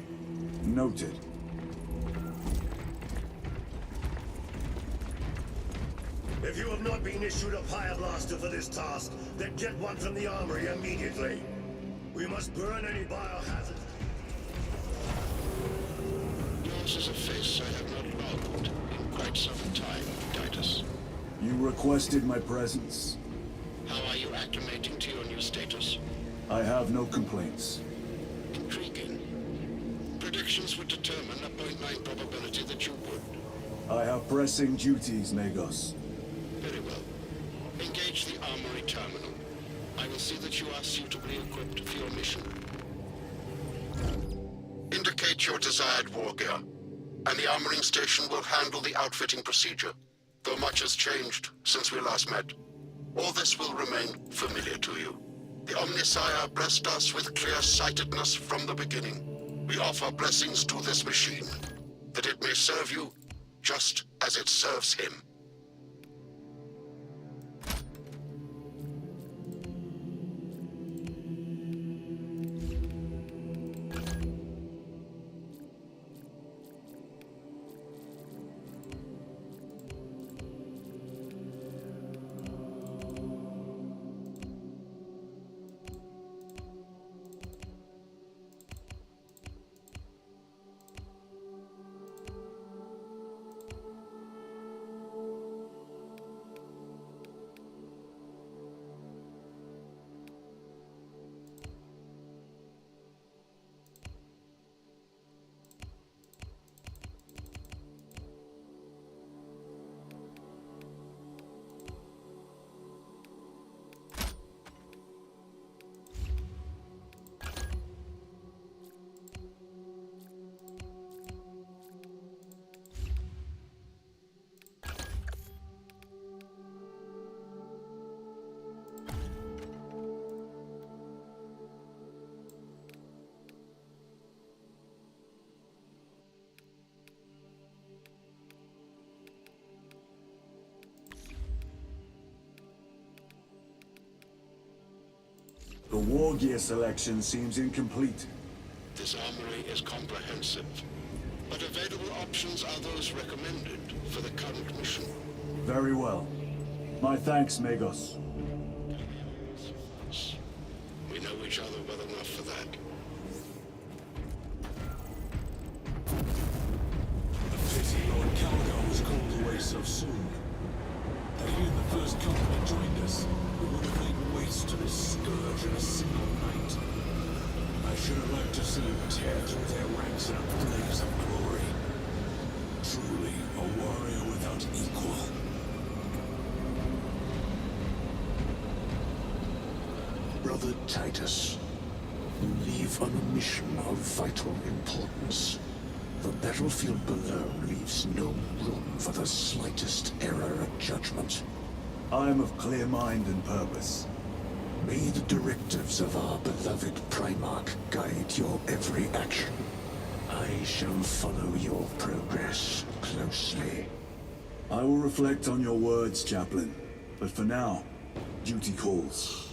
If you have not been issued a pyroblaster for this task, then get one from the armory immediately. We must burn any biohazard. Yours is a face I have not logged in quite some time, Titus. You requested my presence. How are you acclimating to your new status? I have no complaints. Intriguing. Predictions would determine a 0.9 probability that you would. I have pressing duties, Magos. Very well. Engage the armory terminal. I will see that you are suitably equipped for your mission. Indicate your desired war gear, and the armoring station will handle the outfitting procedure, though much has changed since we last met. All this will remain familiar to you. The Omnisire blessed us with clear-sightedness from the beginning. We offer blessings to this machine, that it may serve you just as it serves him. The war gear selection seems incomplete. This armory is comprehensive, but available options are those recommended for the current mission. Very well. My thanks, Magos. We know each other well enough for that. A pity Lord Calgar was called away so soon. Had he and the first company joined us, we would have laid waste to this scourge in a single night. I should have liked to see him tear through their ranks in a blaze of glory. Truly, a warrior without equal. Brother Titus, you leave on a mission of vital importance. The battlefield below leaves no room for the slightest error of judgment. I am of clear mind and purpose. May the directives of our beloved Primarch guide your every action. I shall follow your progress closely. I will reflect on your words, Chaplain. But for now, duty calls.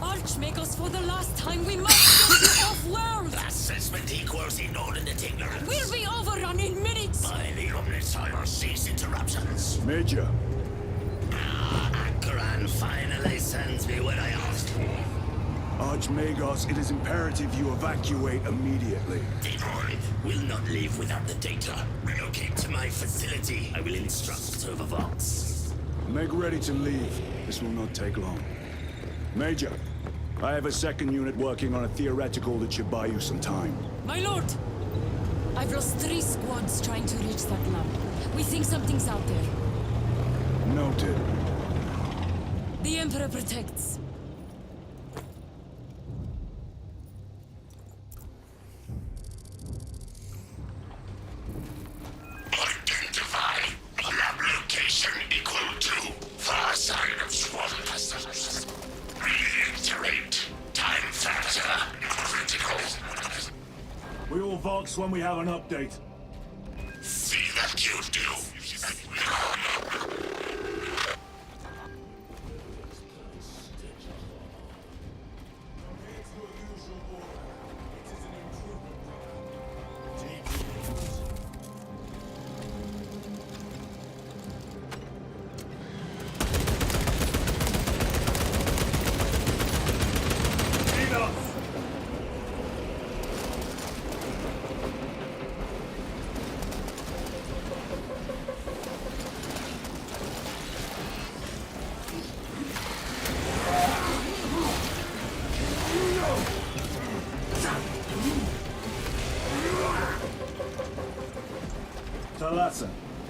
Archmagos, for the last time, we must get you off-world! Assessment equals inordinate ignorance. We'll be overrun in minutes! By the Omnisire, cease interruptions. Major. At Someone finally sends me what I asked for. Archmagos, it is imperative you evacuate immediately. Detroit will not leave without the data. Relocate to my facility. I will instruct over Vox. Make ready to leave. This will not take long. Major, I have a second unit working on a theoretical that should buy you some time. My lord! I've lost 3 squads trying to reach that lab. We think something's out there. Noted. The Emperor protects. Identify lab location equal to far side of swamp. Reiterate, time factor critical. We will Vox when we have an update. See that you do. Talassa,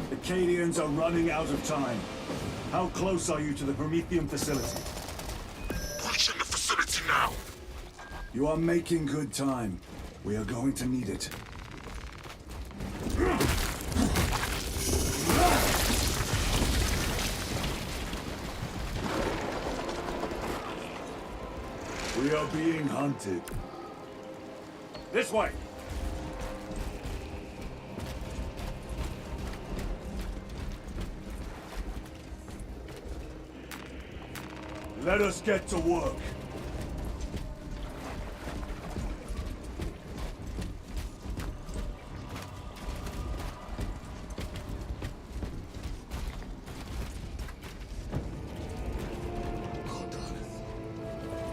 the Cadians are running out of time. How close are you to the Prometheum facility? Reaching the facility now. You are making good time. We are going to need it. We are being hunted. This way! Let us get to work.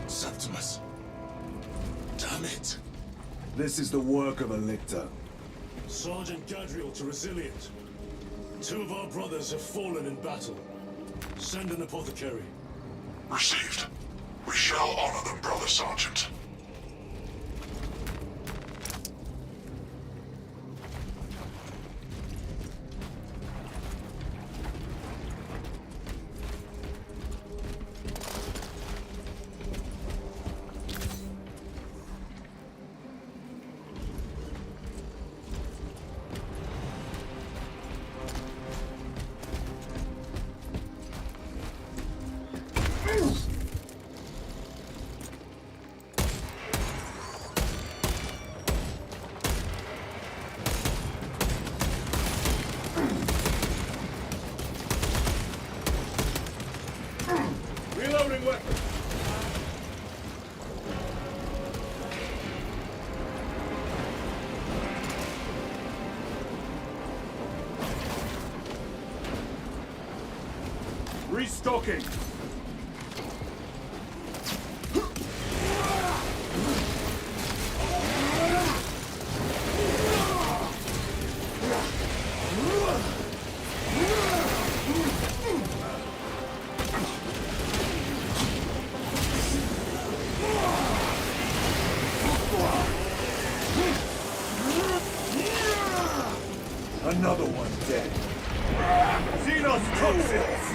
Septimus. Damn it. This is the work of a lictor. Sergeant Gadriel to Resilient. 2 of our brothers have fallen in battle. Send an apothecary. Received. We shall honor them, Brother Sergeant. Reloading weapon! Restocking! Another one dead. Xenos toxins!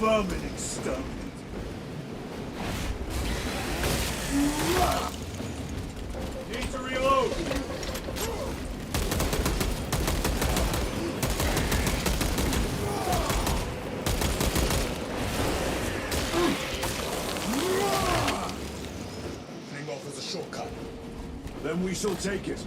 Vermin exterminated. Need to reload. then we shall take it.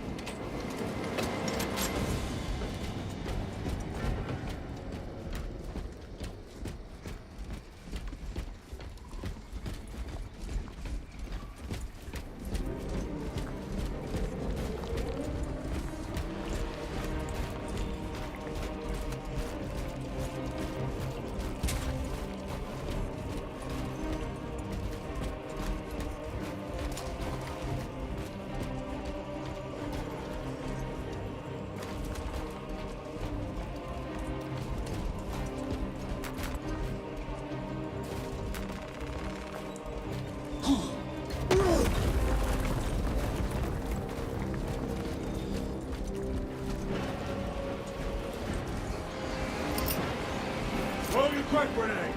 Throw your quick grenade!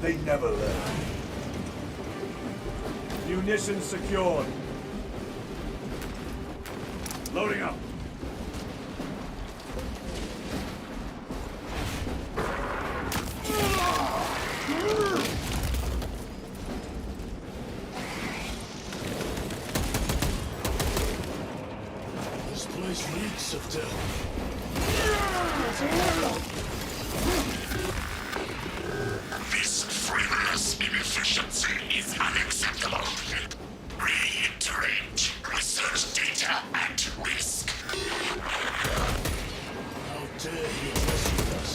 They never learn. Munitions secured. Loading up. This place reeks of death. This frivolous inefficiency is unacceptable. Reiterate. Research data at risk. How dare he mess with us?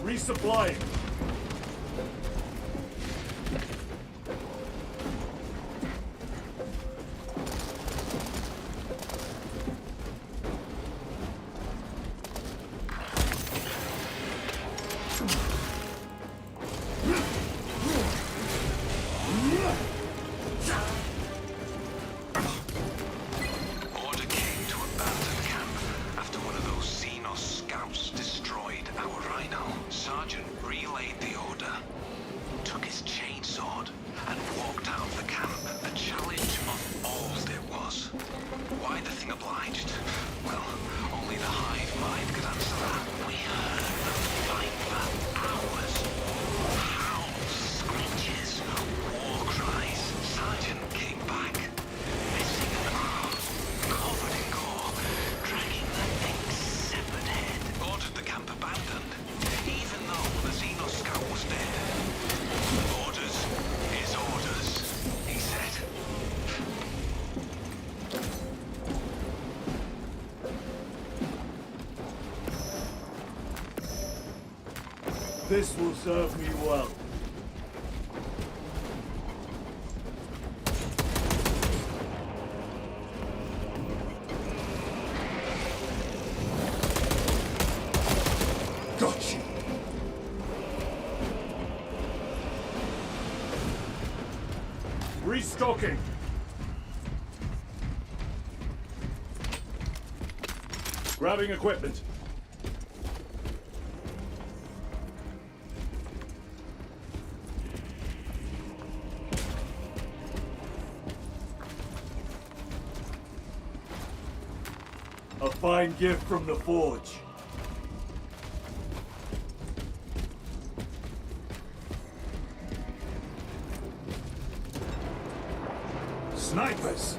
Resupplying. Order came to abandon camp after one of those Xenos scouts destroyed our rhino. Sergeant relayed the order, took his chainsword, and walked out of the camp. A challenge of all it was. Why the thing obliged? Well, only the hive mind could answer that. We heard them fight for hours. Howls, screeches, war cries. Sergeant came back, missing an arm, covered in gore, dragging the thing's severed head. Ordered the camp abandoned, even though the Xenos scout was dead. Orders is orders, he said. This will serve me well. Got you. Restocking. Grabbing equipment. A fine gift from the forge. Snipers!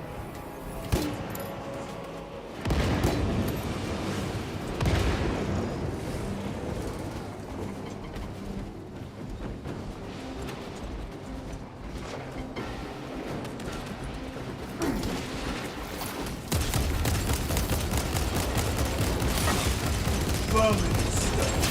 Vermin stuff.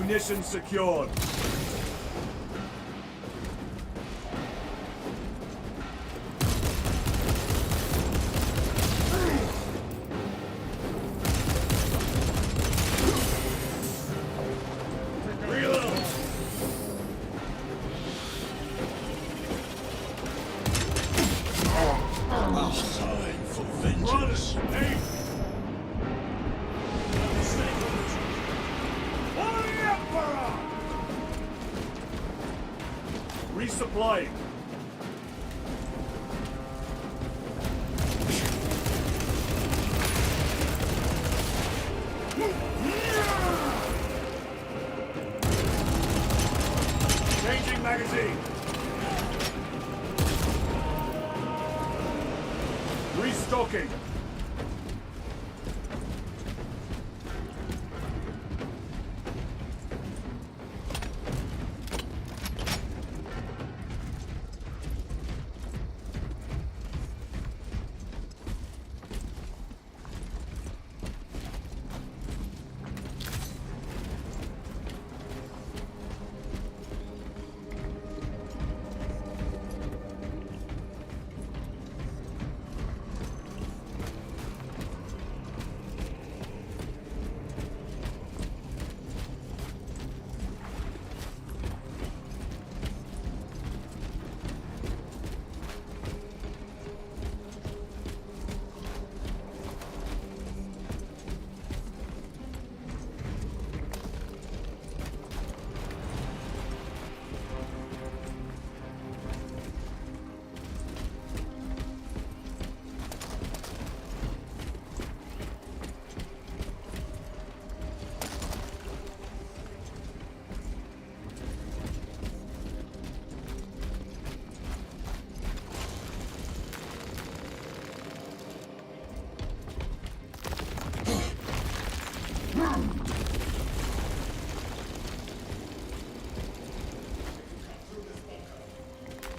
Munitions secured. Resupplying. Changing magazine. Restocking.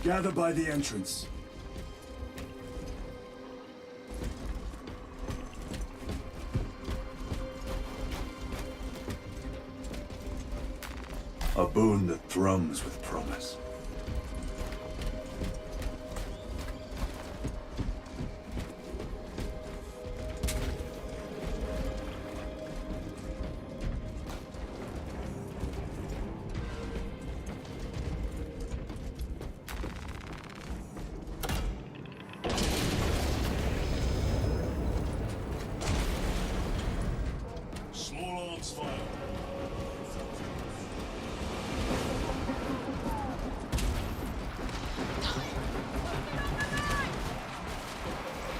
Gather by the entrance. A boon that thrums with promise. Small arms fire.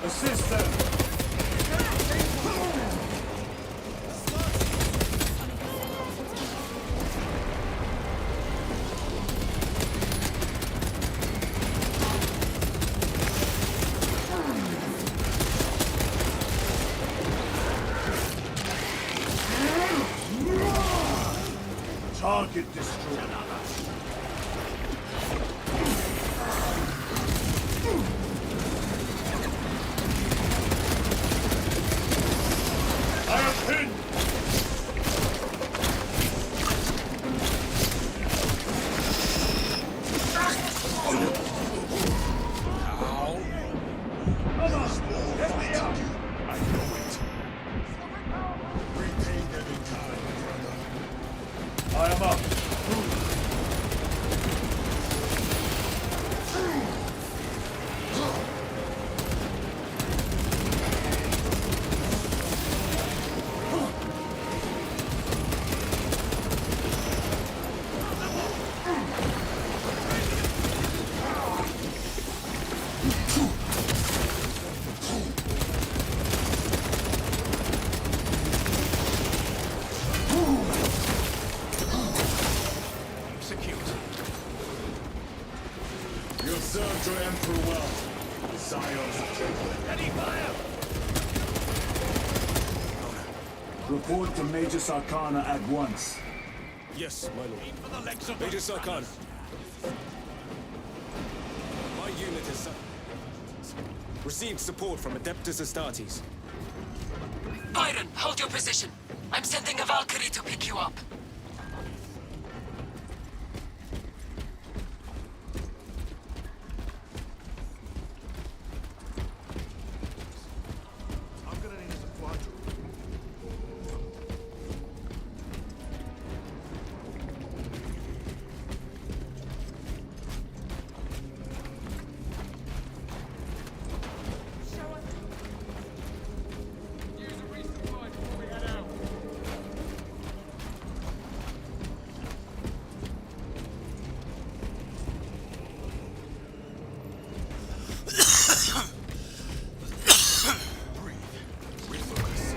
Assist them! Target destroyed. I am pinned! I know it. Repay them in kind, brother. I am up. You have served your emperor well. Scions of Jacob. Ready, fire! Report to Major Sarkana at once. Yes, my lord. Major Sarkana. My unit has received support from Adeptus Astartes. Byron, hold your position. I'm sending a Valkyrie to pick you up.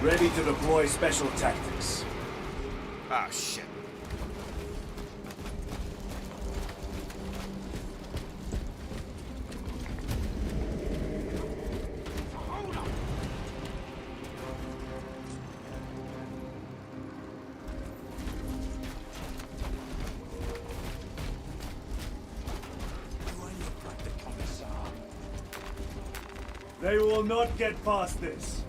Ready to deploy special tactics. Ah, shit. They will not get past this.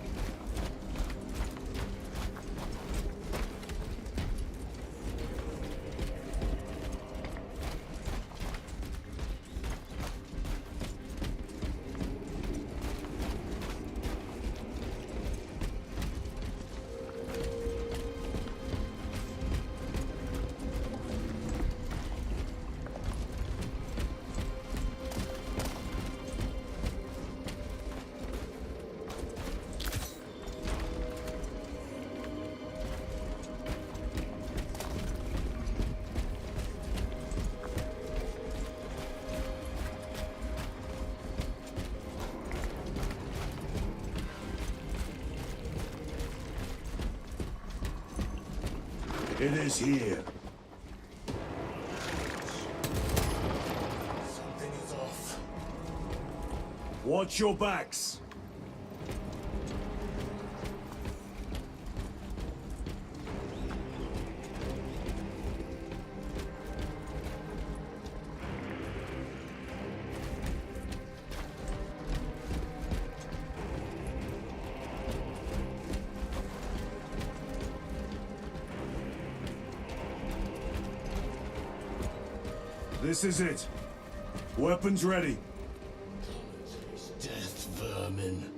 It is here. Something is off. Watch your backs. This is it. Weapons ready. Death vermin.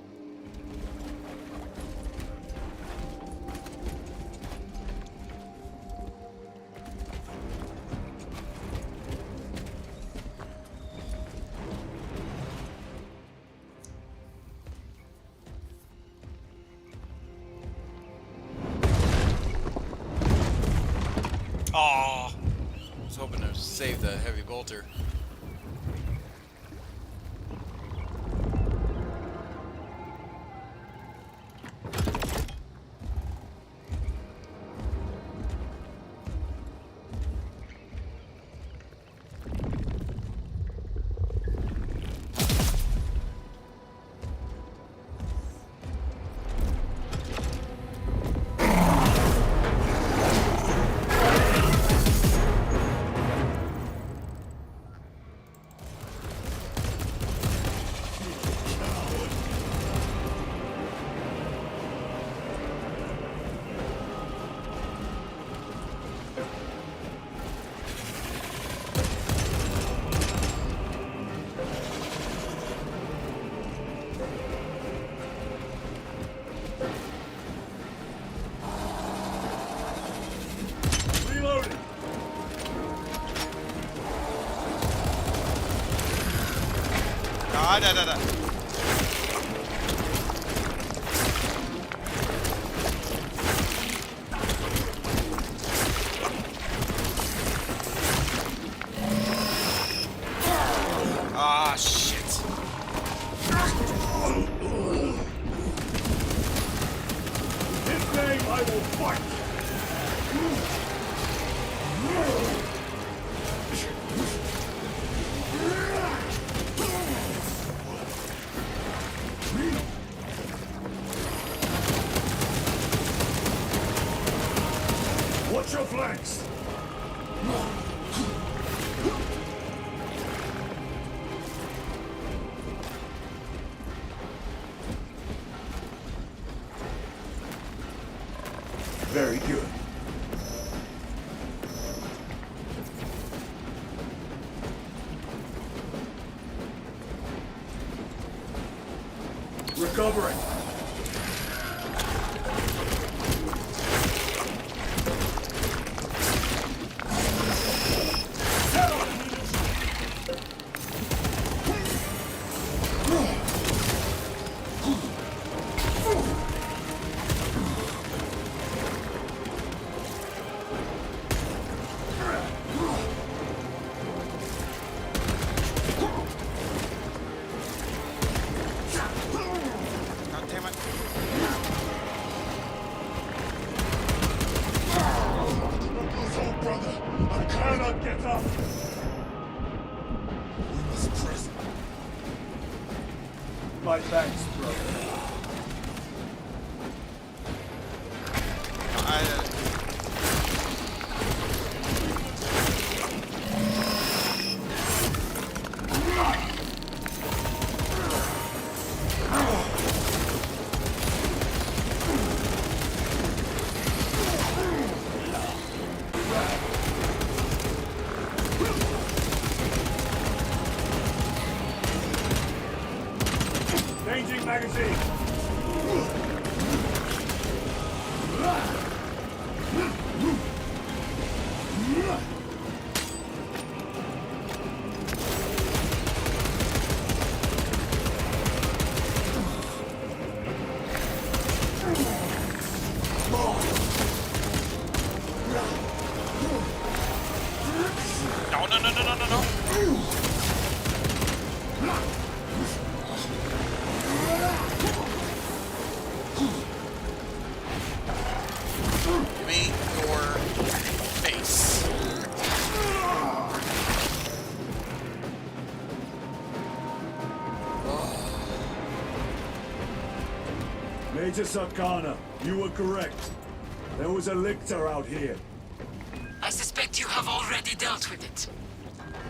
Aw. I was hoping to save the heavy bolter. Da. Ah, shit. His name I will fight. Watch your flanks. Very good. Recovering. My thanks, brother. Changing magazine. Give me your face. Major Sakana, you were correct. There was a lictor out here. I suspect you have already dealt with it.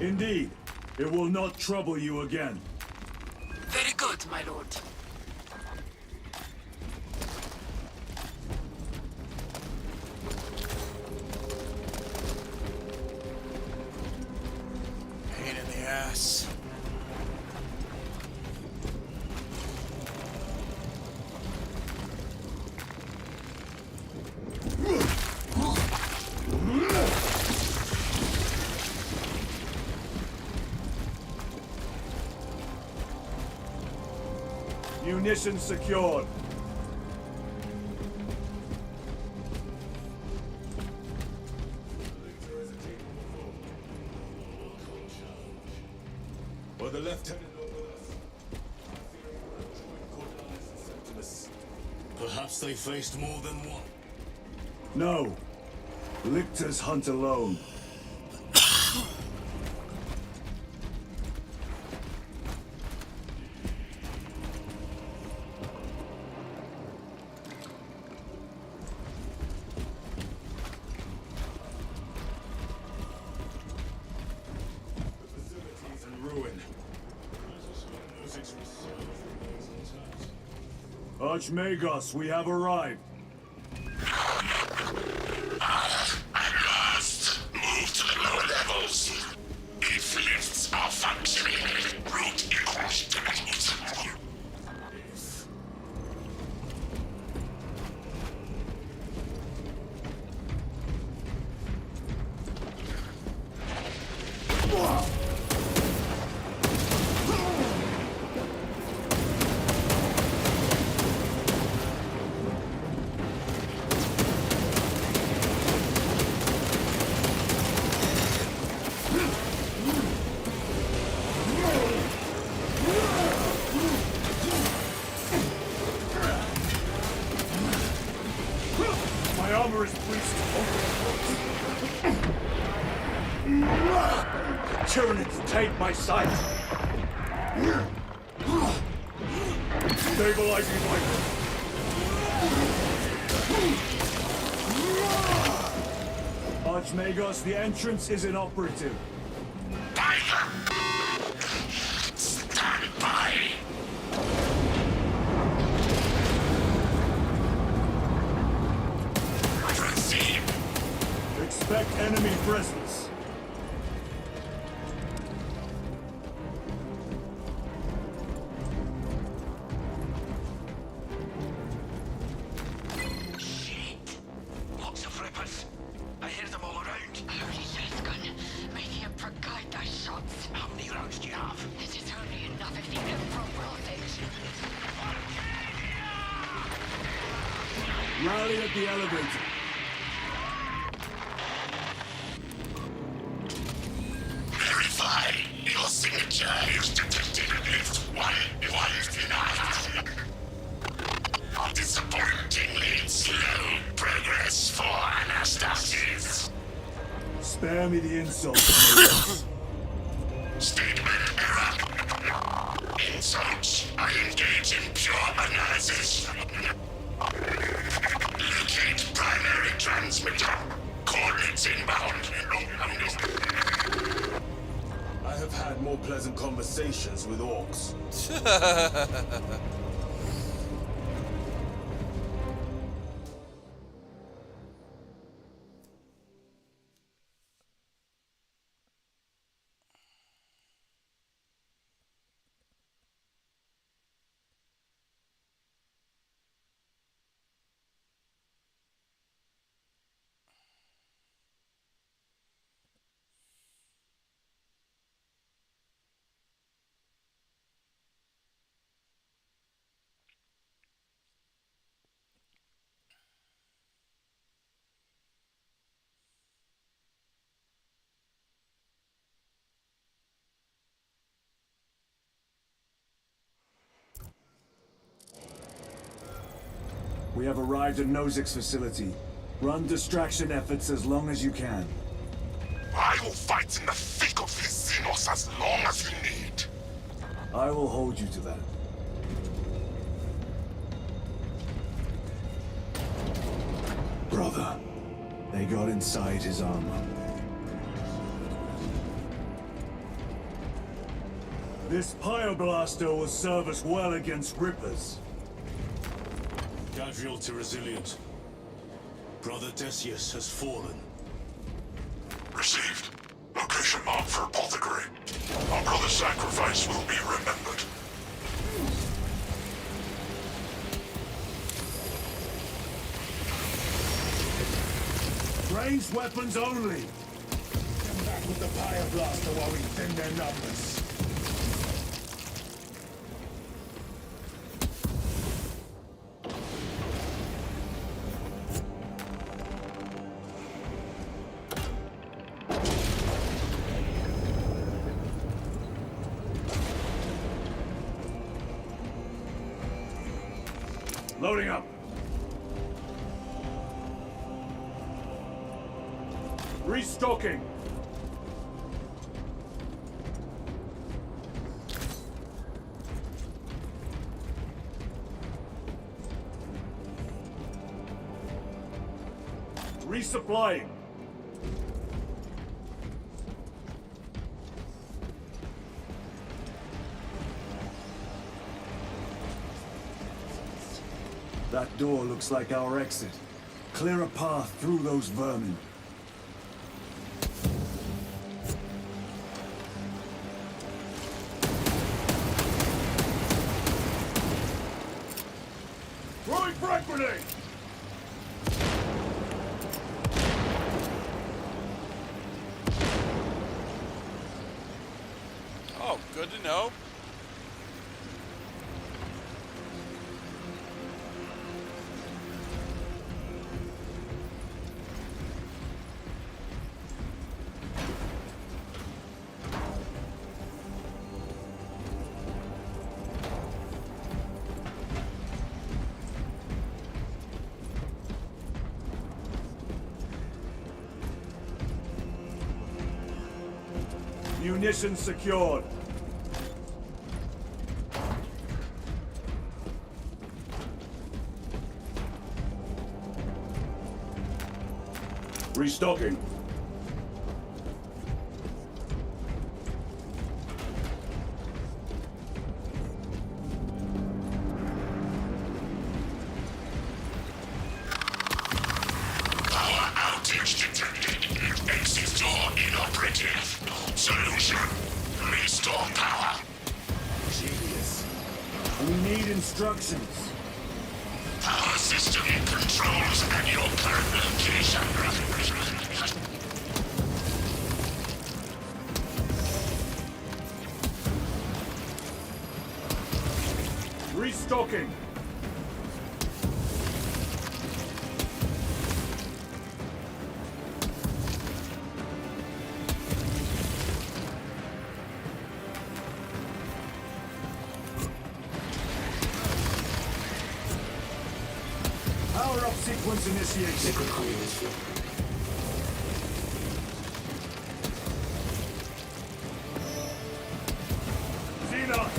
Indeed. It will not trouble you again. Very good, my lord. Pain in the ass. Munitions secured. Or the lieutenant not with us. Cordalis and Septimus. Perhaps they faced more than one. No. Lictors hunt alone. Archmagos, we have arrived. At last, move to the lower levels. If lifts are functioning, route equals damage. My armor is breached. Tyranids take my sight. Stabilizing rifle. Archmagos, the entrance is inoperative. Stand by. Proceed. Expect enemy presence. Shit! Lots of rippers. I hear them all around. Holy shotgun. May the Emperor guide thy shots. How many rounds do you have? It is only enough if the Emperor wills it. Rally at the elevator. Verify. Your signature is detected in lift 119. Disappointingly slow progress for Anastasis. Spare me the insults. Statement error. Insults. I engage in pure analysis. Locate primary transmitter. Coordinates inbound. I have had more pleasant conversations with orcs. We have arrived at Nozik's facility. Run distraction efforts as long as you can. I will fight in the thick of these Xenos as long as you need. I will hold you to that. Brother, they got inside his armor. This Pyoblaster will serve us well against Rippers. Gadriel to resilient. Brother Decius has fallen. Received. Location marked for apothecary. Our brother's sacrifice will be remembered. Ranged weapons only! Come back with the Pyoblaster while we thin their numbers. Loading up. Restocking. Resupplying. That door looks like our exit. Clear a path through those vermin. Throwing frag grenade! Oh, good to know. Munitions secured. Restocking. Power outage detected. Exit door inoperative. Solution. Restore power. Genius. We need instructions. Power system controls at your current location. Restocking. Power up sequence initiated. Xenos!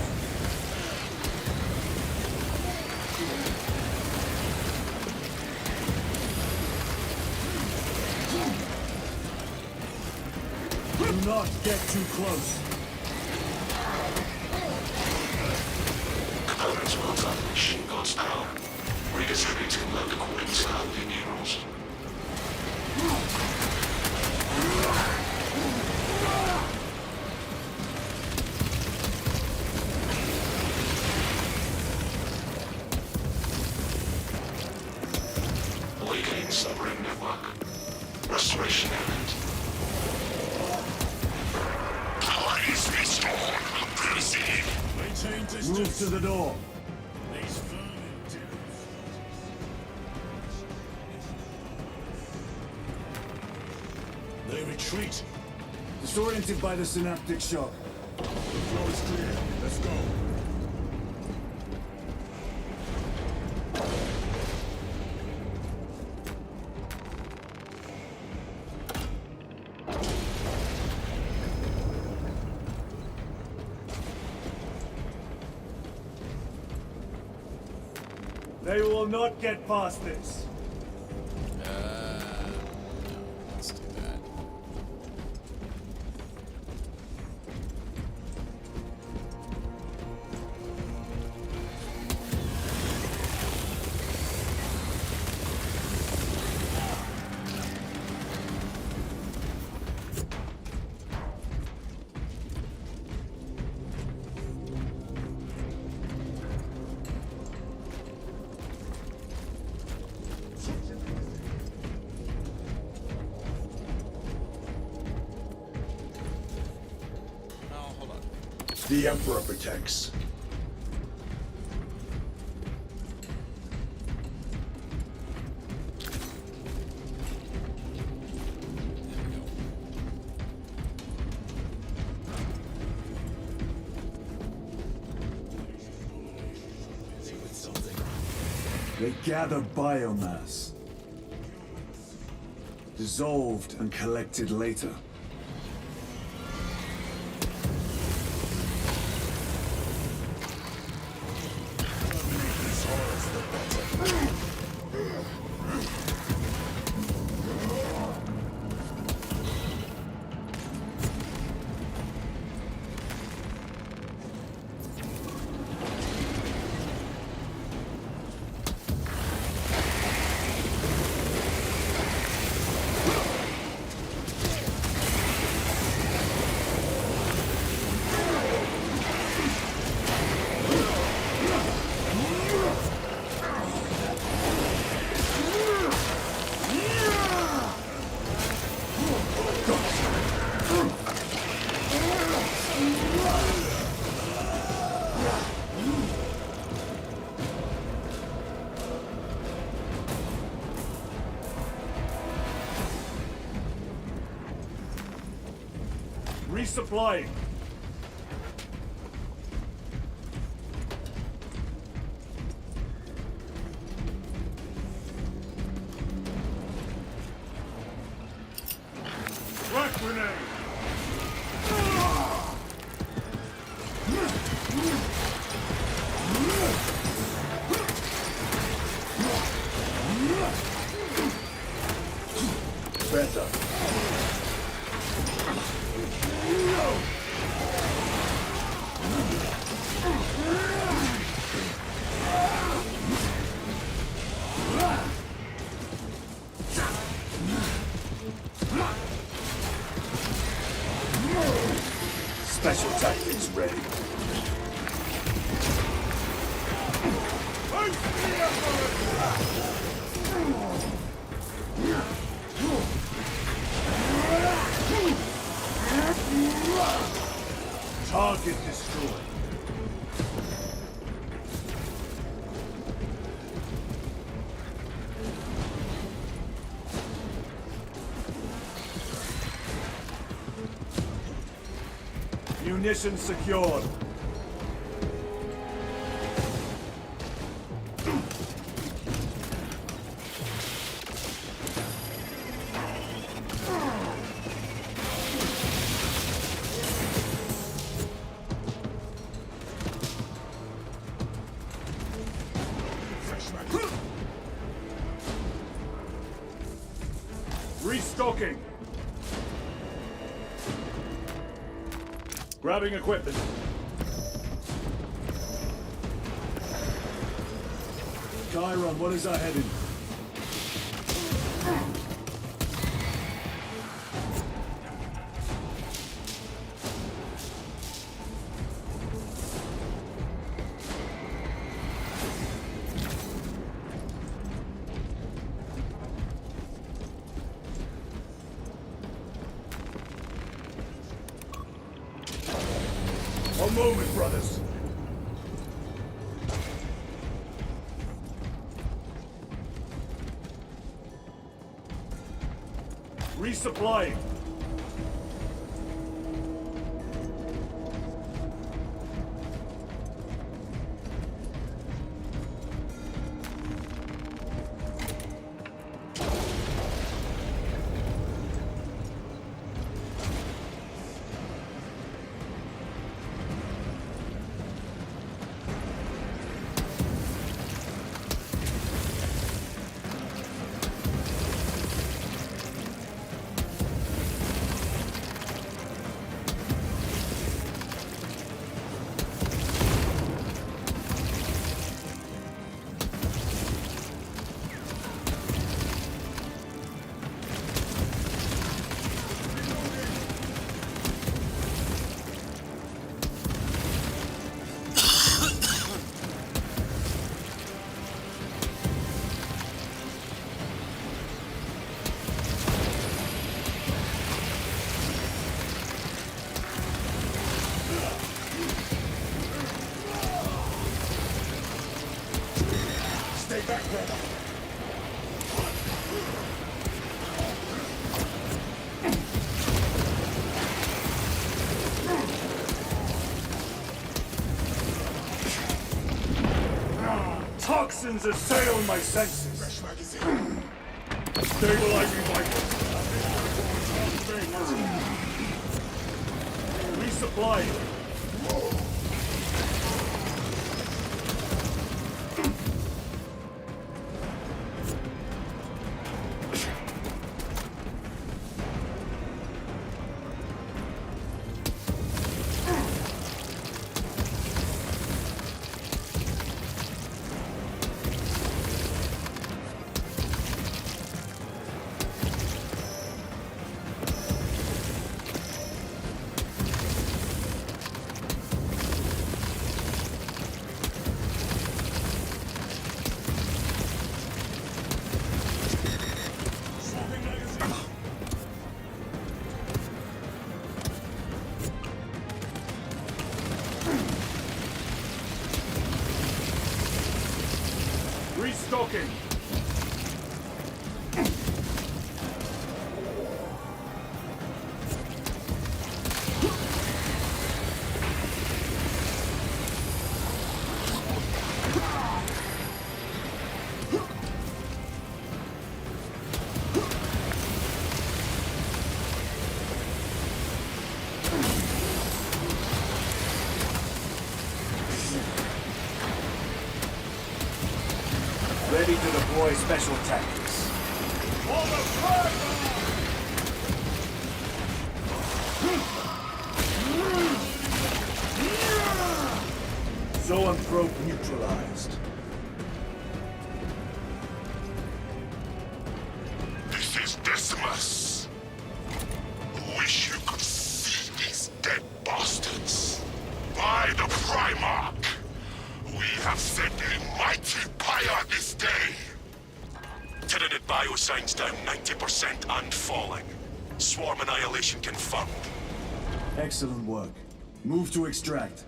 not get too close. Components well done. Machine God's power. Redistributing load according to holy numerals. Awakening submarine network. Restoration imminent. Power is restored. Proceed. Maintain distance. Move to the door. These vermin do. They retreat. Disoriented by the synaptic shock. The floor is clear. Let's go. They will not get past this. Let's do that. The Emperor protects. They gather biomass. Dissolved and collected later. Resupplying. Frag grenade. Better. Special tactics ready. Target destroyed. Munitions secured. Restocking. Grabbing equipment. Chiron, what is our heading? One moment, brothers. Resupplying. Toxins assail my senses. Stabilizing vitals. Resupplying. Restocking. Ready to deploy special tactics. Zoanthrope neutralized. This is Decimus. Wish you could see these dead bastards. By the Primarch, we have sent a mighty pyre this day. Tyranid biosigns down 90% and falling. Swarm annihilation confirmed. Excellent work. Move to extract.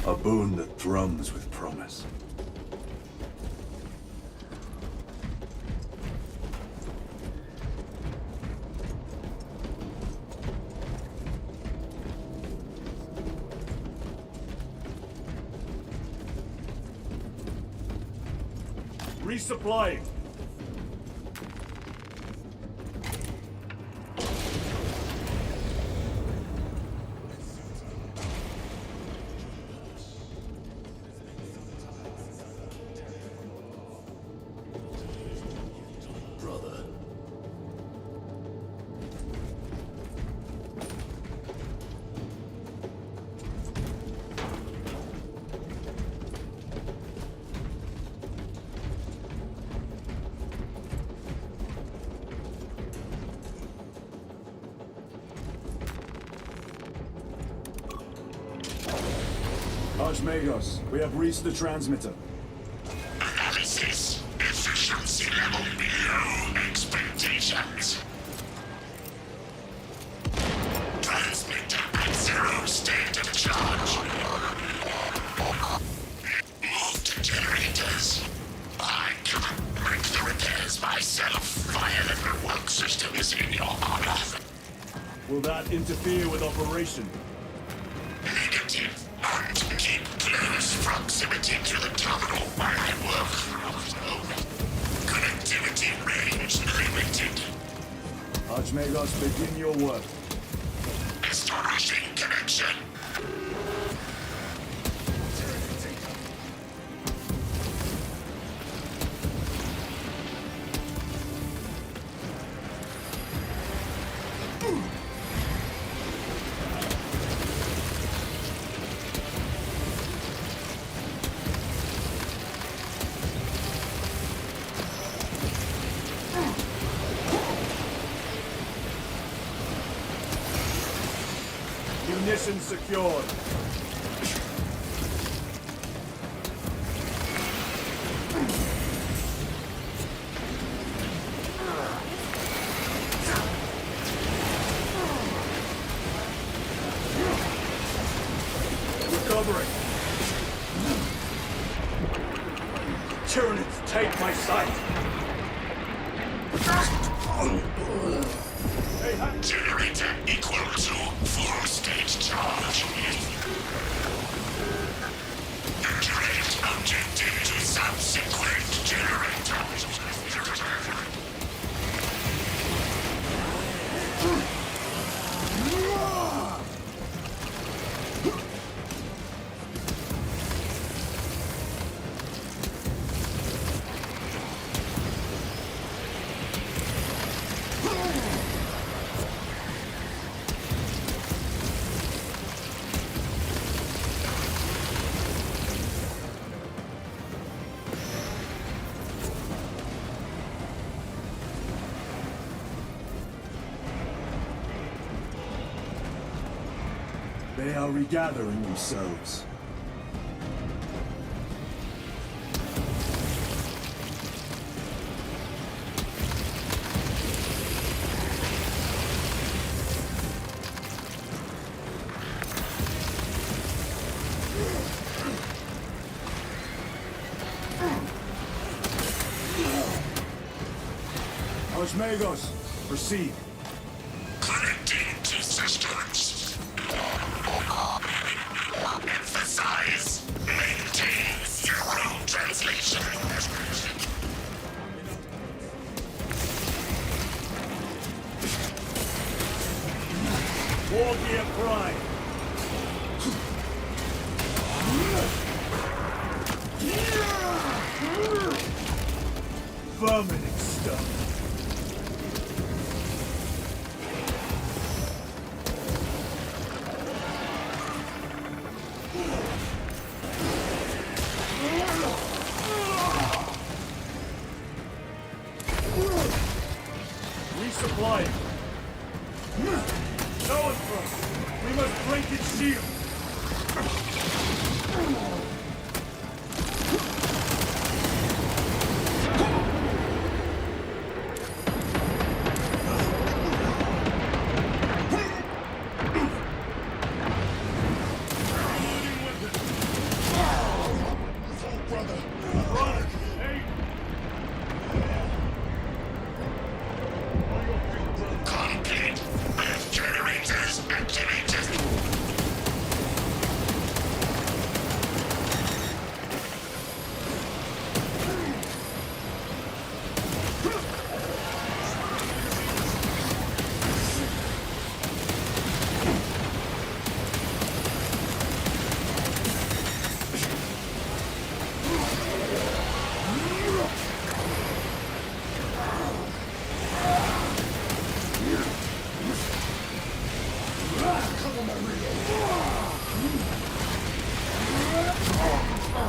A boon that thrums with promise. Resupplying. Brother. Archmagos, we have reached the transmitter. Analysis. Efficiency level below expectations. Transmitter at 0 state of charge. Move to generators. I cannot make the repairs myself. Via the work system is in your honor. Will that interfere with operation? Negative. And keep close proximity to the terminal while I work. Connectivity range limited. Archmagos, begin your work. Establishing connection. Munition secured. Recovering. Tyranids, take my sight. Generator equal to full state charge. Integrate objective to subsequent generator. They are regathering themselves. Archmagos, proceed. Connecting to systems. Emphasize. Maintain zero translation. War Gear Prime. Vermining stuff. Resupplying. No one first. We must break its shield.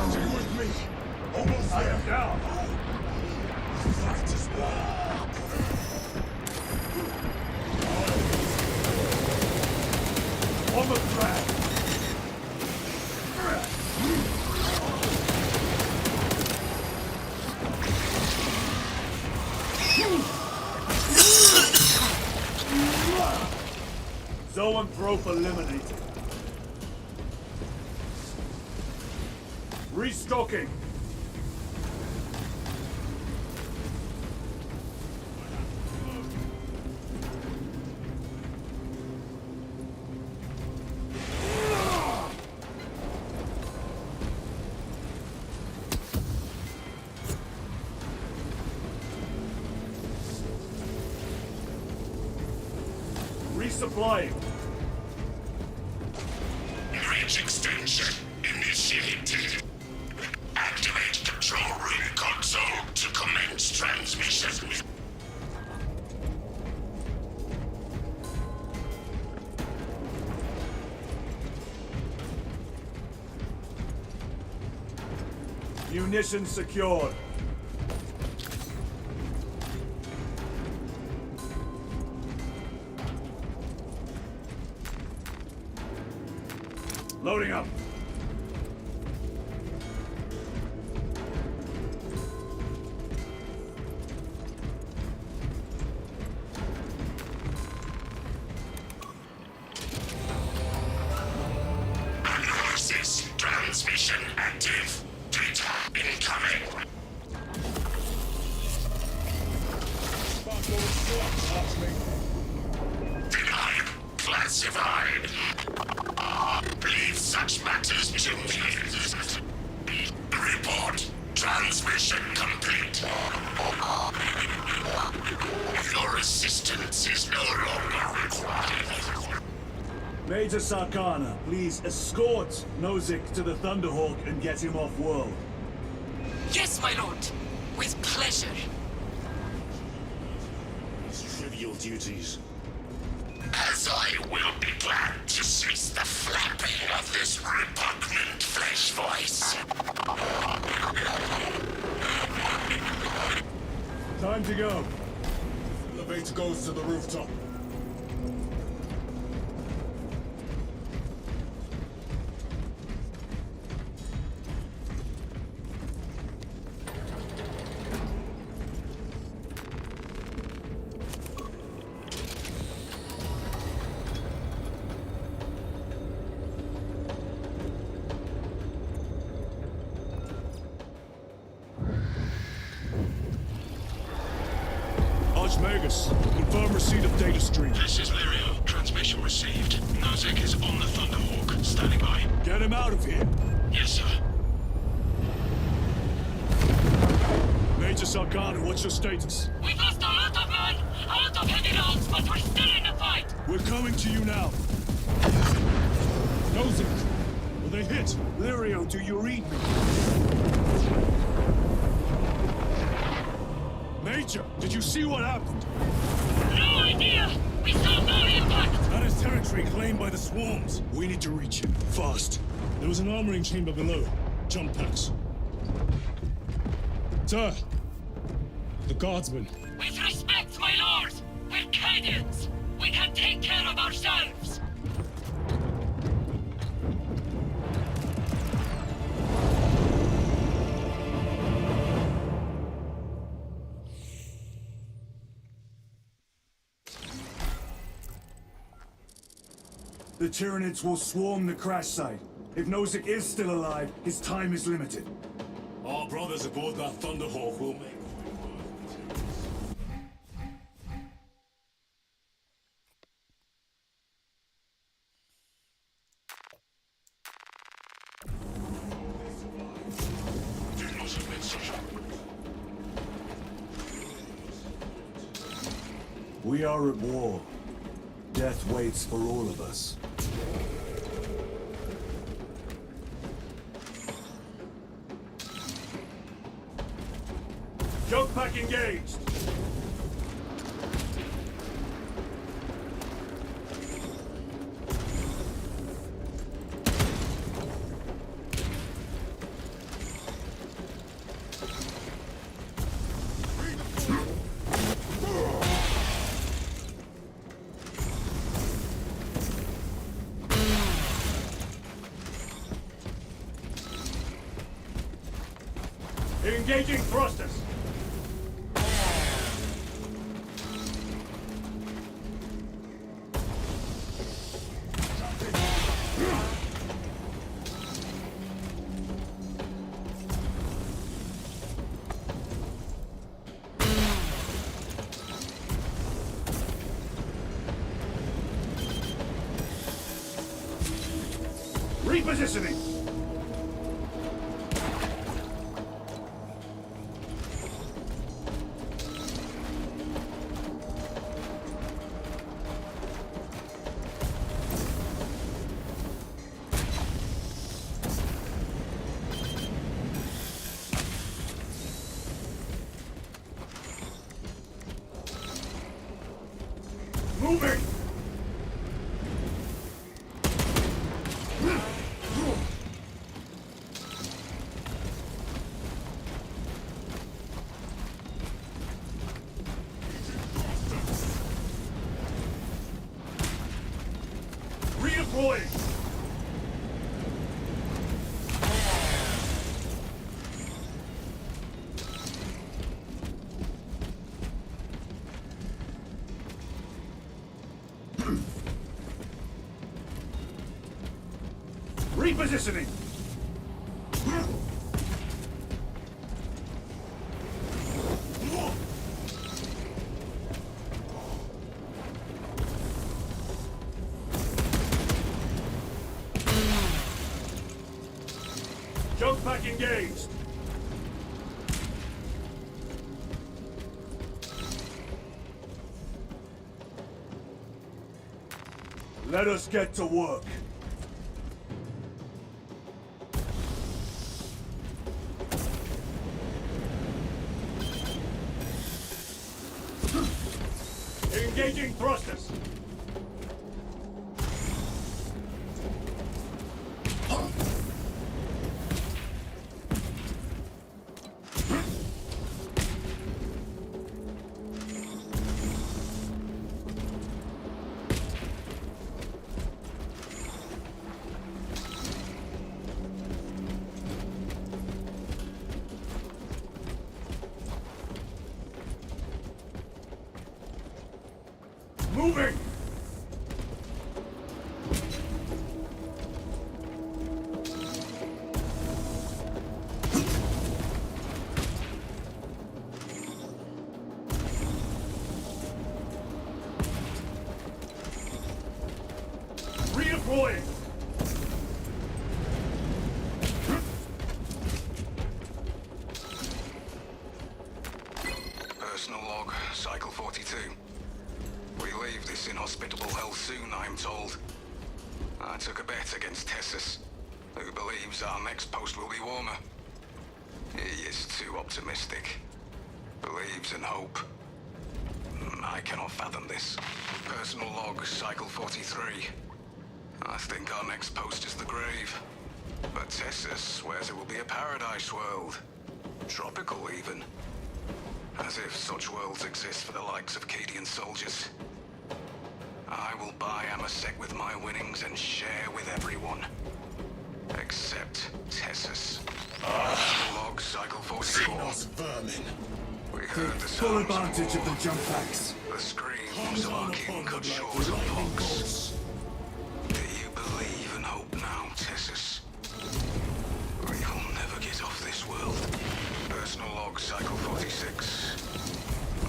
Stay with me. Almost there. I am down. Fight is war. On the track. Zoanthrope eliminated. Restocking. Resupplying. Bridge extension initiated. Activate control room console to commence transmission. Munitions secured. Loading up. Analysis. Transmission active. Data incoming. Denied. Classified. Leave such matters to me. Report. Transmission complete. Your assistance is no longer required. Major Sarkana, please escort Nozick to the Thunderhawk and get him off world. Yes, my lord. With pleasure. Trivial duties. As I will be glad to cease the flapping of this repugnant flesh voice. Time to go. Elevator goes to the rooftop. Magus, confirm receipt of data stream. This is Lirio. Transmission received. Nozick is on the Thunderhawk. Standing by. Get him out of here. Yes, sir. Major Sarkana, what's your status? We've lost a lot of men, a lot of heavy rounds, but we're still in the fight. We're coming to you now. Nozick, will they hit? Lirio, do you read me? Major, did you see what happened? No idea! We saw no impact! That is territory claimed by the swarms. We need to reach it. Fast. There was an armoring chamber below. Jump packs. Sir! The guardsmen. With respect, my lord! We're Cadians! We can take care of ourselves! The Tyranids will swarm the crash site. If Nozick is still alive, his time is limited. Our brothers aboard that Thunderhawk will make We are at war. Death waits for all of us. Jump pack engaged! Engaging thrusters! Repositioning! Moving! Redeploying! Repositioning! Jump pack engaged! Let us get to work. Engaging thrusters! Moving! Redeploying! Personal log, Cycle 42. We leave this inhospitable hell soon, I'm told. I took a bet against Tessus, who believes our next post will be warmer. He is too optimistic. Believes in hope. I cannot fathom this. Personal log, Cycle 43. I think our next post is the grave. But Tessus swears it will be a paradise world. Tropical, even. As if such worlds exist for the likes of Cadian soldiers. I will buy Amasek with my winnings and share with everyone. Except Tessus. Log Cycle 44. vermin. We heard the Full sounds advantage of war. the jump packs. The screams of our king cut short of fox. Do you believe and hope now, Tessus? We will never get off this world. Personal log, Cycle 46.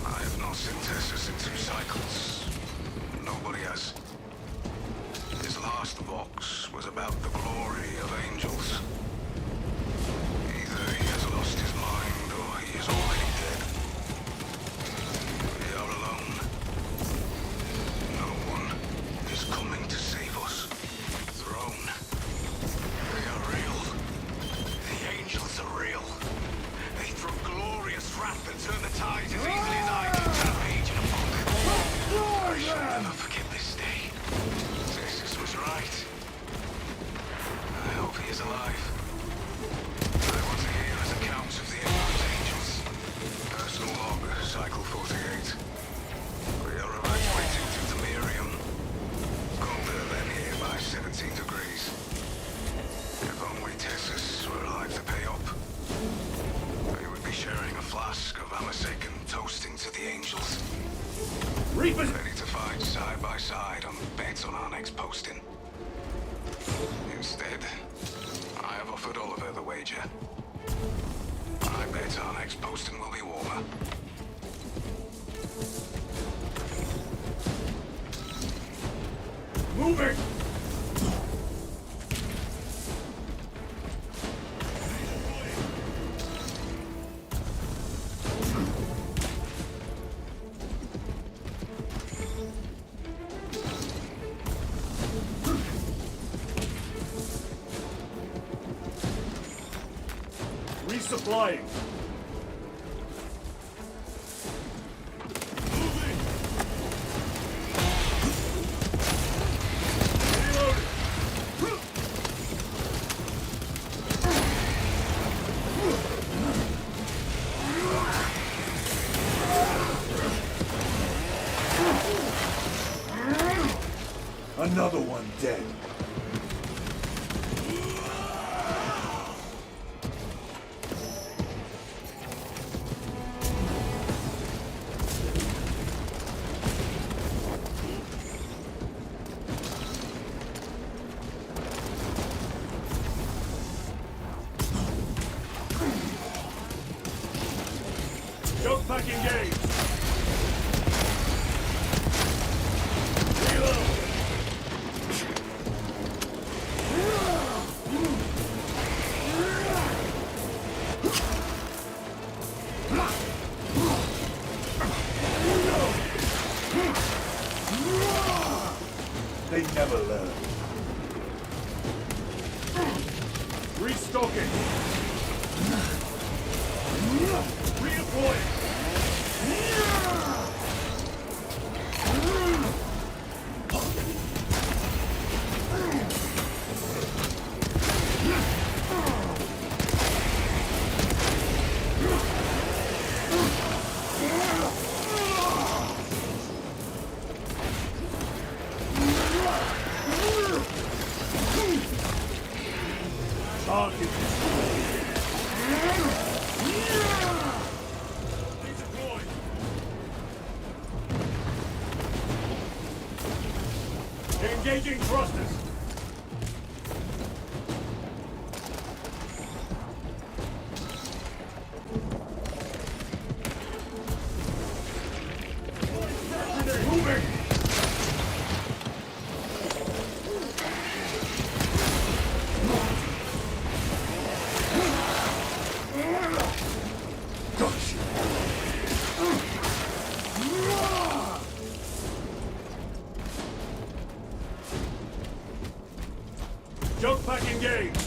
I have not seen Tessus in 2 cycles. Nobody has. His last vox was about the glory of angels. Either he has lost his mind or he is already dead. We are alone. No one is coming to save us. Throne. They are real. The angels are real. They throw glorious wrath and turn the tides as easily as I can turn a page in a book. I shall never forget this day. Tessus was right. I hope he is alive. I want to hear his accounts of the Emperor's angels. Personal log, Cycle 48. We are evacuating to the Miriam. Go posting. Instead, I have offered Oliver the wager. I bet our next posting will be warmer. Moving! Resupplying. Another one dead. Jump back engaged. Reload. They never learn. Restocking. Redeploying. Target destroyed. Redeployed. Engaging thrusters. Moving. Jump pack engaged.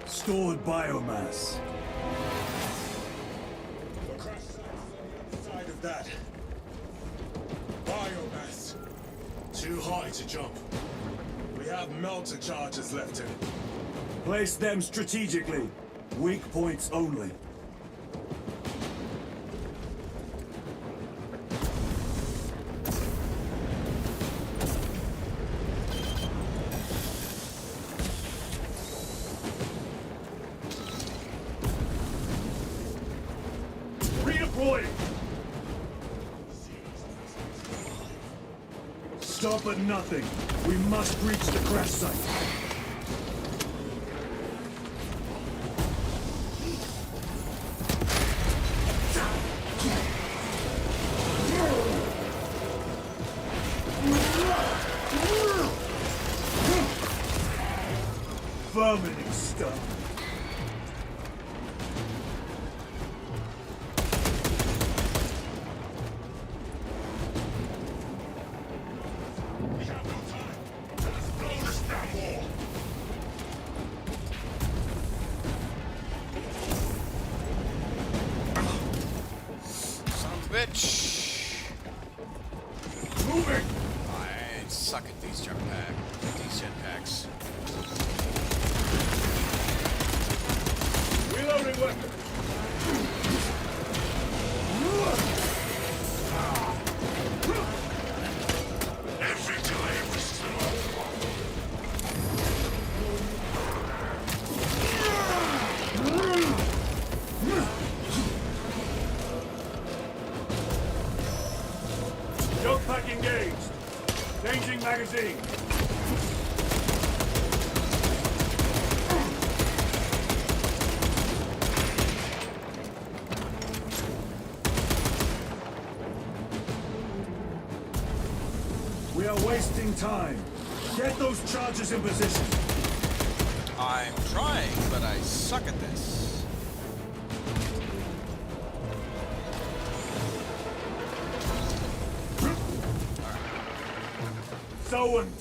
Stored biomass. The crash site's on the other side of that. Biomass. Too high to jump. We have melter charges left in it. Place them strategically. Weak points only. Redeploying. Stop at nothing. We must reach the crash site. Vermin stuff. We have no time. Let's blow this damn wall. Son of a bitch. Moving. I suck at these jetpacks. Reloading weapon. Every delay was slow. magazine. We are wasting time. Get those charges in position. I'm trying, but I suck at this. So and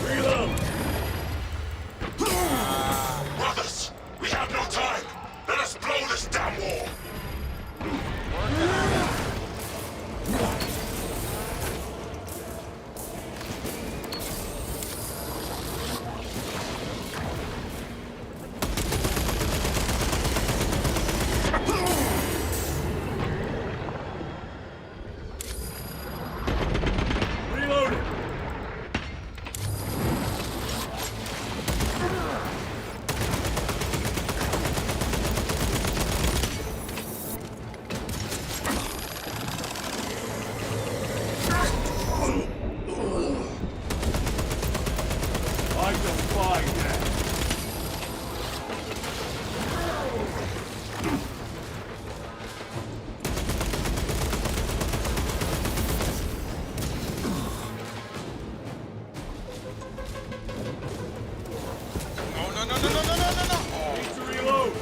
Reload! Brothers, we have no time. Let us blow this damn wall. reload it. I defy that. No. Need to reload.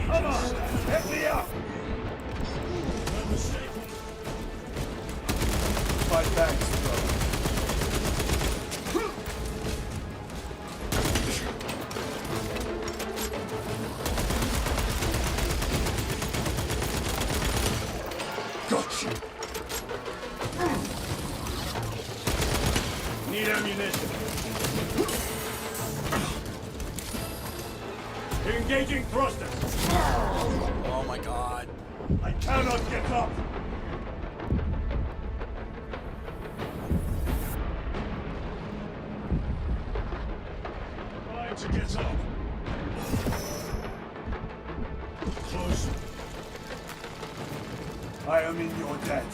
Come on, let me up. Fight back, bro. Gotcha. Need ammunition. Engaging thrusters. Oh my god. I cannot get up. Trying to get up. Close. I am in your debt.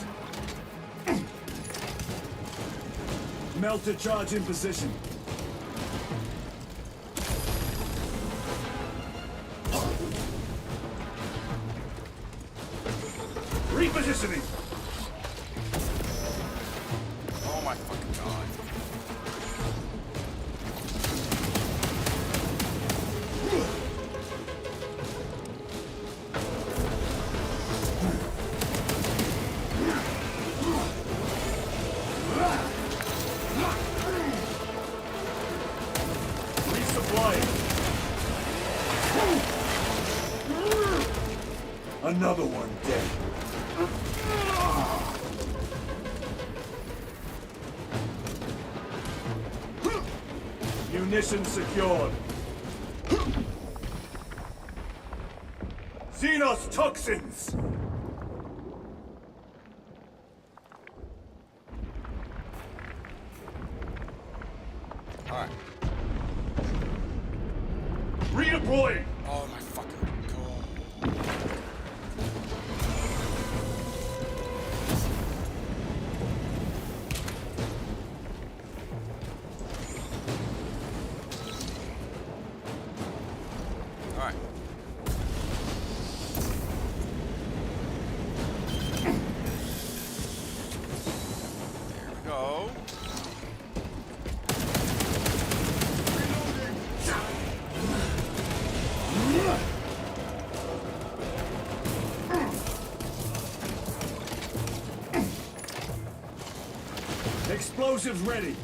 Melter charge in position. Repositioning. Oh my fucking god. Resupplying. Another one dead. Munition secured. Xenos toxins! Alright. Redeploying! Oh my fucking god. Alright. There we go. Explosives ready.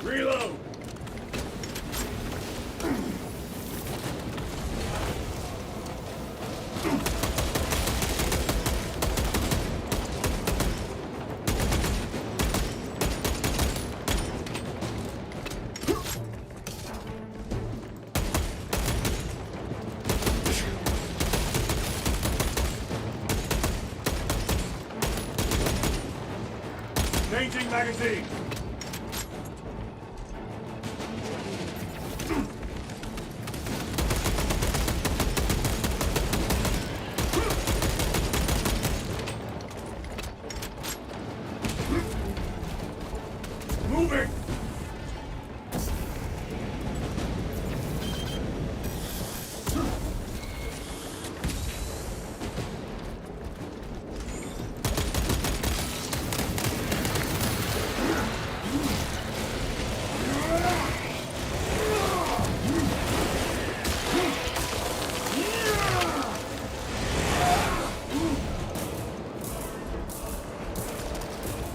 Reload! magazine! Moving!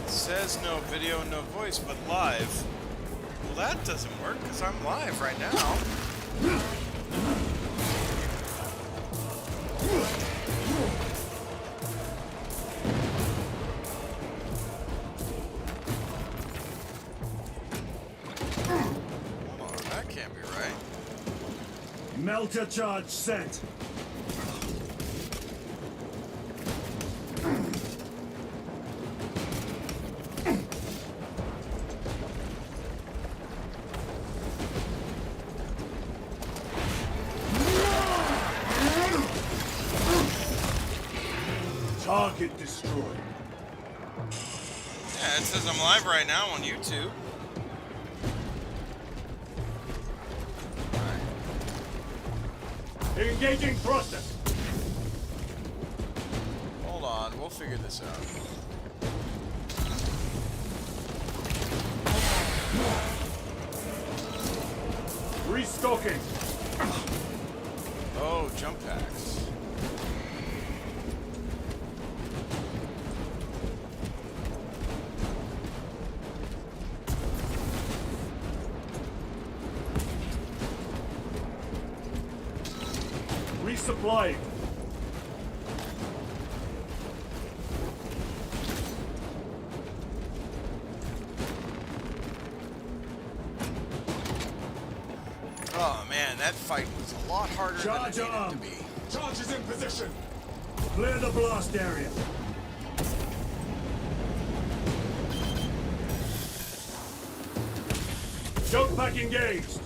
Says no video, no voice, but live. Well, that doesn't work because I'm live right now. Hold on, that can't be right. Melter charge set. Target destroyed. Yeah, it says I'm live right now on YouTube. Engaging thruster. Hold on, we'll figure this out. Restocking. Oh, jump packs. Resupplying. Oh man, that fight was a lot harder Charge than it needed arm. to be. Charge is in position. Clear the blast area. Jump pack engaged.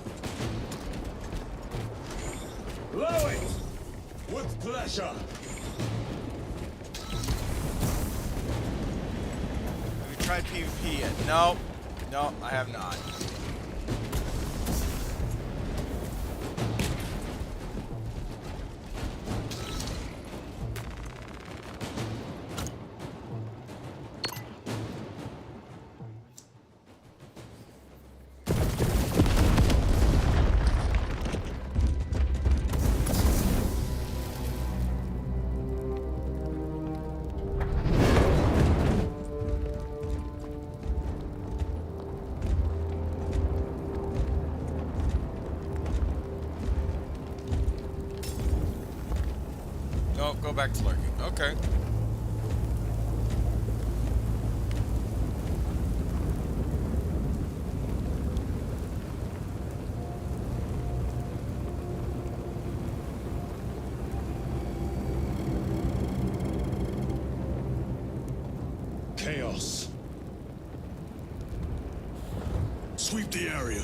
Blow it! With pleasure. Have you tried PvP yet? No. No, I have not. No, go back to lurking. Okay. Chaos. Sweep the area.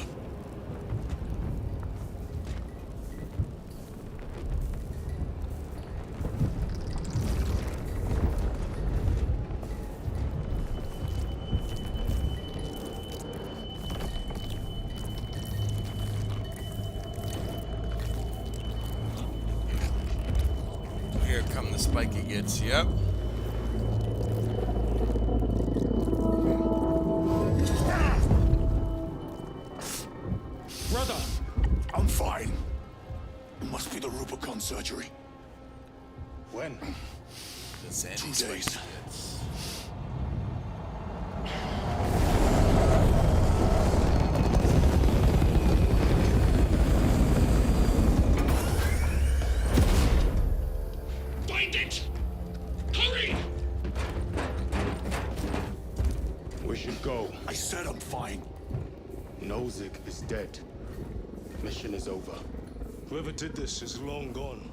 Here come the spiky gits. Yep. Brother, I'm fine. It must be the Rubicon surgery. When? The sandy 2 spiky days. gits. Find it! Hurry! We should go. I said I'm fine. Nozick is dead. Mission is over. Whoever did this is long gone.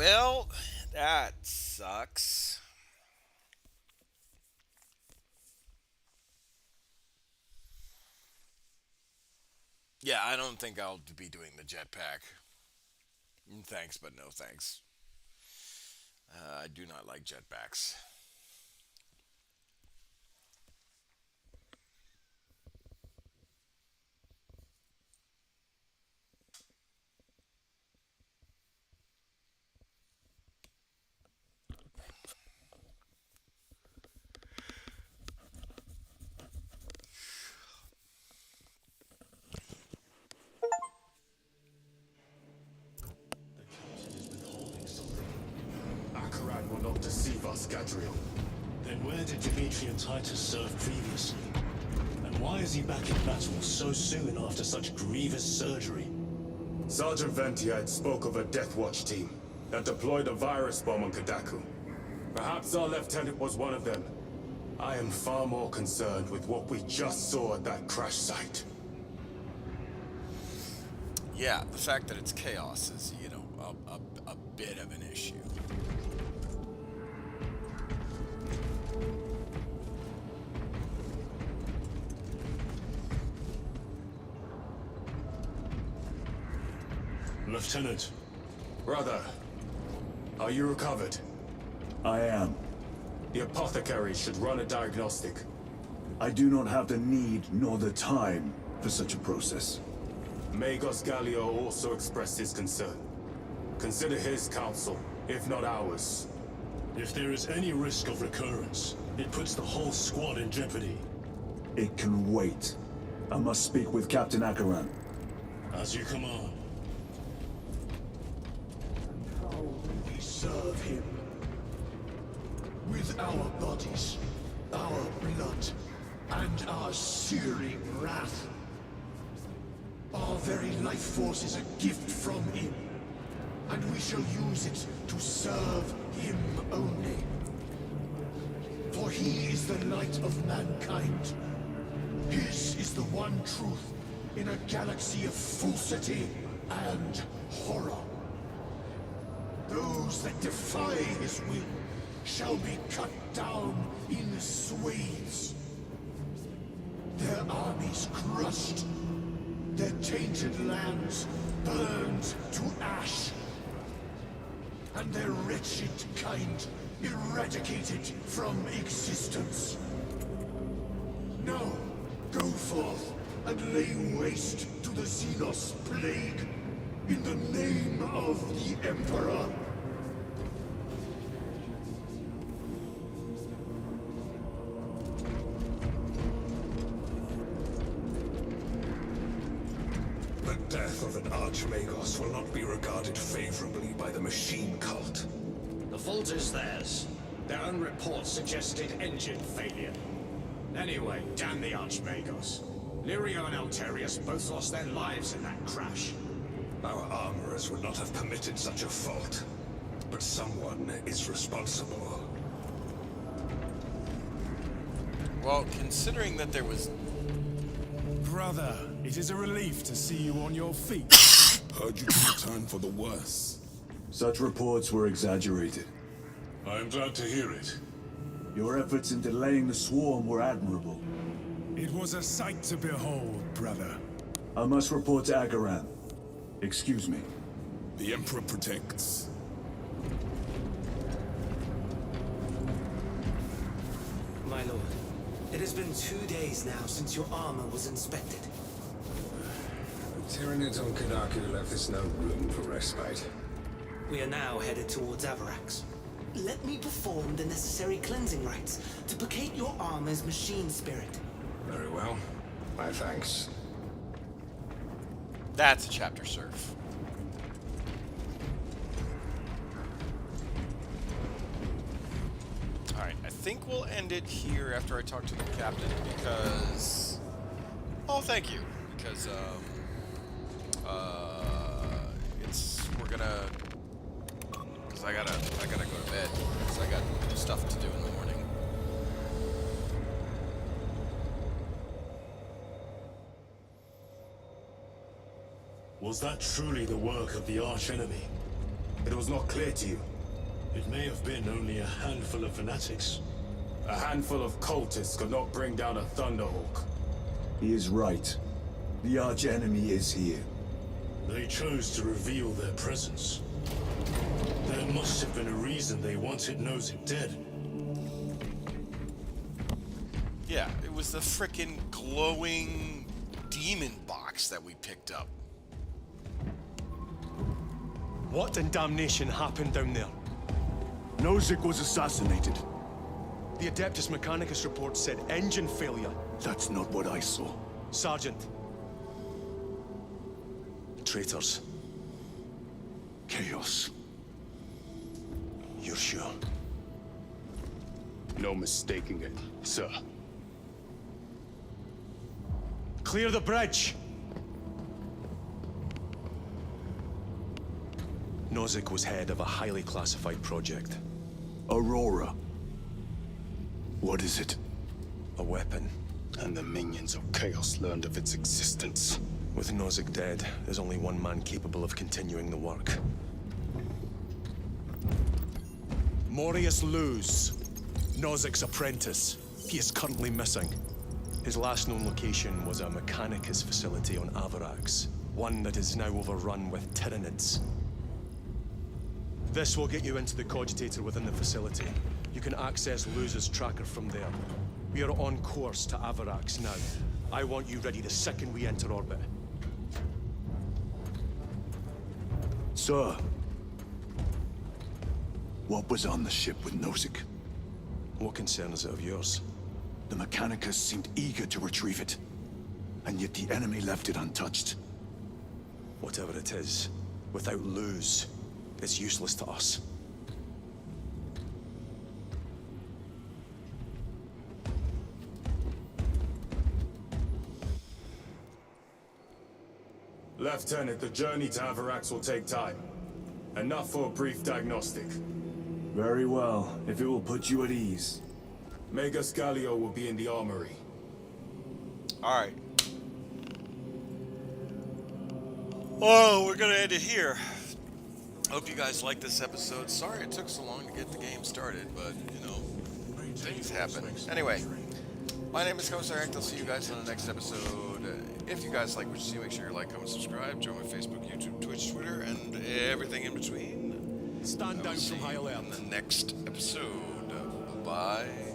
Well, that sucks. Yeah, I don't think I'll be doing the jetpack. Thanks, but no thanks. I do not like jetpacks. Macragge will not deceive us, Gadriel. Then where did Dimitri and Titus serve previously? And why is he back in battle so soon after such grievous surgery? Sergeant Ventiad spoke of a Death Watch team that deployed a virus bomb on Kadaku. Perhaps our lieutenant was one of them. I am far more concerned with what we just saw at that crash site. Yeah, the fact that it's chaos is, a bit of an issue. Lieutenant. Brother, are you recovered? I am. The apothecary should run a diagnostic. I do not have the need nor the time for such a process. Magos Gallio also expressed his concern. Consider his counsel, if not ours. If there is any risk of recurrence, it puts the whole squad in jeopardy. It can wait. I must speak with Captain Akaran. As you command. We serve him. With our bodies, our blood, and our searing wrath. Our very life force is a gift from him, and we shall use it to serve him only. For he is the light of mankind. His is the one truth in a galaxy of falsity and horror. Those that defy his will shall be cut down in swathes. Their armies crushed, their tainted lands burned to ash, and their wretched kind eradicated from existence. Now, go forth and lay waste to the Xenos plague in the name of the Emperor. The death of an Archmagos will not be regarded favorably by the machine cult. The fault is theirs. Their own report suggested engine failure. Anyway, damn the Archmagos. Lirio and Alterius both lost their lives in that crash. Our armorers would not have permitted such a fault. But someone is responsible. Well, considering that there was... Brother, it is a relief to see you on your feet. Heard you took a turn for the worse. Such reports were exaggerated. I am glad to hear it. Your efforts in delaying the swarm were admirable. It was a sight to behold, brother. I must report to Akaran. Excuse me. The Emperor protects. My lord, it has been 2 days now since your armor was inspected. The Tyranids on Kadaku left us no room for respite. We are now headed towards Avarax. Let me perform the necessary cleansing rites to placate your armor's machine spirit. Very well. My thanks. That's a chapter surf. Alright, I think we'll end it here after I talk to the captain because... Oh, thank you. Because, we're gonna... Because I gotta go to bed. Because I got stuff to do in the morning. Was that truly the work of the archenemy? It was not clear to you. It may have been only a handful of fanatics. A handful of cultists could not bring down a Thunderhawk. He is right. The arch-enemy is here. They chose to reveal their presence. There must have been a reason they wanted Nozick dead. Yeah, it was the frickin' glowing demon box that we picked up. What in damnation happened down there? Nozick was assassinated. The Adeptus Mechanicus report said engine failure. That's not what I saw. Sergeant. Traitors. Chaos. You're sure? No mistaking it, sir. Clear the bridge! Nozick was head of a highly classified project. Aurora. What is it? A weapon. And the minions of Chaos learned of its existence. With Nozick dead, there's only one man capable of continuing the work. Morius Luz, Nozick's apprentice. He is currently missing. His last known location was a Mechanicus facility on Avarax, one that is now overrun with Tyranids. This will get you into the cogitator within the facility. You can access Luz's tracker from there. We are on course to Avarax now. I want you ready the second we enter orbit. Sir. What was on the ship with Nozick? What concern is it of yours? The Mechanicus seemed eager to retrieve it. And yet the enemy left it untouched. Whatever it is, without Luz, it's useless to us. Lieutenant, the journey to Avarax will take time. Enough for a brief diagnostic. Very well, if it will put you at ease. Magus Gallio will be in the armory. Alright. Oh, we're gonna end it here. Hope you guys liked this episode. Sorry it took so long to get the game started, but, you know, things happen. Anyway, my name is Commissar Hecht. I'll see you guys on the next episode. If you guys like what you see, make sure you like, comment, subscribe. Join my Facebook, YouTube, Twitch, Twitter, and everything in between. Stand down from high alert. In the next episode. Bye.